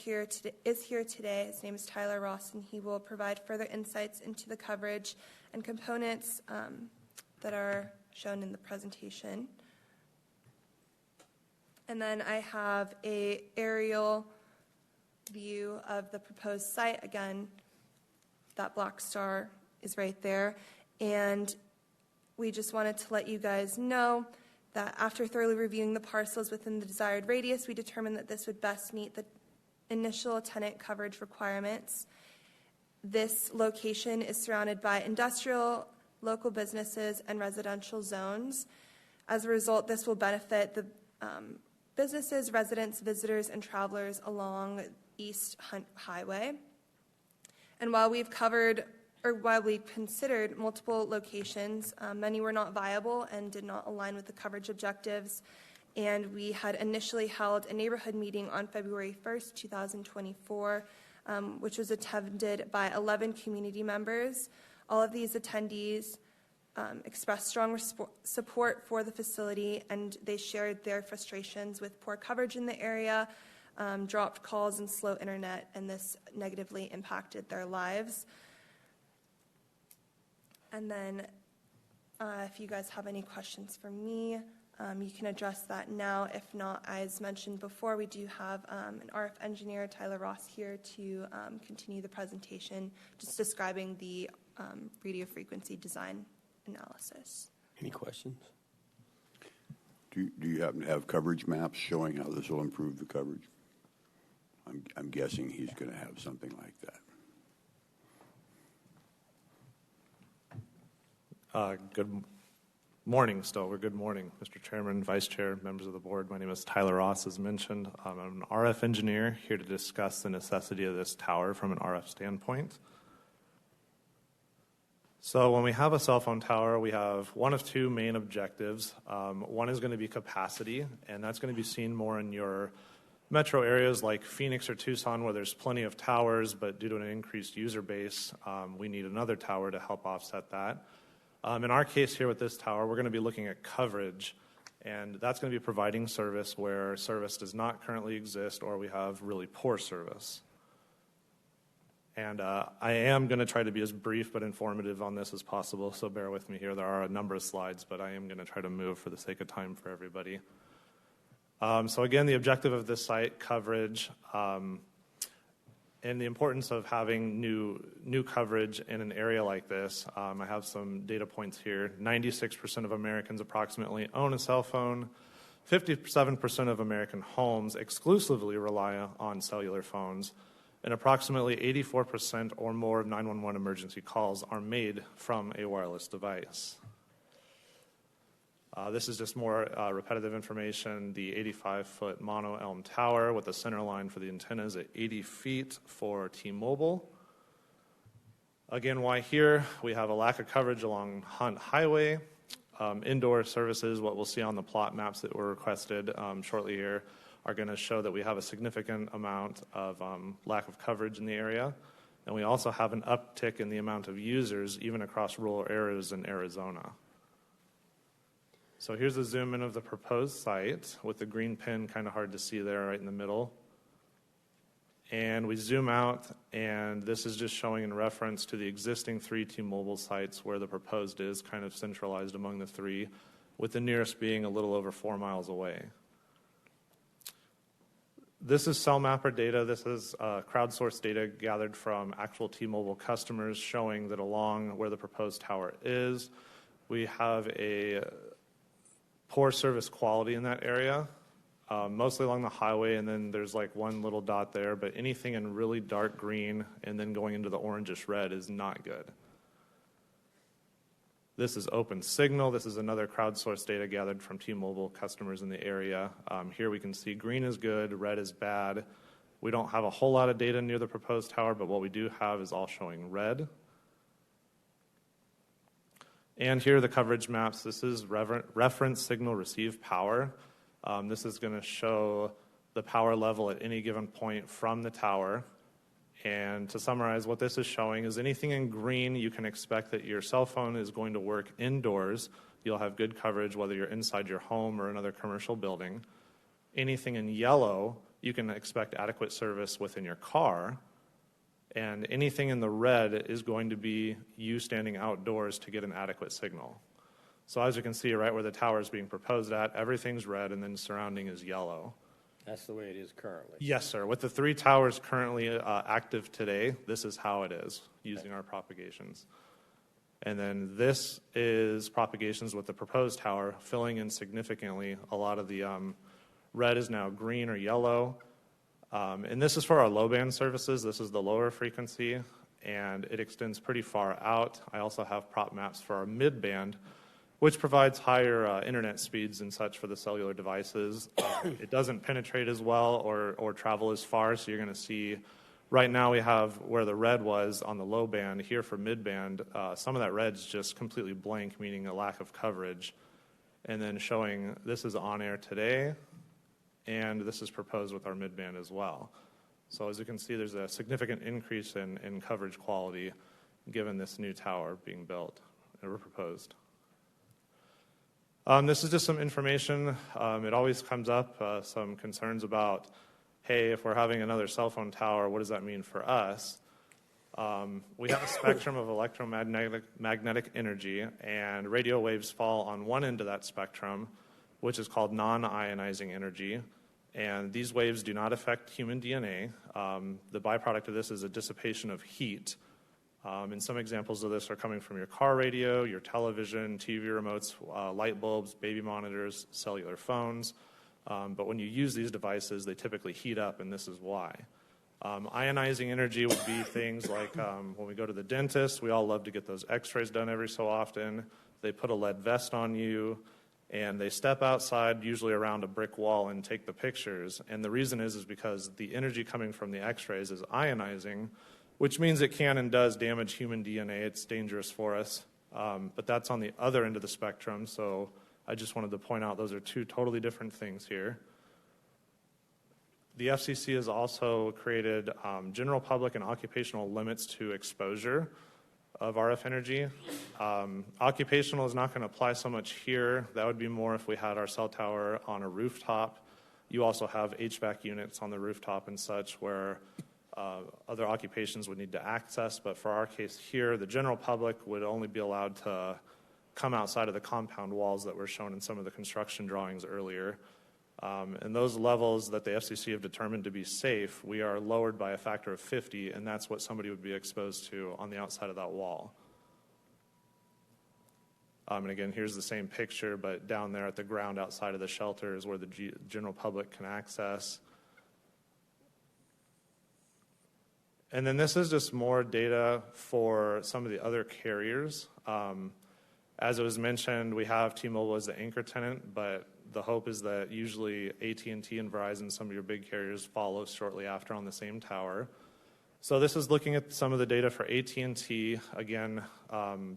S13: is here today. His name is Tyler Ross, and he will provide further insights into the coverage and components that are shown in the presentation. And then I have an aerial view of the proposed site. Again, that black star is right there. And we just wanted to let you guys know that after thoroughly reviewing the parcels within the desired radius, we determined that this would best meet the initial tenant coverage requirements. This location is surrounded by industrial, local businesses, and residential zones. As a result, this will benefit the businesses, residents, visitors, and travelers along East Hunt Highway. And while we considered multiple locations, many were not viable and did not align with the coverage objectives. And we had initially held a neighborhood meeting on February 1st, 2024, which was attended by 11 community members. All of these attendees expressed strong support for the facility, and they shared their frustrations with poor coverage in the area, dropped calls, and slow internet, and this negatively impacted their lives. And then if you guys have any questions for me, you can address that now. If not, as mentioned before, we do have an RF engineer, Tyler Ross, here to continue the presentation, just describing the radio frequency design analysis.
S1: Any questions?
S16: Do you happen to have coverage maps showing how this will improve the coverage? I'm guessing he's going to have something like that.
S10: Good morning, Stover. Good morning, Mr. Chairman, Vice Chair, members of the board. My name is Tyler Ross, as mentioned. I'm an RF engineer here to discuss the necessity of this tower from an RF standpoint. So when we have a cell phone tower, we have one of two main objectives. One is going to be capacity, and that's going to be seen more in your metro areas like Phoenix or Tucson, where there's plenty of towers, but due to an increased user base, we need another tower to help offset that. In our case here with this tower, we're going to be looking at coverage, and that's going to be providing service where service does not currently exist or we have really poor service. And I am going to try to be as brief but informative on this as possible, so bear with me here. There are a number of slides, but I am going to try to move for the sake of time for everybody. So again, the objective of this site, coverage, and the importance of having new coverage in an area like this. I have some data points here. 96% of Americans approximately own a cell phone. 57% of American homes exclusively rely on cellular phones. And approximately 84% or more of 911 emergency calls are made from a wireless device. This is just more repetitive information. The 85-foot mono elm tower with the center line for the antennas at 80 feet for T-Mobile. Again, why here? We have a lack of coverage along Hunt Highway. Indoor services, what we'll see on the plot maps that were requested shortly here, are going to show that we have a significant amount of lack of coverage in the area. And we also have an uptick in the amount of users, even across rural areas in Arizona. So here's a zoom in of the proposed site with the green pin kind of hard to see there right in the middle. And we zoom out, and this is just showing in reference to the existing 3 T-Mobile sites where the proposed is kind of centralized among the 3, with the nearest being a little over 4 miles away. This is cell mapper data. This is crowdsourced data gathered from actual T-Mobile customers showing that along where the proposed tower is, we have a poor service quality in that area, mostly along the highway, and then there's like one little dot there, but anything in really dark green and then going into the orangish red is not good. This is open signal. This is another crowdsourced data gathered from T-Mobile customers in the area. Here we can see green is good, red is bad. We don't have a whole lot of data near the proposed tower, but what we do have is all showing red. And here are the coverage maps. This is reference signal receive power. This is going to show the power level at any given point from the tower. And to summarize, what this is showing is anything in green, you can expect that your cell phone is going to work indoors. You'll have good coverage whether you're inside your home or another commercial building. Anything in yellow, you can expect adequate service within your car. And anything in the red is going to be you standing outdoors to get an adequate signal. So as you can see, right where the tower is being proposed at, everything's red and then surrounding is yellow.
S1: That's the way it is currently.
S10: Yes, sir. With the 3 towers currently active today, this is how it is using our propagations. And then this is propagations with the proposed tower, filling in significantly. A lot of the red is now green or yellow. And this is for our low-band services. This is the lower frequency, and it extends pretty far out. I also have prop maps for our mid-band, which provides higher internet speeds and such for the cellular devices. It doesn't penetrate as well or travel as far, so you're going to see right now we have where the red was on the low band. Here for mid-band, some of that red's just completely blank, meaning a lack of coverage. And then showing this is on air today, and this is proposed with our mid-band as well. So as you can see, there's a significant increase in coverage quality given this new tower being built or proposed. This is just some information. It always comes up, some concerns about, hey, if we're having another cell phone tower, what does that mean for us? We have a spectrum of electromagnetic energy, and radio waves fall on one end of that spectrum, which is called non-ionizing energy. And these waves do not affect human DNA. The byproduct of this is a dissipation of heat. And some examples of this are coming from your car radio, your television, TV remotes, light bulbs, baby monitors, cellular phones. But when you use these devices, they typically heat up, and this is why. Ionizing energy would be things like when we go to the dentist, we all love to get those x-rays done every so often. They put a lead vest on you, and they step outside, usually around a brick wall, and take the pictures. And the reason is because the energy coming from the x-rays is ionizing, which means it can and does damage human DNA. It's dangerous for us. But that's on the other end of the spectrum, so I just wanted to point out those are 2 totally different things here. The FCC has also created general public and occupational limits to exposure of RF energy. Occupational is not going to apply so much here. That would be more if we had our cell tower on a rooftop. You also have HVAC units on the rooftop and such where other occupations would need to access, but for our case here, the general public would only be allowed to come outside of the compound walls that were shown in some of the construction drawings earlier. And those levels that the FCC have determined to be safe, we are lowered by a factor of 50, and that's what somebody would be exposed to on the outside of that wall. And again, here's the same picture, but down there at the ground outside of the shelter is where the general public can access. And then this is just more data for some of the other carriers. As it was mentioned, we have T-Mobile as the anchor tenant, but the hope is that usually AT&T and Verizon, some of your big carriers, follow shortly after on the same tower. So this is looking at some of the data for AT&T. Again,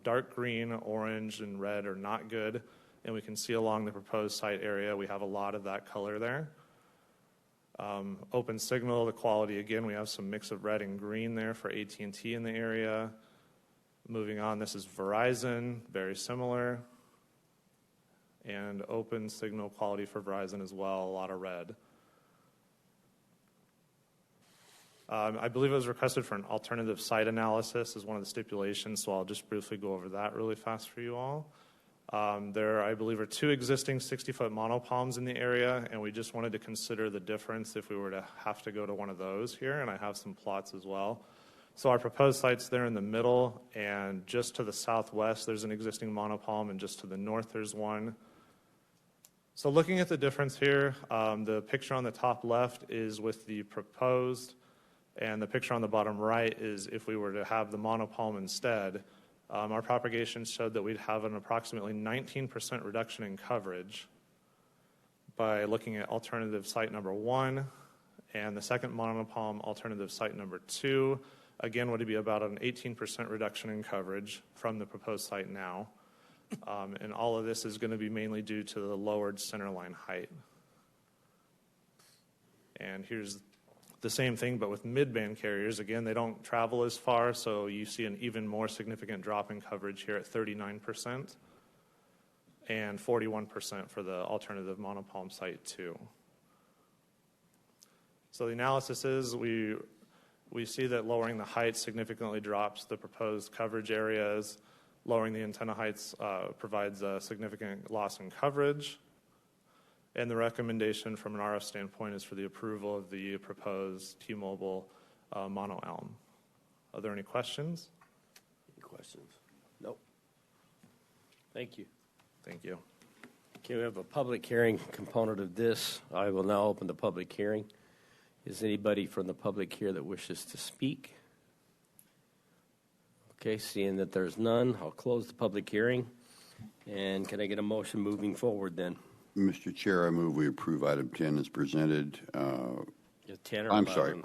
S10: dark green, orange, and red are not good, and we can see along the proposed site area we have a lot of that color there. Open signal, the quality, again, we have some mix of red and green there for AT&T in the area. Moving on, this is Verizon, very similar. And open signal quality for Verizon as well, a lot of red. I believe it was requested for an alternative site analysis as one of the stipulations, so I'll just briefly go over that really fast for you all. There, I believe, are 2 existing 60-foot monopalms in the area, and we just wanted to consider the difference if we were to have to go to one of those here, and I have some plots as well. So our proposed site's there in the middle, and just to the southwest, there's an existing monopalm, and just to the north, there's one. So looking at the difference here, the picture on the top left is with the proposed, and the picture on the bottom right is if we were to have the monopalm instead. Our propagation showed that we'd have an approximately 19% reduction in coverage by looking at alternative site number 1, and the second monopalm alternative site number 2, again, would be about an 18% reduction in coverage from the proposed site now. And all of this is going to be mainly due to the lowered centerline height. And here's the same thing, but with mid-band carriers. Again, they don't travel as far, so you see an even more significant drop in coverage here at 39% and 41% for the alternative monopalm site 2. So the analysis is we see that lowering the height significantly drops the proposed coverage areas. Lowering the antenna heights provides a significant loss in coverage. And the recommendation from an RF standpoint is for the approval of the proposed T-Mobile mono elm. Are there any questions?
S1: Any questions? Nope. Thank you.
S10: Thank you.
S1: Okay, we have a public hearing component of this. I will now open the public hearing. Is anybody from the public here that wishes to speak? Okay, seeing that there's none, I'll close the public hearing. And can I get a motion moving forward then?
S16: Mr. Chair, I move we approve item 10 as presented.
S1: 10 or
S16: I'm
S1: 11?
S16: sorry.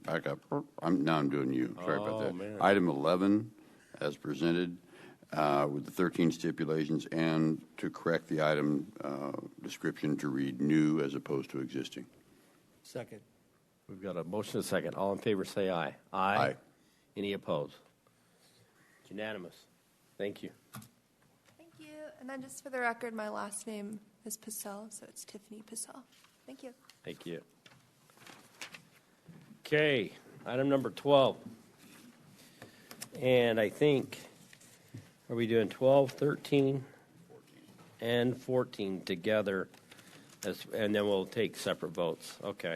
S16: Back up. Now I'm doing you. Sorry about that.
S1: Man.
S16: Item 11 as presented with the 13 stipulations, and to correct the item description to read new as opposed to existing.
S2: Second.
S1: We've got a motion and a second. All in favor say aye.
S16: Aye.
S1: Any opposed? It's unanimous. Thank you.
S13: Thank you. And then just for the record, my last name is Pissell, so it's Tiffany Pissell. Thank you.
S1: Thank you. Okay, item number 12. And I think, are we doing 12, 13, and 14 together? And then we'll take separate votes. Okay.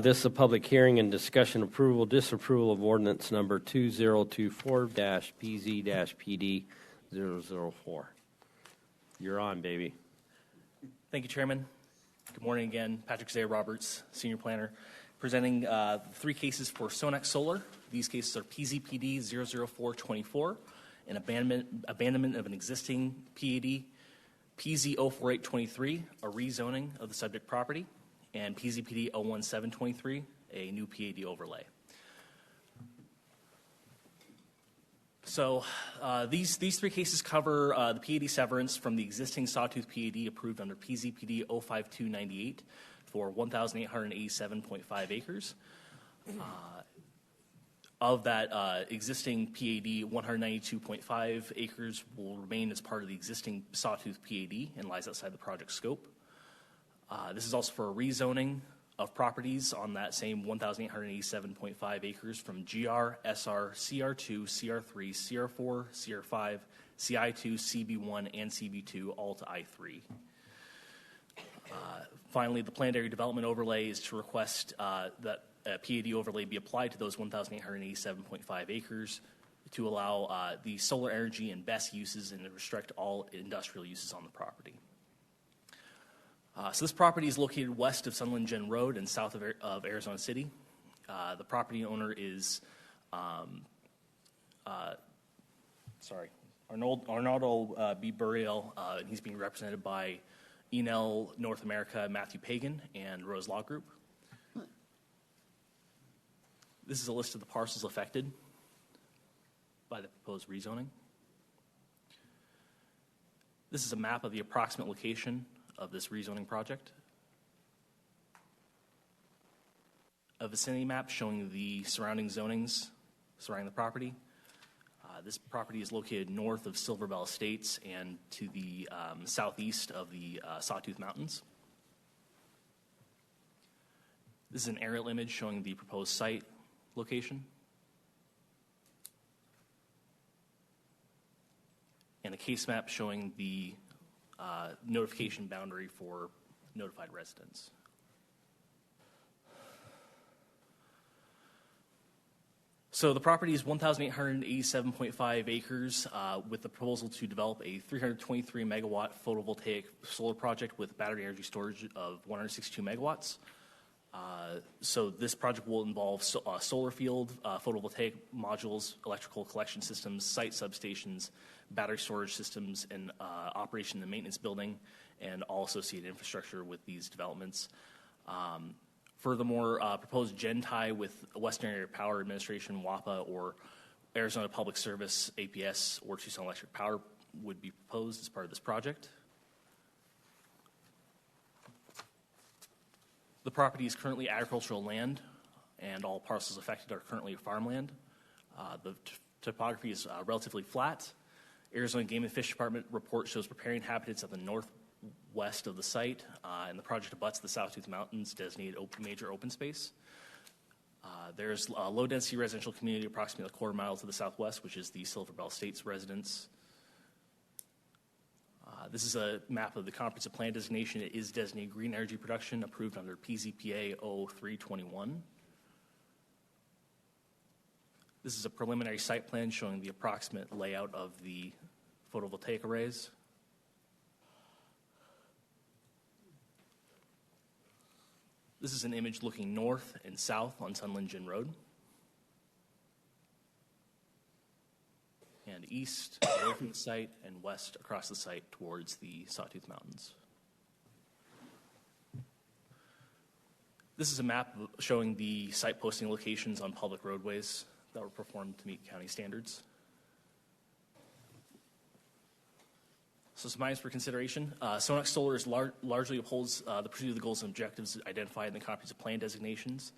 S1: This is a public hearing and discussion approval, disapproval of ordinance number 2024-PZ-PD004. You're on, baby.
S4: Thank you, Chairman. Good morning again. Patrick Zay Roberts, Senior Planner, presenting 3 cases for Sonax Solar. These cases are PZPD 00424, an abandonment of an existing PAD, PZ 04823, a rezoning of the subject property, and PZPD 01723, a new PAD overlay. So these 3 cases cover the PAD severance from the existing Sawtooth PAD approved under PZPD 05298 for 1,887.5 acres. Of that existing PAD, 192.5 acres will remain as part of the existing Sawtooth PAD and lies outside the project scope. This is also for a rezoning of properties on that same 1,887.5 acres from GR, SR, CR2, CR3, CR4, CR5, CI2, CB1, and CB2, all to I3. Finally, the planned area development overlay is to request that a PAD overlay be applied to those 1,887.5 acres to allow the solar energy and BESS uses and to restrict all industrial uses on the property. So this property is located west of Sunland Gen Road and south of Arizona City. The property owner is, Arnaldo B. Burial, and he's being represented by Enel North America, Matthew Pagan, and Rose Law Group. This is a list of the parcels affected by the proposed rezoning. This is a map of the approximate location of this rezoning project. A vicinity map showing the surrounding zonings surrounding the property. This property is located north of Silver Bell Estates and to the southeast of the Sawtooth Mountains. This is an aerial image showing the proposed site location. and a case map showing the notification boundary for notified residents. So the property is 1,887.5 acres with the proposal to develop a 323 megawatt photovoltaic solar project with battery energy storage of 162 megawatts. So this project will involve solar field, photovoltaic modules, electrical collection systems, site substations, battery storage systems, and operation and maintenance building, and all associated infrastructure with these developments. Furthermore, proposed gen tie with Western Area Power Administration, WAPA, or Arizona Public Service, APS, or Tucson Electric Power would be proposed as part of this project. The property is currently agricultural land, and all parcels affected are currently farmland. The topography is relatively flat. Arizona Game and Fish Department report shows riparian habitats at the northwest of the site, and the project abuts the Sawtooth Mountains designated major open space. There's a low-density residential community approximately a quarter mile to the southwest, which is the Silver Bell Estates residence. This is a map of the comprehensive plan designation. It is designated green energy production approved under PZPA 0321. This is a preliminary site plan showing the approximate layout of the photovoltaic arrays. This is an image looking north and south on Sunlin Road. And east away from the site, and west across the site towards the Sawtooth Mountains. This is a map showing the site posting locations on public roadways that were performed to meet county standards. So some items for consideration. Sonax Solar is largely upholds the pursuit of the goals and objectives identified in the comprehensive plan designations.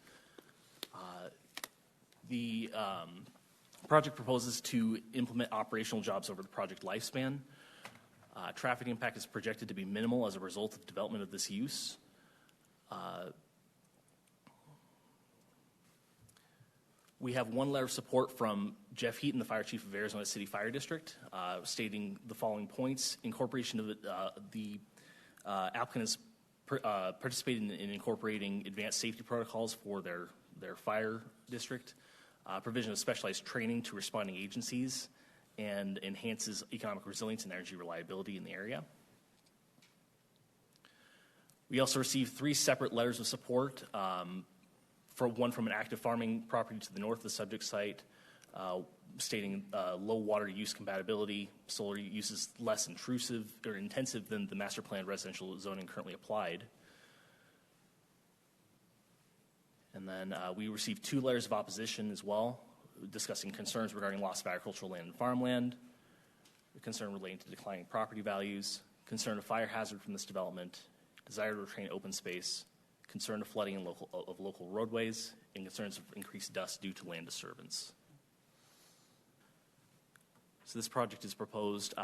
S4: The project proposes to implement operational jobs over the project lifespan. Traffic impact is projected to be minimal as a result of development of this use. We have one letter of support from Jeff Heaton, the Fire Chief of Arizona City Fire District, stating the following points. Incorporation of the applicant has participated in incorporating advanced safety protocols for their fire district, provision of specialized training to responding agencies, and enhances economic resilience and energy reliability in the area. We also received 3 separate letters of support, one from an active farming property to the north of the subject site, stating low water use compatibility, solar use is less intrusive or intensive than the master plan residential zoning currently applied. And then we received 2 letters of opposition as well, discussing concerns regarding loss of agricultural land and farmland, a concern relating to declining property values, concern of fire hazard from this development, desire to retain open space, concern of flooding of local roadways, and concerns of increased dust due to land disturbance. So this project is proposed,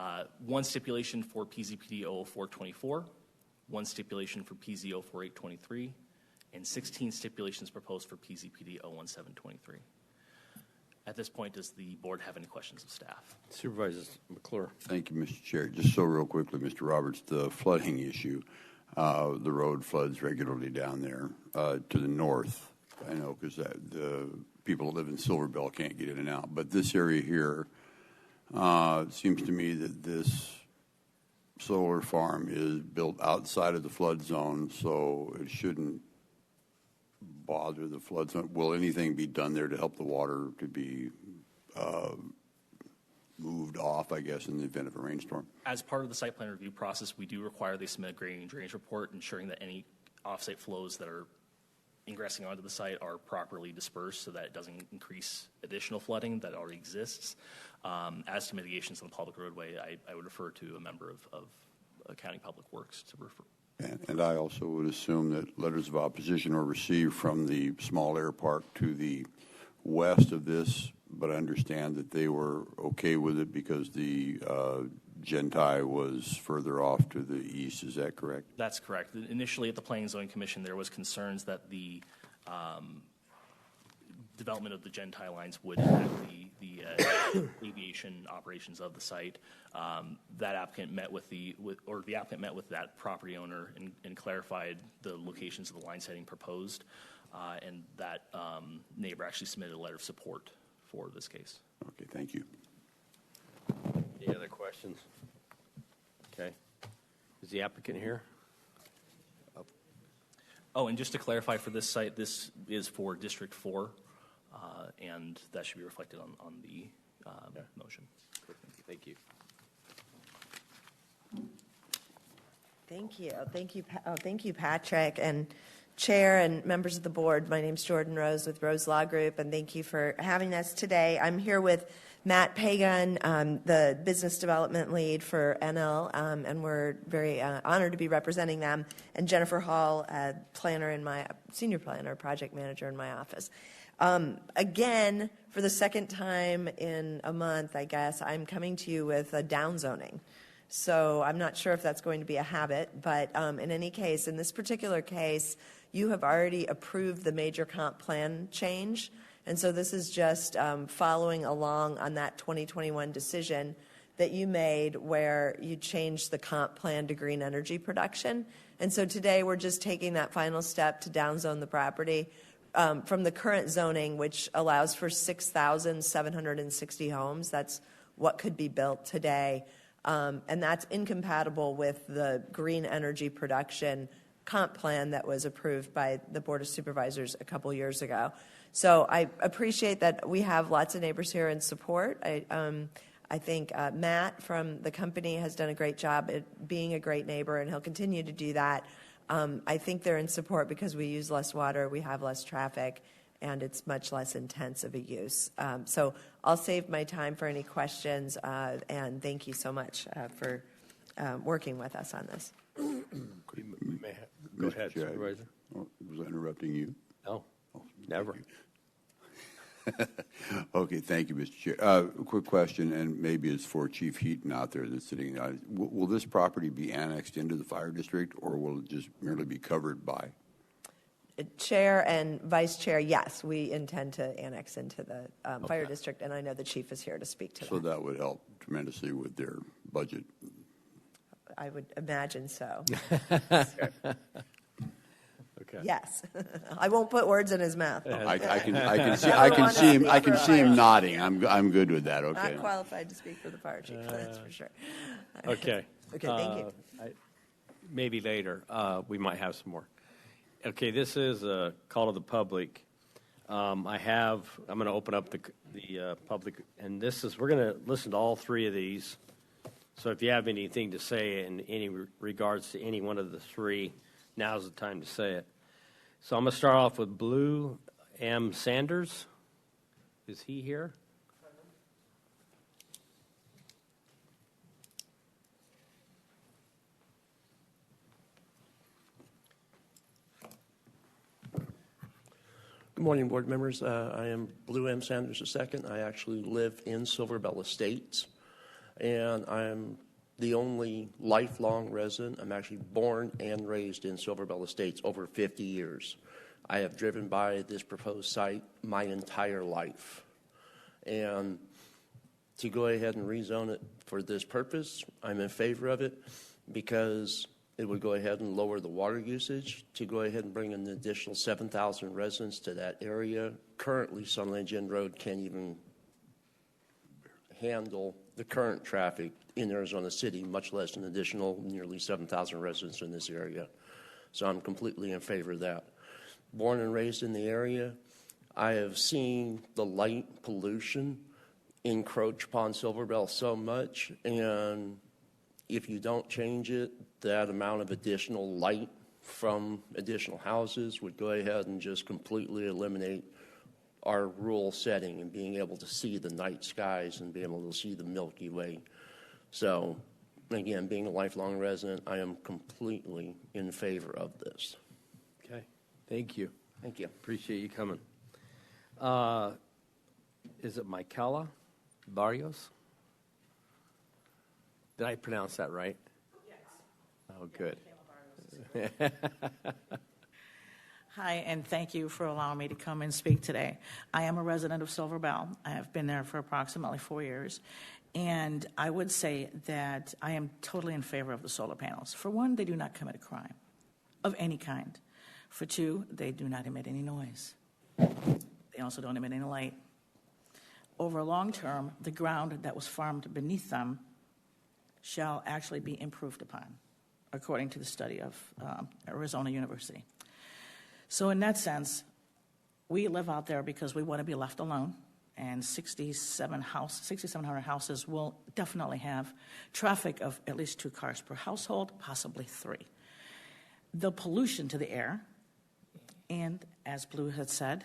S4: 1 stipulation for PZPD 00424, 1 stipulation for PZ 04823, and 16 stipulations proposed for PZPD 01723. At this point, does the board have any questions of staff?
S1: Supervisors McClure.
S16: Thank you, Mr. Chair. Just so real quickly, Mr. Roberts, the flooding issue. The road floods regularly down there to the north. I know because the people that live in Silver Bell can't get in and out. But this area here, it seems to me that this solar farm is built outside of the flood zone, so it shouldn't bother the flood zone. Will anything be done there to help the water to be moved off, I guess, in the event of a rainstorm?
S4: As part of the site plan review process, we do require they submit a grading and drainage report, ensuring that any off-site flows that are ingressing onto the site are properly dispersed so that it doesn't increase additional flooding that already exists. As to mitigations on the public roadway, I would refer to a member of County Public Works to refer.
S16: And I also would assume that letters of opposition were received from the small air park to the west of this, but I understand that they were okay with it because the Gentai was further off to the east. Is that correct?
S4: That's correct. Initially at the Planning and Zoning Commission, there was concerns that the development of the Gentai lines would impact the aviation operations of the site. That applicant met with the applicant met with that property owner and clarified the locations of the line setting proposed, and that neighbor actually submitted a letter of support for this case.
S16: Okay, thank you.
S1: Any other questions? Okay. Is the applicant here?
S4: Oh, and just to clarify for this site, this is for District 4, and that should be reflected on the motion.
S1: Thank you.
S3: Thank you, Patrick, and Chair and members of the board. My name's Jordan Rose with Rose Law Group, and thank you for having us today. I'm here with Matt Pagan, the business development lead for NL, and we're very honored to be representing them, and Jennifer Hall, senior planner, project manager in my office. Again, for the second time in a month, I guess, I'm coming to you with a downzoning. So I'm not sure if that's going to be a habit, but in any case, in this particular case, you have already approved the major comp plan change. And so this is just following along on that 2021 decision that you made where you changed the comp plan to green energy production. And so today we're just taking that final step to downzone the property from the current zoning, which allows for 6,760 homes. That's what could be built today. And that's incompatible with the green energy production comp plan that was approved by the Board of Supervisors a couple years ago. So I appreciate that we have lots of neighbors here in support. I think Matt from the company has done a great job at being a great neighbor, and he'll continue to do that. I think they're in support because we use less water, we have less traffic, and it's much less intense of a use. So I'll save my time for any questions, and thank you so much for working with us on this.
S1: Go ahead, Supervisor.
S16: Was I interrupting you?
S1: No, never.
S16: Okay, thank you, Mr. Chair. A quick question, and maybe it's for Chief Heaton out there that's sitting. Will this property be annexed into the fire district, or will it just merely be covered by?
S3: Chair and Vice Chair, yes, we intend to annex into the fire district, and I know the Chief is here to speak to that.
S16: So that would help tremendously with their budget.
S3: I would imagine so.
S1: Okay.
S3: Yes, I won't put words in his mouth.
S16: I can see him nodding. I'm good with that. Okay.
S3: Not qualified to speak for the fire chief, that's for sure.
S1: Okay.
S3: Okay, thank you.
S1: Maybe later we might have some more. Okay, this is a call to the public. I'm going to open up the public, and we're going to listen to all three of these. So if you have anything to say in any regards to any one of the three, now's the time to say it. So I'm going to start off with Blue M. Sanders. Is he here?
S14: Good morning, board members. I am Blue M. Sanders II. I actually live in Silver Bell Estates, and I'm the only lifelong resident. I'm actually born and raised in Silver Bell Estates over 50 years. I have driven by this proposed site my entire life. And to go ahead and rezone it for this purpose, I'm in favor of it because it would go ahead and lower the water usage, to go ahead and bring an additional 7,000 residents to that area. Currently, Sunland Inn Road can't even handle the current traffic in Arizona City, much less an additional nearly 7,000 residents in this area. So I'm completely in favor of that. Born and raised in the area, I have seen the light pollution encroach upon Silver Bell so much, and if you don't change it, that amount of additional light from additional houses would go ahead and just completely eliminate our rural setting and being able to see the night skies and being able to see the Milky Way. So, again, being a lifelong resident, I am completely in favor of this.
S1: Okay. Thank you.
S14: Thank you.
S1: Appreciate you coming. Is it Michaela Barrios? Did I pronounce that right?
S23: Yes.
S1: Oh, good.
S18: Hi, and thank you for allowing me to come and speak today. I am a resident of Silver Bell. I have been there for approximately 4 years. And I would say that I am totally in favor of the solar panels. For one, they do not commit a crime of any kind. For two, they do not emit any noise. They also don't emit any light. Over long term, the ground that was farmed beneath them shall actually be improved upon, according to the study of Arizona University. So in that sense, we live out there because we want to be left alone, and 6,700 houses will definitely have traffic of at least 2 cars per household, possibly 3. The pollution to the air, and as Blue had said,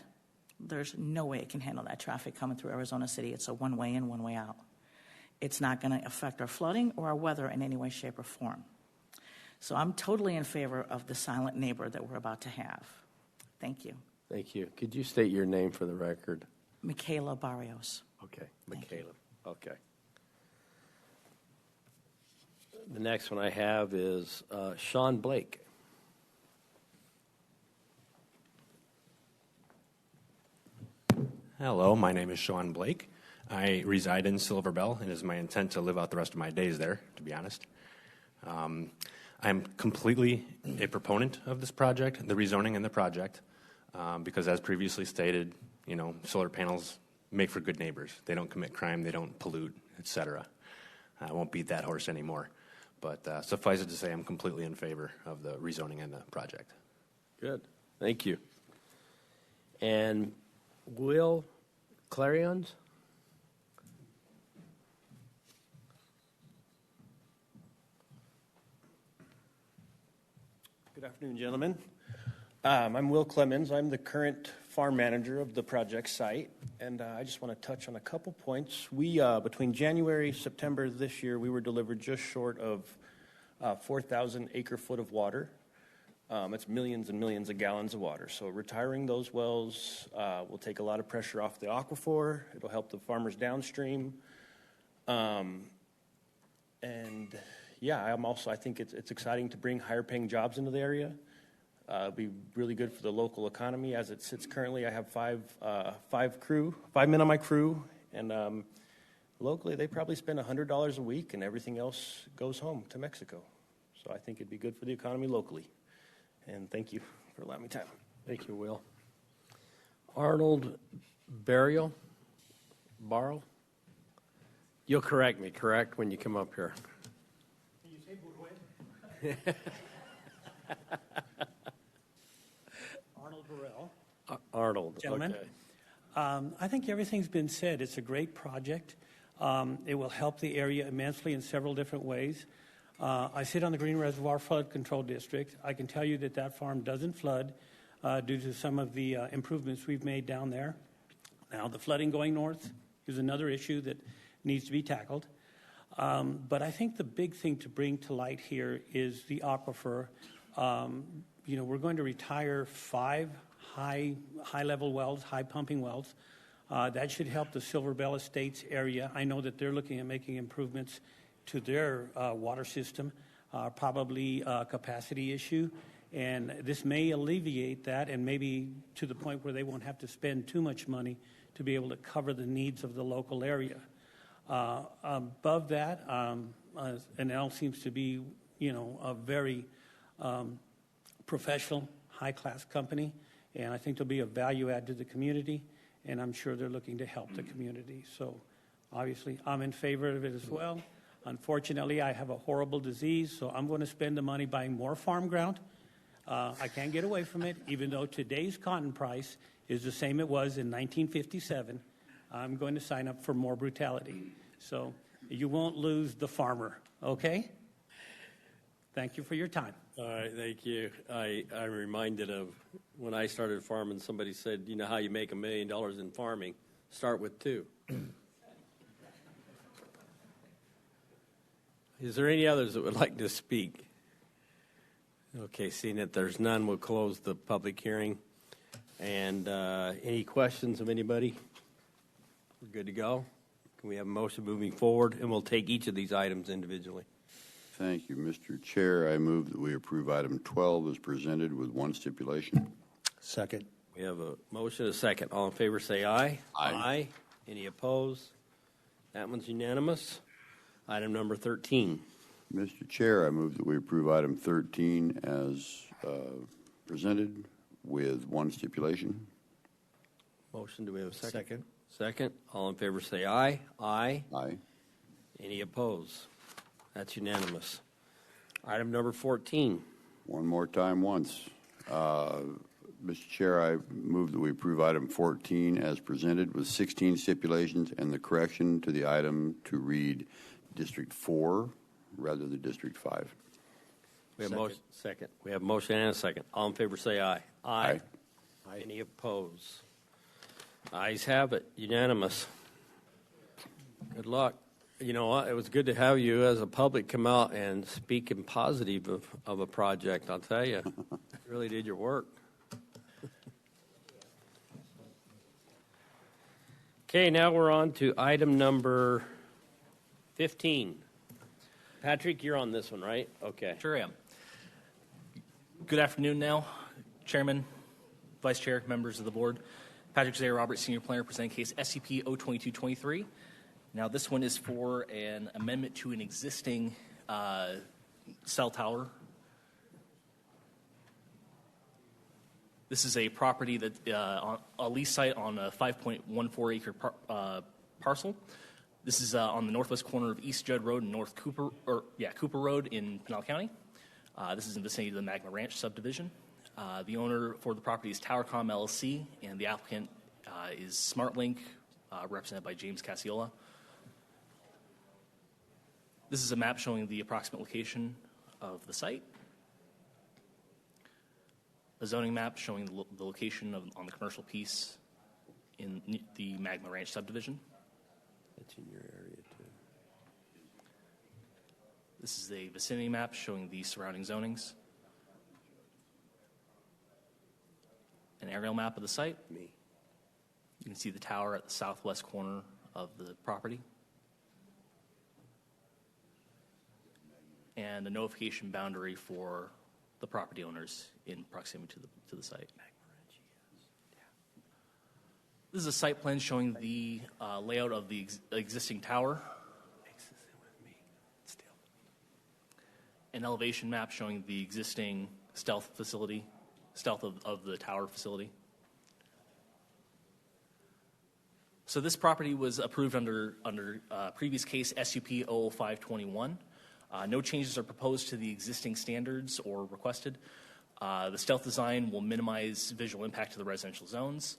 S18: there's no way it can handle that traffic coming through Arizona City. It's a one-way in, one-way out. It's not going to affect our flooding or our weather in any way, shape, or form. So I'm totally in favor of the silent neighbor that we're about to have. Thank you.
S1: Thank you. Could you state your name for the record?
S18: Michaela Barrios.
S1: Okay, Michaela. Okay. The next one I have is Sean Blake.
S19: Hello, my name is Sean Blake. I reside in Silver Bell, and it is my intent to live out the rest of my days there, to be honest. I'm completely a proponent of this project, the rezoning and the project, because as previously stated, you know, solar panels make for good neighbors. They don't commit crime, they don't pollute, etc. I won't beat that horse anymore, but suffice it to say I'm completely in favor of the rezoning and the project.
S1: Good. Thank you. And Will Clarions?
S23: Good afternoon, gentlemen. I'm Will Clemens. I'm the current farm manager of the project site, and I just want to touch on a couple points. We, between January and September this year, we were delivered just short of 4,000 acre-foot of water. It's millions and millions of gallons of water. So retiring those wells will take a lot of pressure off the aquifer. It'll help the farmers downstream. And yeah, I think it's exciting to bring higher paying jobs into the area. It'll be really good for the local economy. As it sits currently, I have five men on my crew, and locally they probably spend $100 a week, and everything else goes home to Mexico. So I think it'd be good for the economy locally. And thank you for allowing me time.
S1: Thank you, Will. Arnold Barrow? You'll correct me, correct, when you come up here.
S24: Can you say Bourget? Arnold Burrell.
S1: Arnold,
S24: Gentlemen,
S1: okay.
S24: I think everything's been said. It's a great project. It will help the area immensely in several different ways. I sit on the Green Reservoir Flood Control District. I can tell you that farm doesn't flood due to some of the improvements we've made down there. Now, the flooding going north is another issue that needs to be tackled. But I think the big thing to bring to light here is the aquifer. We're going to retire 5 high-level wells, high pumping wells. That should help the Silver Bell Estates area. I know that they're looking at making improvements to their water system, probably a capacity issue. And this may alleviate that, and maybe to the point where they won't have to spend too much money to be able to cover the needs of the local area. Above that, NL seems to be, a very professional, high-class company, and I think there'll be a value add to the community, and I'm sure they're looking to help the community. So, obviously, I'm in favor of it as well. Unfortunately, I have a horrible disease, so I'm going to spend the money buying more farm ground. I can't get away from it, even though today's cotton price is the same it was in 1957. I'm going to sign up for more brutality. So you won't lose the farmer, okay? Thank you for your time.
S1: All right, thank you. I'm reminded of when I started farming, somebody said, you know how you make $1 million in farming? Start with 2. Is there any others that would like to speak? Okay, seeing that there's none, we'll close the public hearing. And any questions of anybody? We're good to go? Can we have a motion moving forward? And we'll take each of these items individually.
S16: Thank you, Mr. Chair. I move that we approve item 12 as presented with one stipulation.
S6: Second.
S1: We have a motion and a second. All in favor say aye.
S16: Aye.
S1: Any opposed? That one's unanimous. Item number 13.
S16: Mr. Chair, I move that we approve item 13 as presented with one stipulation.
S1: Motion, do we have a second?
S6: Second.
S1: Second. All in favor say aye. Aye.
S16: Aye.
S1: Any opposed? That's unanimous. Item number 14.
S16: One more time once. Mr. Chair, I move that we approve item 14 as presented with 16 stipulations and the correction to the item to read District 4 rather than District 5.
S1: We have motion. Second. We have motion and a second. All in favor say aye.
S16: Aye.
S1: Any opposed? Ayes have it. Unanimous. Good luck. You know what? It was good to have you as a public come out and speak in positive of a project, I'll tell you. You really did your work. Okay, now we're on to item number 15. Patrick, you're on this one, right? Okay.
S4: Sure am. Good afternoon now, Chairman, Vice Chair, members of the board. Patrick J. Roberts, Senior Planner, presenting case SCP-02223. Now, this one is for an amendment to an existing cell tower. This is a property that on a lease site on a 5.14 acre parcel. This is on the northwest corner of East Judd Road and Cooper Road in Pinal County. This is in the vicinity of the Magma Ranch subdivision. The owner for the property is TowerCom LLC, and the applicant is SmartLink, represented by James Casiola. This is a map showing the approximate location of the site. A zoning map showing the location on the commercial piece in the Magma Ranch subdivision.
S1: It's in your area, too.
S4: This is a vicinity map showing the surrounding zonings. An aerial map of the site.
S1: Me.
S4: You can see the tower at the southwest corner of the property. And a notification boundary for the property owners in proximity to the site. This is a site plan showing the layout of the existing tower. An elevation map showing the existing stealth of the tower facility. So this property was approved under previous case SUP 00521. No changes are proposed to the existing standards or requested. The stealth design will minimize visual impact to the residential zones.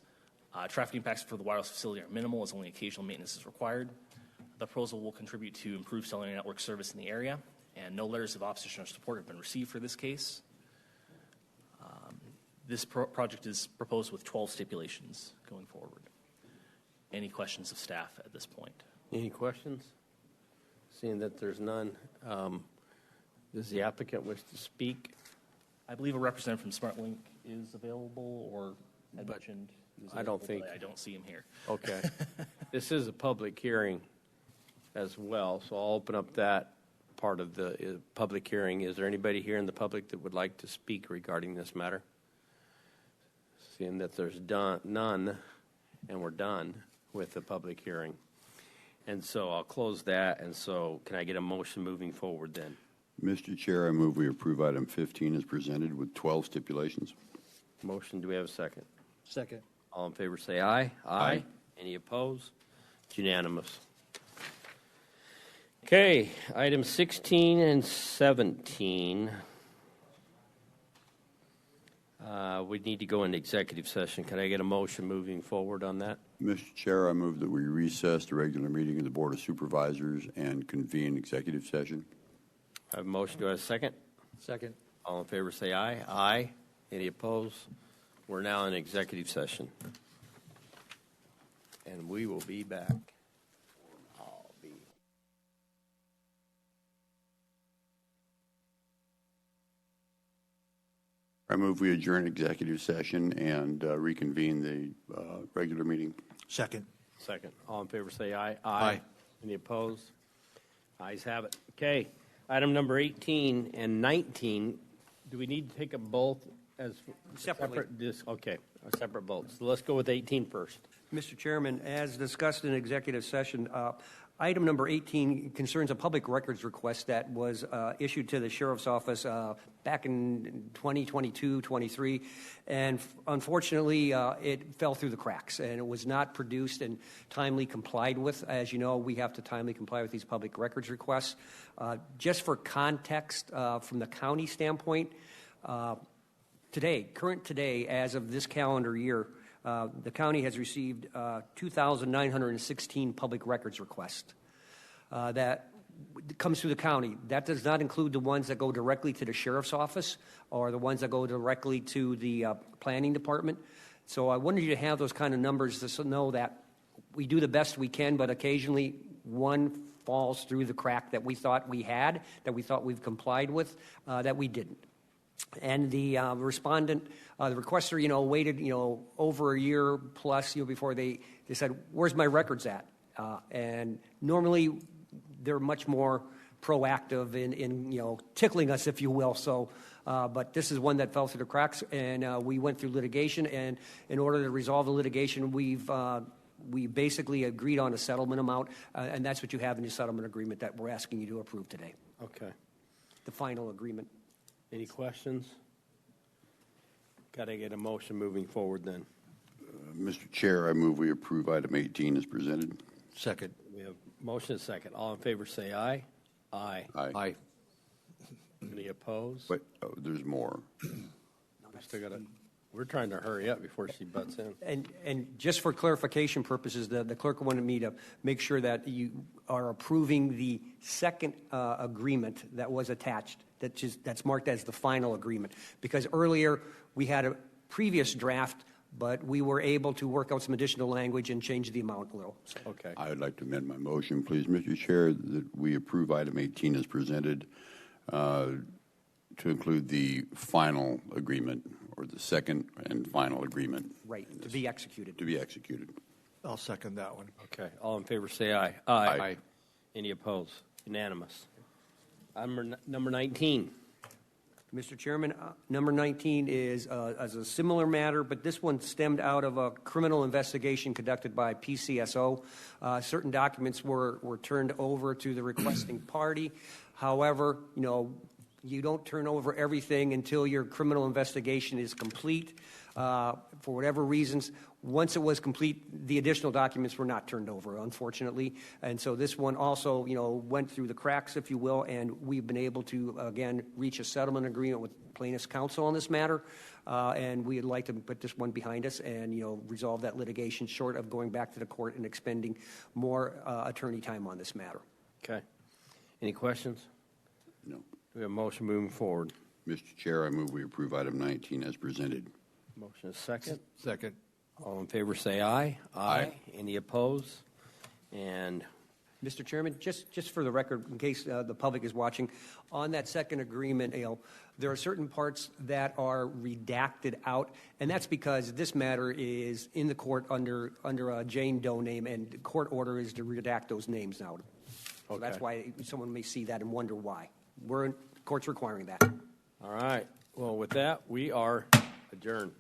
S4: Traffic impacts for the wireless facility are minimal, as only occasional maintenance is required. The proposal will contribute to improved cellular network service in the area, and no letters of opposition or support have been received for this case. This project is proposed with 12 stipulations going forward. Any questions of staff at this point?
S1: Any questions? Seeing that there's none, does the applicant wish to speak?
S4: I believe a representative from SmartLink is available, or had mentioned he was
S1: I don't
S4: available,
S1: think.
S4: but I don't see him here.
S1: Okay. This is a public hearing as well, so I'll open up that part of the public hearing. Is there anybody here in the public that would like to speak regarding this matter? Seeing that there's none, and we're done with the public hearing. And so I'll close that, and so can I get a motion moving forward then?
S16: Mr. Chair, I move we approve item 15 as presented with 12 stipulations.
S1: Motion, do we have a second?
S6: Second.
S1: All in favor say aye. Aye. Any opposed? It's unanimous. Okay, items 16 and 17. We need to go into executive session. Can I get a motion moving forward on that?
S16: Mr. Chair, I move that we recess the regular meeting of the Board of Supervisors and convene executive session.
S1: I have a motion. Do I have a second?
S6: Second.
S1: All in favor say aye. Aye. Any opposed? We're now in executive session. And we will be back.
S16: I move we adjourn executive session and reconvene the regular meeting.
S6: Second.
S1: Second. All in favor say aye.
S6: Aye.
S1: Any opposed? Ayes have it. Okay. Item number 18 and 19. Do we need to take them both as
S6: Separately.
S1: Okay, separate votes. So let's go with 18 first.
S6: Mr. Chairman, as discussed in executive session, item number 18 concerns a public records request that was issued to the Sheriff's Office back in 2022-23, and unfortunately, it fell through the cracks, and it was not produced and timely complied with. As you know, we have to timely comply with these public records requests. Just for context, from the county standpoint, today, as of this calendar year, the county has received 2,916 public records requests. That comes through the county. That does not include the ones that go directly to the sheriff's office or the ones that go directly to the planning department. So I wanted you to have those kind of numbers to know that we do the best we can, but occasionally one falls through the crack that we thought we had, that we thought we've complied with, that we didn't. And the respondent, the requester, waited, over a year plus, before they said, "Where's my records at?" And normally, they're much more proactive in tickling us, if you will. So, but this is one that fell through the cracks, and we went through litigation. And in order to resolve the litigation, we basically agreed on a settlement amount, and that's what you have in your settlement agreement that we're asking you to approve today.
S1: Okay.
S6: The final agreement.
S1: Any questions? Got to get a motion moving forward then.
S16: Mr. Chair, I move we approve item 18 as presented.
S15: Second.
S1: We have motion and second. All in favor say aye. Aye.
S15: Aye.
S1: Any opposed?
S16: But there's more.
S1: We're trying to hurry up before she butts in.
S6: And just for clarification purposes, the clerk wanted me to make sure that you are approving the second agreement that was attached, that's marked as the final agreement. Because earlier we had a previous draft, but we were able to work out some additional language and change the amount a little. So.
S1: Okay.
S16: I would like to amend my motion, please, Mr. Chair, that we approve item 18 as presented to include the final agreement, or the second and final agreement.
S6: Right, to be executed.
S16: To be executed.
S15: I'll second that one.
S1: Okay. All in favor say aye.
S15: Aye.
S1: Any opposed? Unanimous. Number 19.
S6: Mr. Chairman, number 19 is as a similar matter, but this one stemmed out of a criminal investigation conducted by PCSO. Certain documents were turned over to the requesting party. However, you don't turn over everything until your criminal investigation is complete. For whatever reasons, once it was complete, the additional documents were not turned over, unfortunately. And so this one also, went through the cracks, if you will, and we've been able to, again, reach a settlement agreement with plaintiff's counsel on this matter. And we'd like to put this one behind us and, resolve that litigation short of going back to the court and expending more attorney time on this matter.
S1: Okay. Any questions?
S16: No.
S1: We have a motion moving forward.
S16: Mr. Chair, I move we approve item 19 as presented.
S1: Motion is second.
S15: Second.
S1: All in favor say aye. Aye. Any opposed? And
S6: Mr. Chairman, just for the record, in case the public is watching, on that second agreement, there are certain parts that are redacted out, and that's because this matter is in the court under a Jane Doe name, and the court order is to redact those names now. So that's why someone may see that and wonder why. The court's requiring that.
S1: all right. Well, with that, we are adjourned.